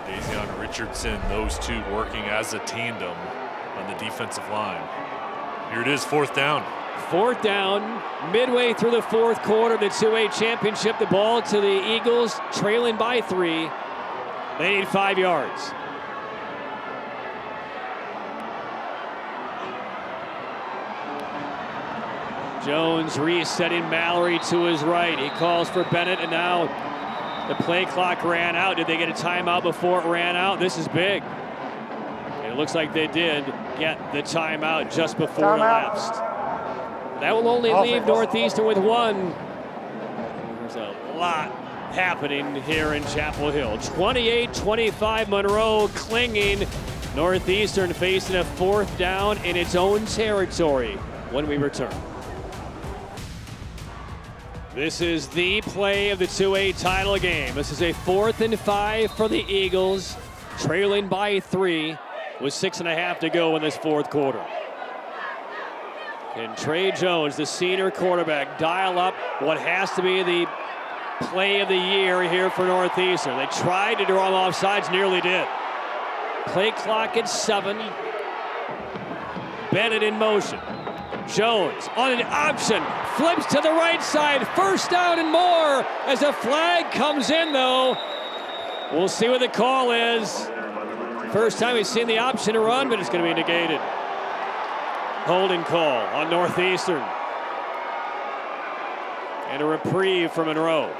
Dazion Richardson, those two working as a tandem on the defensive line. Here it is, 4th down. 4th down, midway through the 4th quarter, the 2A championship. The ball to the Eagles, trailing by 3. They need 5 yards. Jones resetting Mallory to his right. He calls for Bennett, and now the play clock ran out. Did they get a timeout before it ran out? This is big. And it looks like they did get the timeout just before it elapsed. That will only leave Northeastern with 1. There's a lot happening here in Chapel Hill. 28-25 Monroe clinging. Northeastern facing a 4th down in its own territory when we return. This is the play of the 2A title game. This is a 4th and 5 for the Eagles, trailing by 3 with 6.5 to go in this 4th quarter. Can Trey Jones, the senior quarterback, dial up what has to be the play of the year here for Northeastern? They tried to draw him off sides, nearly did. Play clock at 7. Bennett in motion. Jones on an option, flips to the right side, 1st down and more as a flag comes in, though. We'll see what the call is. First time we've seen the option to run, but it's going to be negated. Holding call on Northeastern. And a reprieve for Monroe.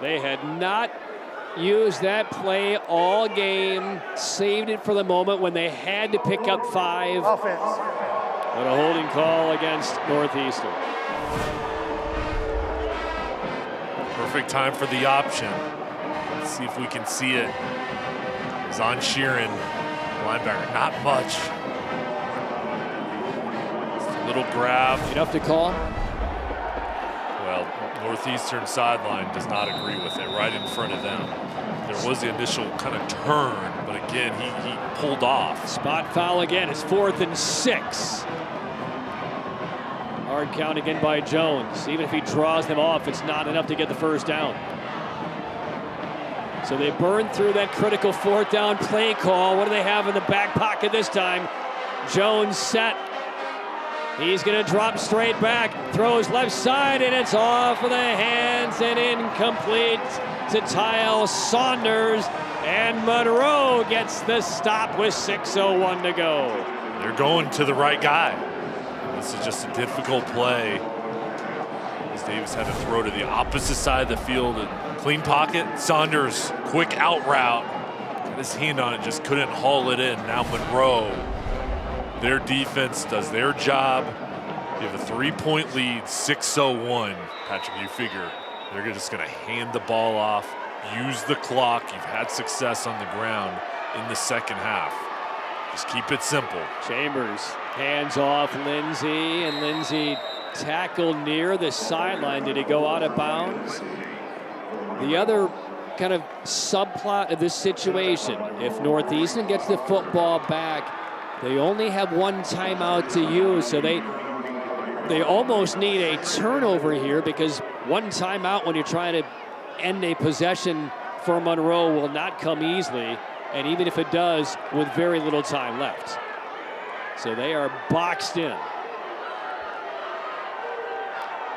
They had not used that play all game, saved it for the moment when they had to pick up 5. Offense. But a holding call against Northeastern. perfect time for the option. Let's see if we can see it. It's on Sheeran, linebacker, not much. Just a little grab. Enough to call? Well, Northeastern sideline does not agree with it, right in front of them. There was the initial kind of turn, but again, he pulled off. Spot foul again. It's 4th and 6. Hard count again by Jones. Even if he draws them off, it's not enough to get the first down. So they burn through that critical 4th down play call. What do they have in the back pocket this time? Jones set. He's going to drop straight back, throws left side, and it's off of the hands and incomplete to Tyle Saunders. And Monroe gets the stop with 6:01 to go. They're going to the right guy. This is just a difficult play. As Davis had to throw to the opposite side of the field. Clean pocket. Saunders, quick out route. Got his hand on it, just couldn't haul it in. Now Monroe. Their defense does their job. You have a 3-point lead, 6:01. Patrick, you figure they're just going to hand the ball off, use the clock. You've had success on the ground in the second half. Just keep it simple. Chambers hands off Lindsey, and Lindsey tackled near the sideline. Did he go out of bounds? The other kind of subplot of this situation, if Northeastern gets the football back, they only have one timeout to use, so they almost need a turnover here, because one timeout when you're trying to end a possession for Monroe will not come easily, and even if it does, with very little time left. So they are boxed in.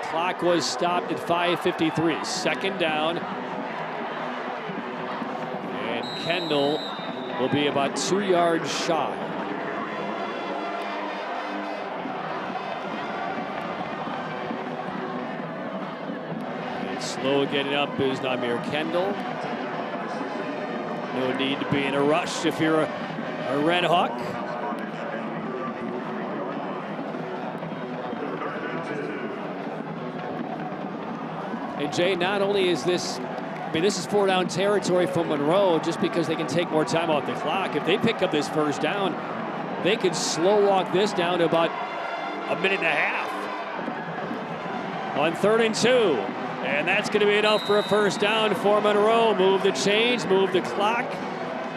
Clock was stopped at 5:53. Second down. And Kendall will be about 2 yards shy. And slow getting up is Namir Kendall. No need to be in a rush if you're a Red Hawk. And Jay, not only is this, this is 4-down territory for Monroe just because they can take more time off the clock. If they pick up this first down, they could slow walk this down to about a minute and a half. On 3rd and 2. And that's going to be enough for a first down for Monroe. Move the chains, move the clock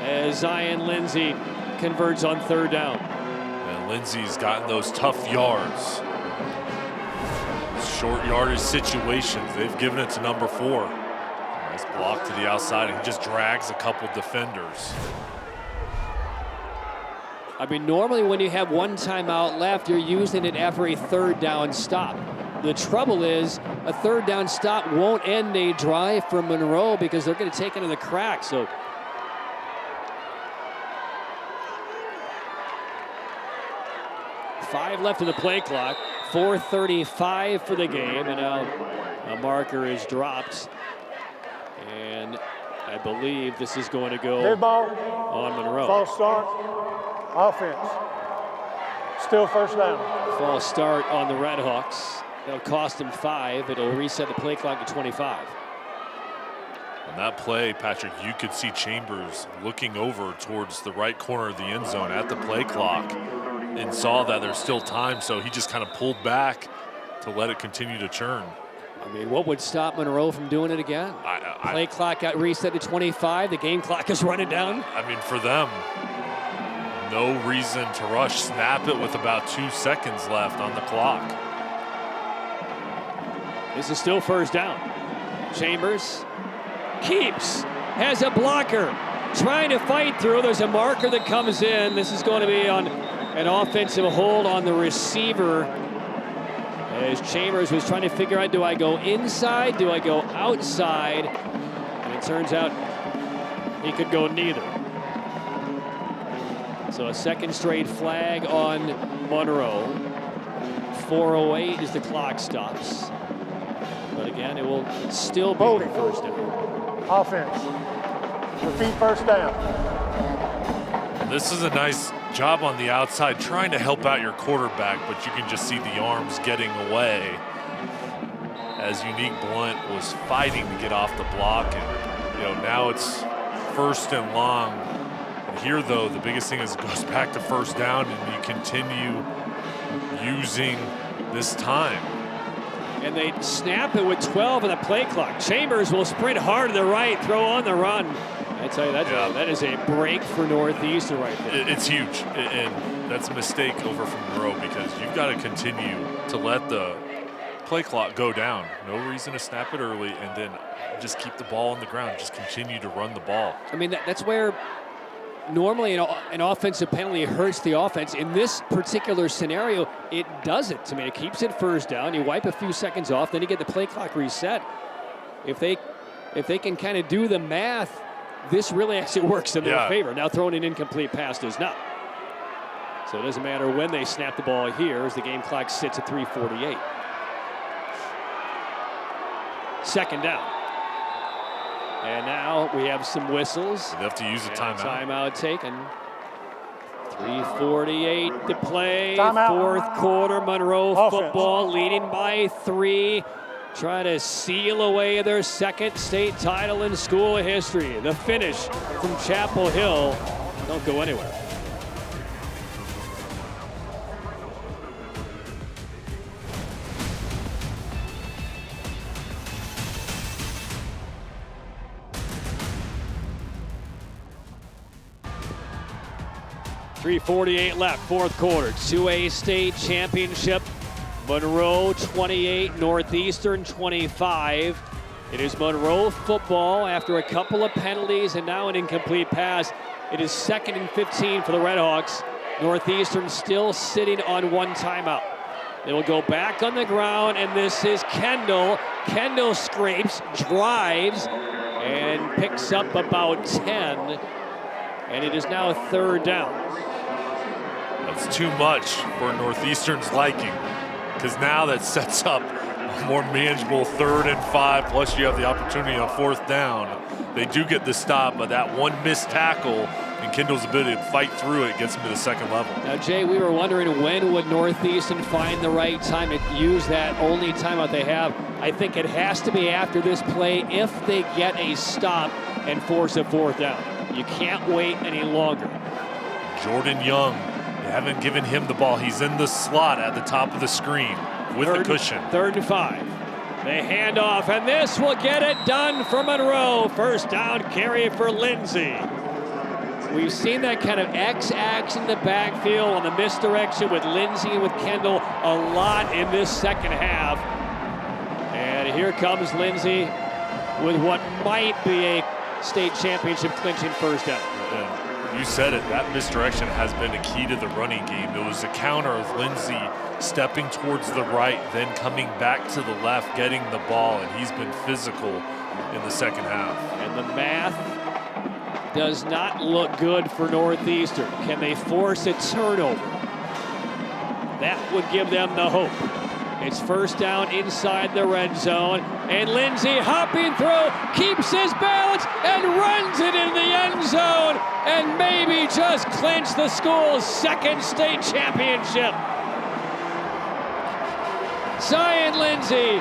as Zion Lindsey converts on 3rd down. And Lindsey's gotten those tough yards. Short yardage situations, they've given it to number 4. Nice block to the outside, and he just drags a couple defenders. Normally when you have one timeout left, you're using it after a 3rd down stop. The trouble is a 3rd down stop won't end a drive for Monroe because they're going to take it in the crack. So five left in the play clock. 4:35 for the game, and now a marker is dropped. And I believe this is going to go Dead ball on Monroe. False start. Offense. Still first down. False start on the Red Hawks. That'll cost them 5. It'll reset the play clock to 25. On that play, Patrick, you could see Chambers looking over towards the right corner of the end zone at the play clock and saw that there's still time, so he just kind of pulled back to let it continue to churn. What would stop Monroe from doing it again? Play clock got reset to 25. The game clock is running down. For them, no reason to rush. Snap it with about 2 seconds left on the clock. This is still first down. Chambers keeps, has a blocker, trying to fight through. There's a marker that comes in. This is going to be on an offensive hold on the receiver. As Chambers was trying to figure out, do I go inside, do I go outside? And it turns out he could go neither. So a second straight flag on Monroe. 4:08 as the clock stops. But again, it will still be the first down. Offense. Repeat first down. This is a nice job on the outside, trying to help out your quarterback, but you can just see the arms getting away. as Unique Blunt was fighting to get off the block. And, now it's 1st and long. And here, though, the biggest thing is it goes back to 1st down, and you continue using this time. And they snap it with 12 on the play clock. Chambers will sprint hard to the right, throw on the run. I tell you, that is a break for Northeastern right there. It's huge, and that's a mistake over from Monroe, because you've got to continue to let the play clock go down. No reason to snap it early, and then just keep the ball on the ground. Just continue to run the ball. I mean, that's where normally an offensive penalty hurts the offense. In this particular scenario, it doesn't. I mean, it keeps it 1st down. You wipe a few seconds off, then you get the play clock reset. If they can kind of do the math, this really actually works in their favor. Now throwing an incomplete pass does not. So it doesn't matter when they snap the ball here, as the game clock sits at 3:48. 2nd down. And now we have some whistles. They have to use a timeout. Timeout taken. 3:48 to play. Timeout. 4th quarter. Monroe Offense. football leading by 3. Try to seal away their 2nd state title in school history. The finish from Chapel Hill. Don't go anywhere. .348 left, 4th quarter. 2A state championship. Monroe 28, Northeastern 25. It is Monroe football after a couple of penalties and now an incomplete pass. It is 2nd and 15 for the Redhawks. Northeastern still sitting on 1 timeout. They will go back on the ground, and this is Kendall. Kendall scrapes, drives, and picks up about 10. And it is now 3rd down. That's too much for Northeastern's liking, because now that sets up a more manageable 3rd and 5, plus you have the opportunity on 4th down. They do get the stop, but that one missed tackle and Kendall's ability to fight through it gets them to the 2nd level. Now, Jay, we were wondering when would Northeastern find the right time to use that only timeout they have. I think it has to be after this play if they get a stop and force a 4th down. You can't wait any longer. Jordan Young, they haven't given him the ball. He's in the slot at the top of the screen with the cushion. 3rd and 5. They hand off, and this will get it done for Monroe. 1st down carry for Lindsay. We've seen that kind of X action in the backfield on the misdirection with Lindsay and with Kendall a lot in this 2nd half. And here comes Lindsay with what might be a state championship clinching 1st down. You said it, that misdirection has been a key to the running game. It was a counter of Lindsay stepping towards the right, then coming back to the left, getting the ball, and he's been physical in the 2nd half. And the math does not look good for Northeastern. Can they force a turnover? That would give them the hope. It's 1st down inside the red zone, and Lindsay hopping through, keeps his balance, and runs it in the end zone, and maybe just clinch the school's 2nd state championship. Zion Lindsay,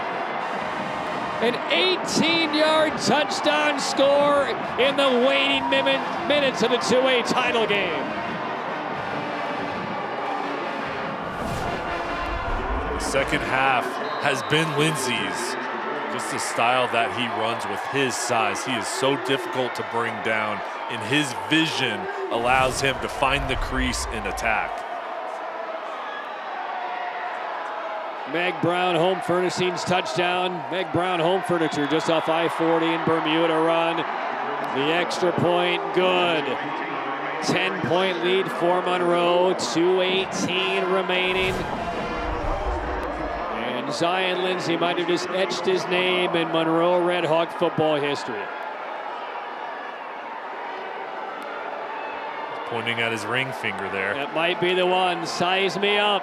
an 18-yard touchdown score in the waning minutes of the 2A title game. The 2nd half has been Lindsay's. Just the style that he runs with his size. He is so difficult to bring down, and his vision allows him to find the crease and attack. Meg Brown Home Furnishings touchdown. Meg Brown Home Furniture just off I-40 in Bermuda run. The extra point, good. 10-point lead for Monroe, 2:18 remaining. And Zion Lindsay might have just etched his name in Monroe Red Hawk football history. He's pointing at his ring finger there. That might be the one, size me up.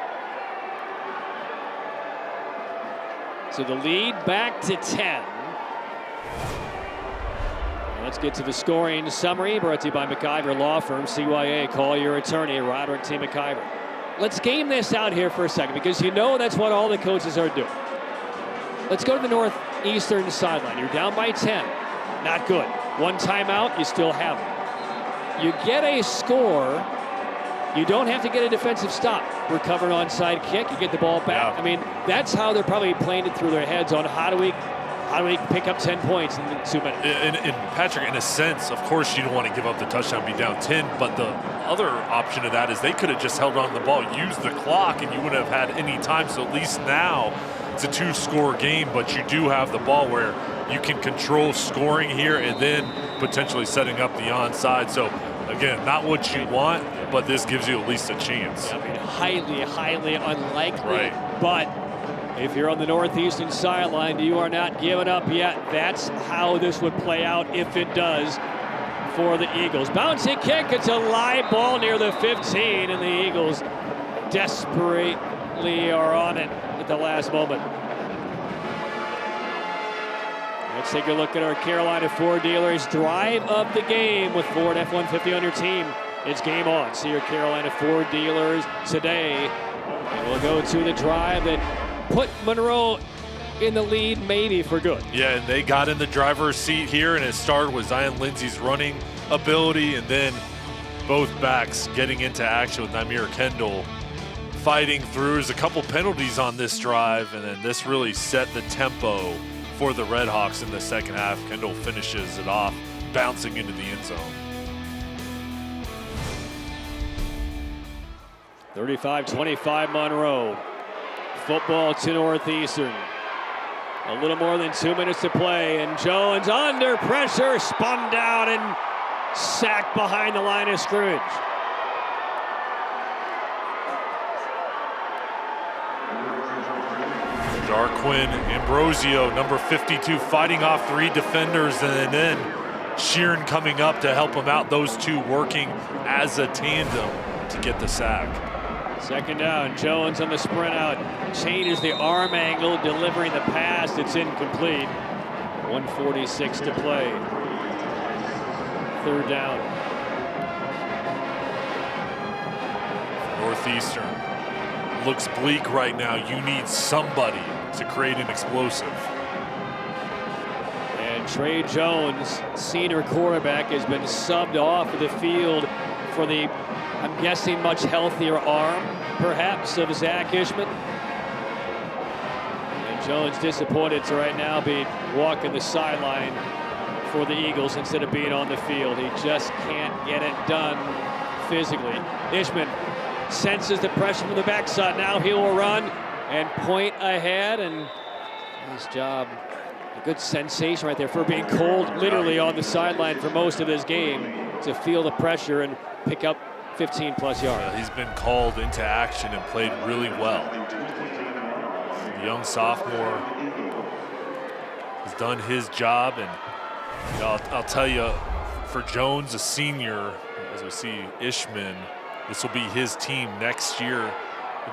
So the lead back to 10. Let's get to the scoring summary brought to you by McIver Law Firm, CYA. Call your attorney, Roderick T. McIver. Let's game this out here for a second, because you know that's what all the coaches are doing. let's go to the Northeastern sideline. You're down by 10. Not good. One timeout, you still have it. You get a score. You don't have to get a defensive stop. Recover an onside kick, you get the ball back. Yeah. I mean, that's how they're probably playing it through their heads on how do we pick up 10 points in 2 minutes. And Patrick, in a sense, of course you don't want to give up the touchdown, be down 10, but the other option of that is they could have just held on to the ball, used the clock, and you wouldn't have had any time. So at least now it's a 2-score game, but you do have the ball where you can control scoring here and then potentially setting up the onside. So again, not what you want, but this gives you at least a chance. I mean, highly, highly unlikely. Right. But if you're on the Northeastern sideline, you are not giving up yet. That's how this would play out if it does for the Eagles. Bouncing kick, it's a live ball near the 15, and the Eagles desperately are on it at the last moment. Let's take a look at our Carolina Ford dealers drive of the game with Ford F-150 on your team. It's game on. See your Carolina Ford dealers today. And we'll go to the drive that put Monroe in the lead maybe for good. Yeah, and they got in the driver's seat here, and it started with Zion Lindsay's running ability, and then both backs getting into action with Nymeer Kendall fighting through. There's a couple penalties on this drive, and then this really set the tempo for the Redhawks in the second half. Kendall finishes it off, bouncing into the end zone. 35-25 Monroe. Football to Northeastern. A little more than 2 minutes to play, and Jones under pressure, spun down and sacked behind the line of scrimmage. Darquin Ambrosio, number 52, fighting off 3 defenders, and then Sheeran coming up to help him out. Those two working as a tandem to get the sack. Second down, Jones on the sprint out. Changes the arm angle, delivering the pass. It's incomplete. 1:46 to play. Third down. Northeastern looks bleak right now. You need somebody to create an explosive. And Trey Jones, senior quarterback, has been subbed off of the field for the, I'm guessing, much healthier arm, perhaps, of Zach Ishman. And Jones disappointed to right now be walking the sideline for the Eagles instead of being on the field. He just can't get it done physically. Ishman senses the pressure from the backside. Now he will run and point ahead, and nice job. A good sensation right there for being cold literally on the sideline for most of this game to feel the pressure and pick up 15-plus yards. He's been called into action and played really well. The young sophomore has done his job, and you know, I'll tell you, for Jones, a senior, as we see Ishman, this will be his team next year.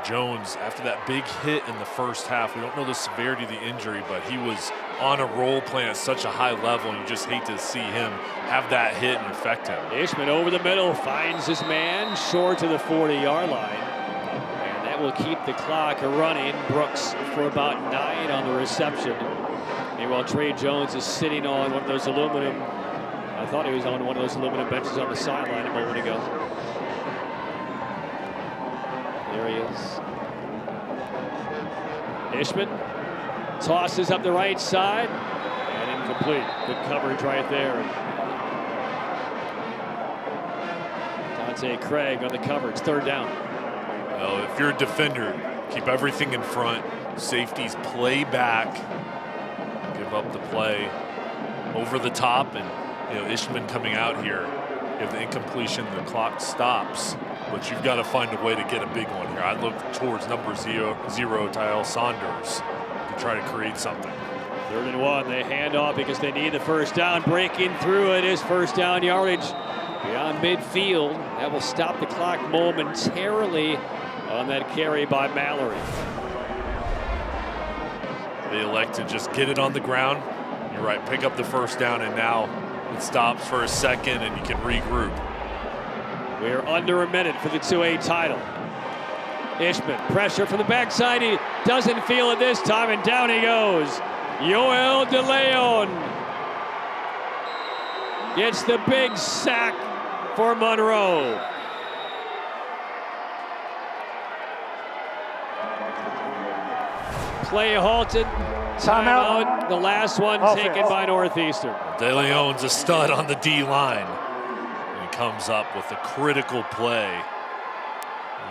Jones, after that big hit in the first half, we don't know the severity of the injury, but he was on a roll playing at such a high level, and you just hate to see him have that hit and affect him. Ishman over the middle, finds his man short to the 40-yard line, and that will keep the clock running. Brooks for about 9 on the reception. Meanwhile, Trey Jones is sitting on one of those aluminum, I thought he was on one of those aluminum benches on the sideline a moment ago. There he is. Ishman tosses up the right side and incomplete. Good coverage right there. Dante Craig on the coverage. Third down. Well, if you're a defender, keep everything in front. Safeties play back. Give up the play over the top, and you know, Ishman coming out here. You have the incompletion, the clock stops, but you've got to find a way to get a big one here. I look towards number 0, Tyle Saunders, to try to create something. 3rd and 1, they hand off because they need the first down. Breaking through it is first down yardage beyond midfield. That will stop the clock momentarily on that carry by Mallory. They elect to just get it on the ground. You're right, pick up the first down, and now it stops for a second and you can regroup. We're under a minute for the 2A title. Ishman, pressure from the backside. He doesn't feel it this time, and down he goes. Yoel De Leon gets the big sack for Monroe. Play halted. Timeout. The last one taken by Northeastern. De Leon's a stud on the D line. He comes up with a critical play,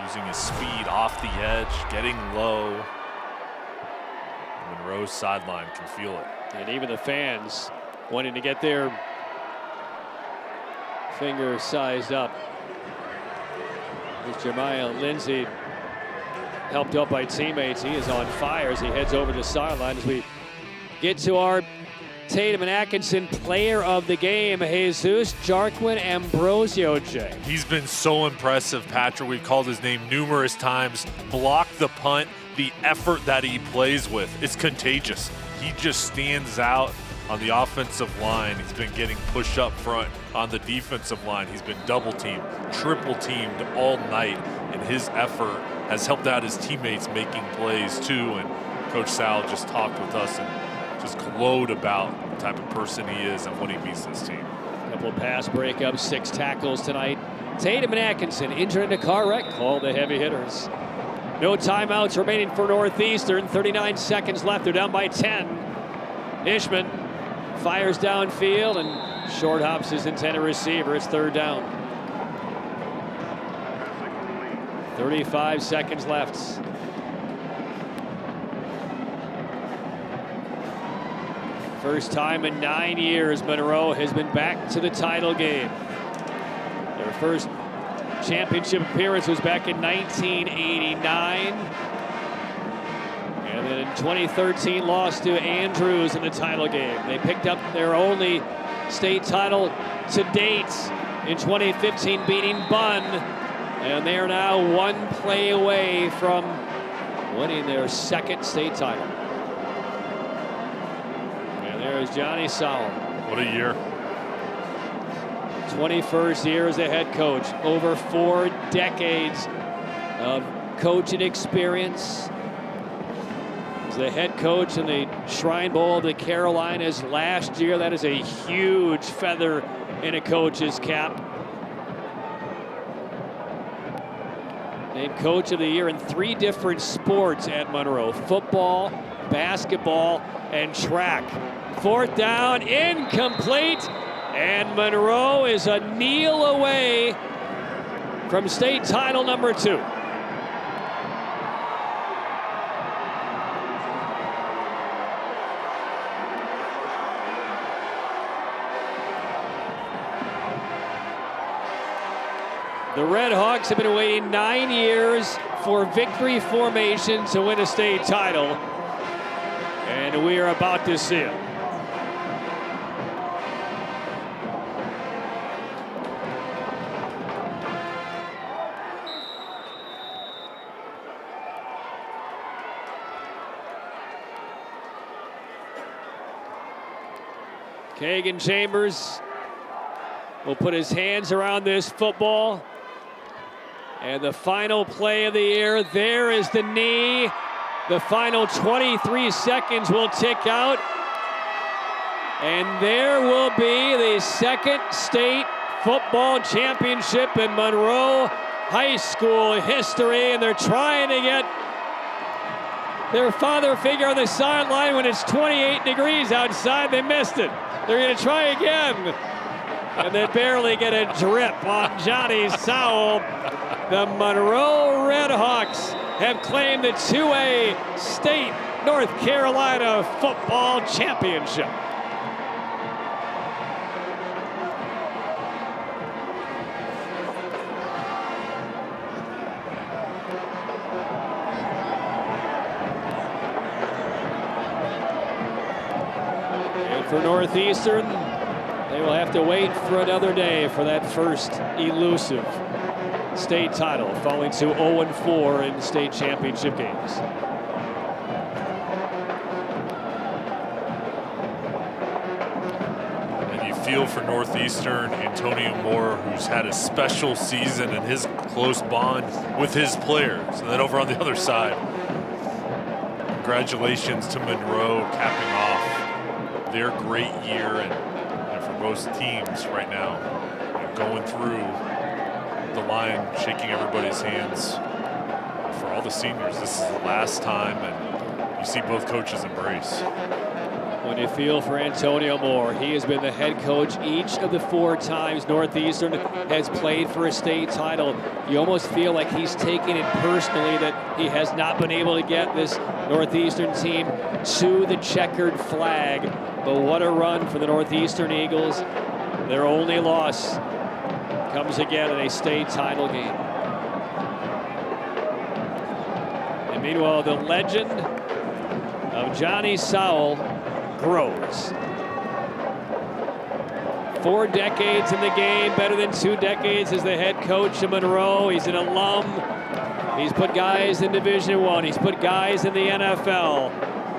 using his speed off the edge, getting low. Monroe's sideline can feel it. And even the fans wanting to get their finger sized up. As Jeremiah Lindsay, helped up by teammates, he is on fire as he heads over the sideline. As we get to our Tatum and Atkinson player of the game, Jesus Jarquin Ambrosio, Jay. He's been so impressive, Patrick. We've called his name numerous times. Block the punt, the effort that he plays with, it's contagious. He just stands out on the offensive line. He's been getting pushed up front on the defensive line. He's been double teamed, triple teamed all night, and his effort has helped out his teammates making plays too. And Coach Sal just talked with us and just glowed about the type of person he is and what he means to this team. Couple of pass breakups, 6 tackles tonight. Tatum and Atkinson injured in a car wreck, called the heavy hitters. No timeouts remaining for Northeastern. 39 seconds left. They're down by 10. Ishman fires downfield and short hops his intended receiver. It's 3rd down. 35 seconds left. First time in 9 years, Monroe has been back to the title game. Their first championship appearance was back in 1989. And then in 2013, lost to Andrews in the title game. They picked up their only state title to date in 2015, beating Bunn. And they are now 1 play away from winning their 2nd state title. And there's Johnny Sowell. What a year. 21st year as a head coach. Over 4 decades of coaching experience. As the head coach in the Shrine Bowl of the Carolinas last year, that is a huge feather in a coach's cap. Named Coach of the Year in 3 different sports at Monroe: football, basketball, and track. 4th down, incomplete, and Monroe is a kneel away from state title number 2. The Red Hawks have been waiting 9 years for victory formation to win a state title, and we are about to see it. Kagan Chambers will put his hands around this football. And the final play of the year, there is the knee. The final 23 seconds will tick out. And there will be the 2nd state football championship in Monroe High School history. And they're trying to get their father figure on the sideline when it's 28 degrees outside. They missed it. They're going to try again. And they barely get a drip on Johnny Sowell. The Monroe Red Hawks have claimed the 2A State North Carolina Football Championship. And for Northeastern, they will have to wait for another day for that first elusive state title, falling to 0-4 in state championship games. And you feel for Northeastern, Antonio Moore, who's had a special season and his close bond with his players. And then over on the other side, congratulations to Monroe capping off their great year, and for most teams right now, going through the line, shaking everybody's hands. For all the seniors, this is the last time, and you see both coaches embrace. When you feel for Antonio Moore, he has been the head coach each of the 4 times Northeastern has played for a state title. You almost feel like he's taking it personally that he has not been able to get this Northeastern team to the checkered flag. But what a run for the Northeastern Eagles. Their only loss comes again in a state title game. And meanwhile, the legend of Johnny Sowell grows. 4 decades in the game, better than 2 decades as the head coach of Monroe. He's an alum. He's put guys in Division I. He's put guys in the NFL.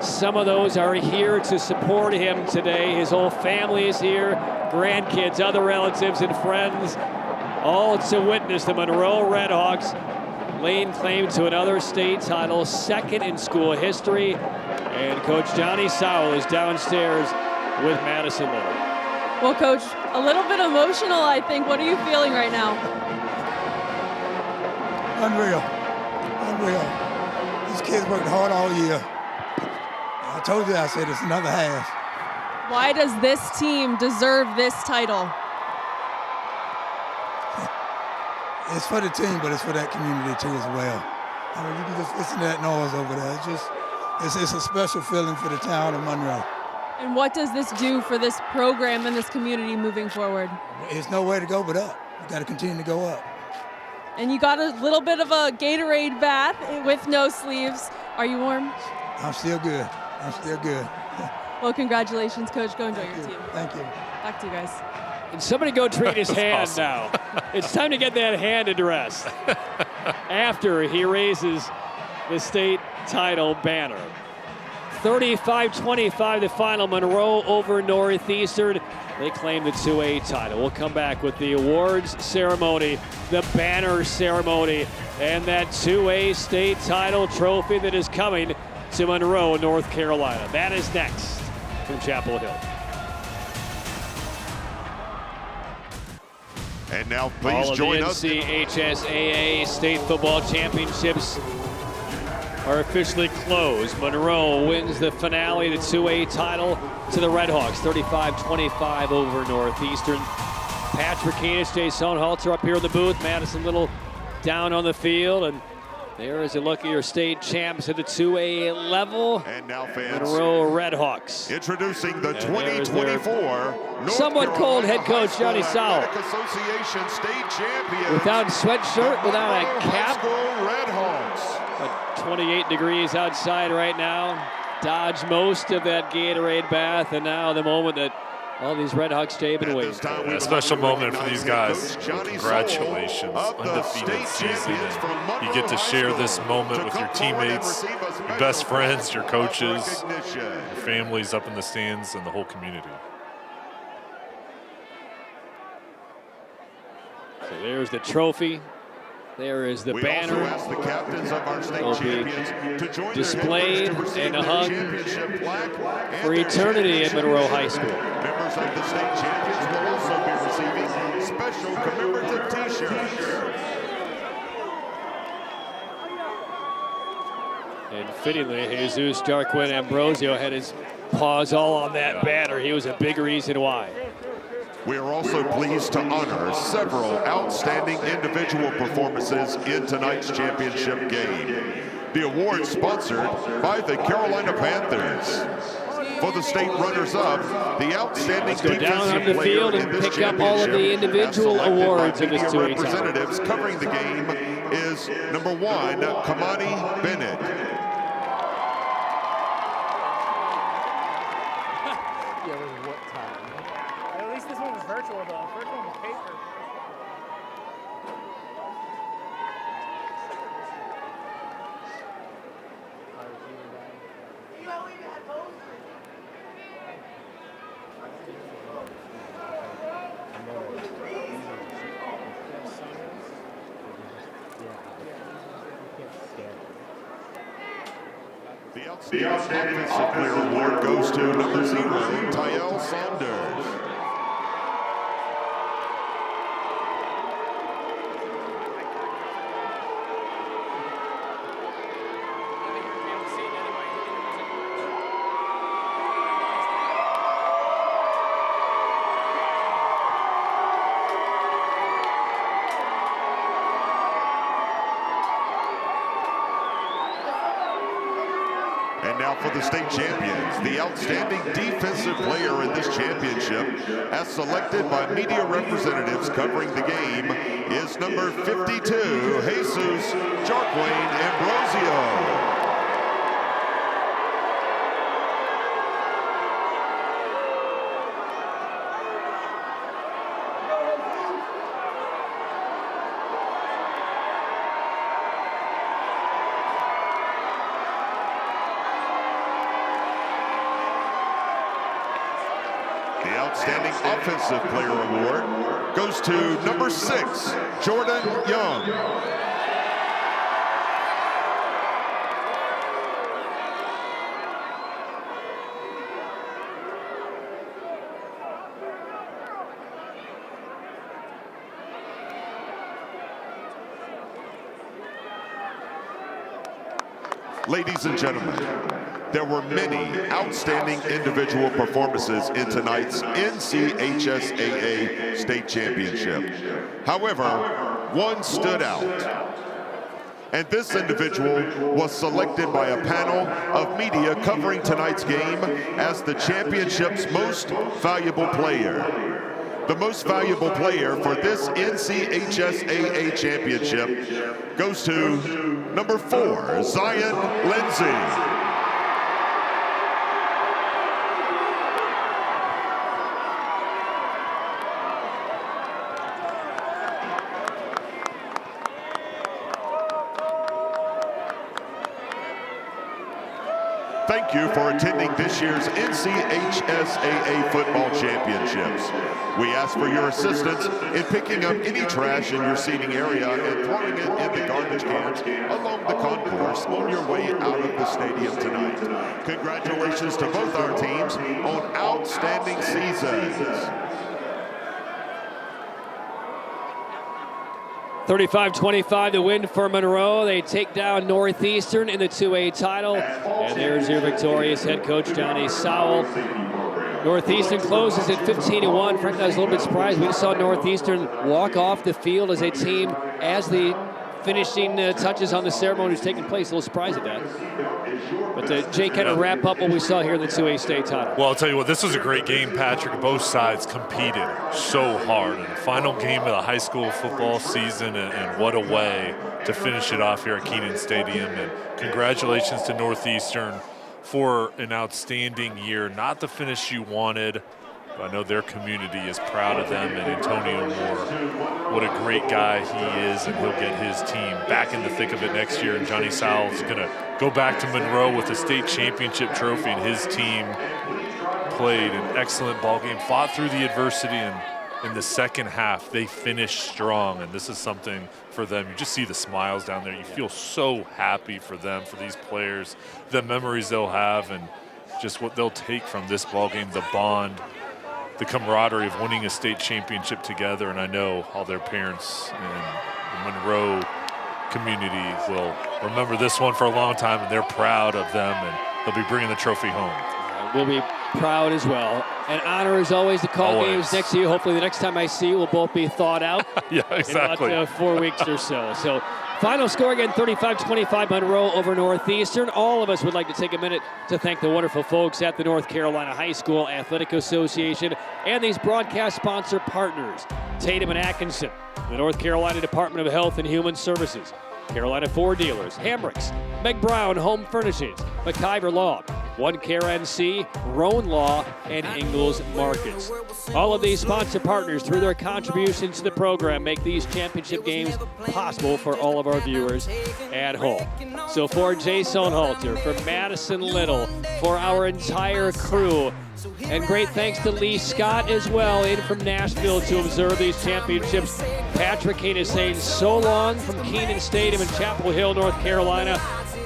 Some of those are here to support him today. His whole family is here, grandkids, other relatives and friends, all to witness the Monroe Redhawks laying claim to another state title, 2nd in school history. And Coach Johnny Sowell is downstairs with Madison Little. Well, Coach, a little bit emotional, I think. What are you feeling right now? Unreal. These kids worked hard all year. I told you, I said it's another half. Why does this team deserve this title? It's for the team, but it's for that community too as well. I mean, you can just listen to that noise over there. It's a special feeling for the town of Monroe. And what does this do for this program and this community moving forward? There's nowhere to go but up. You got to continue to go up. And you got a little bit of a Gatorade bath with no sleeves. Are you warm? I'm still good. Well, congratulations, Coach. Go enjoy your team. Thank you. Back to you guys. And somebody go treat his hand now. It's time to get that hand addressed after he raises the state title banner. 35-25 the final. Monroe over Northeastern. They claim the 2A title. We'll come back with the awards ceremony, the banner ceremony, and that 2A state title trophy that is coming to Monroe, North Carolina. That is next from Chapel Hill. And now please All join of us. the NCHSAA state football championships are officially closed. Monroe wins the finale, the 2A title to the Redhawks, 35-25 over Northeastern. Patrick Keenis, Jason Halter up here in the booth, Madison Little down on the field, and there is a look at your state champs at the 2A level. And now, fans, Monroe Redhawks. Introducing the 2024 somewhat cold head coach Johnny Sowell. Association state champions. Without sweatshirt, without a cap. Redhawks. 28 degrees outside right now. Dodged most of that Gatorade bath, and now the moment that all these Redhawks stay been waiting for. A special moment for these guys. Congratulations, undefeated season. And you get to share this moment with your teammates, your best friends, your coaches, your families up in the stands, and the whole community. So there's the trophy. There is the banner. The captains of our state will be displayed and hung for for eternity at Monroe High School. Members of the state champions will also be receiving special commemorative T-shirts. And fittingly, Jesus Darquin Ambrosio had his paws all on that banner. He was a big reason why. We are also pleased to honor several outstanding individual performances in tonight's championship game. The award sponsored by the Carolina Panthers. For the state runners-up, the outstanding go down on the field and pick up all of the individual awards of this 2A title. Representatives covering the game is number 1, Kamani Bennett. The outstanding offensive player award goes to number 0, Tyel Saunders. And now for the state champions, the outstanding defensive player in this championship, as selected by media representatives covering the game, is number 52, Jesus Jarquain Ambrosio. The outstanding offensive player award goes to number 6, Jordan Young. Ladies and gentlemen, there were many outstanding individual performances in tonight's NCHSAA State Championship. However, one stood out. And this individual was selected by a panel of media covering tonight's game as the championship's most valuable player. The most valuable player for this NCHSAA championship goes to number 4, Zion Lindsay. Thank you for attending this year's NCHSAA Football Championships. We ask for your assistance in picking up any trash in your seating area and throwing it in the garbage cans along the concourse on your way out of the stadium tonight. Congratulations to both our teams on outstanding seasons. 35-25 the win for Monroe. They take down Northeastern in the 2A title. And there's your victorious head coach, Johnny Sowell. Northeastern closes at 15-1. Frankly, I was a little bit surprised. We saw Northeastern walk off the field as a team as the finishing touches on the ceremony was taking place. A little surprised at that. But Jay, kind of wrap up what we saw here in the 2A state title. Well, I'll tell you what, this was a great game, Patrick. Both sides competed so hard in the final game of the high school football season, and what a way to finish it off here at Kenan Stadium. And congratulations to Northeastern for an outstanding year. Not the finish you wanted, but I know their community is proud of them, and Antonio Moore, what a great guy he is, and he'll get his team back in the thick of it next year. And Johnny Sowell is going to go back to Monroe with a state championship trophy, and his team played an excellent ball game, fought through the adversity, and in the second half they finished strong. And this is something for them. You just see the smiles down there. You feel so happy for them, for these players, the memories they'll have, and just what they'll take from this ball game, the bond, the camaraderie of winning a state championship together. And I know all their parents and the Monroe community will remember this one for a long time, and they're proud of them, and they'll be bringing the trophy home. We'll be proud as well. An honor as always to call games next year. Hopefully the next time I see you, we'll both be thawed out. Yeah, exactly. In about 4 weeks or so. So final score again, 35-25 Monroe over Northeastern. All of us would like to take a minute to thank the wonderful folks at the North Carolina High School Athletic Association and these broadcast sponsor partners, Tatum and Atkinson, the North Carolina Department of Health and Human Services, Carolina Ford Dealers, Hamricks, Meg Brown Home Furnishings, McIver Law, One Care NC, Roan Law, and Ingalls Markets. All of these sponsor partners, through their contributions to the program, make these championship games possible for all of our viewers at home. So for Jay Sohnhalter, for Madison Little, for our entire crew, and great thanks to Lee Scott as well, in from Nashville to observe these championships. Patrick Kane is saying so long from Kenan Stadium in Chapel Hill, North Carolina,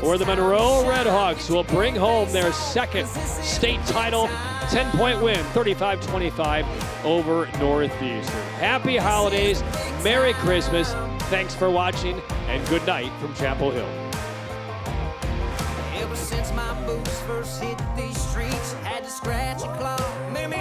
where the Monroe Redhawks will bring home their second state title. 10-point win, 35-25 over Northeastern. Happy holidays, Merry Christmas, thanks for watching, and good night from Chapel Hill. Ever since my boots first hit these streets, had to scratch and claw, made me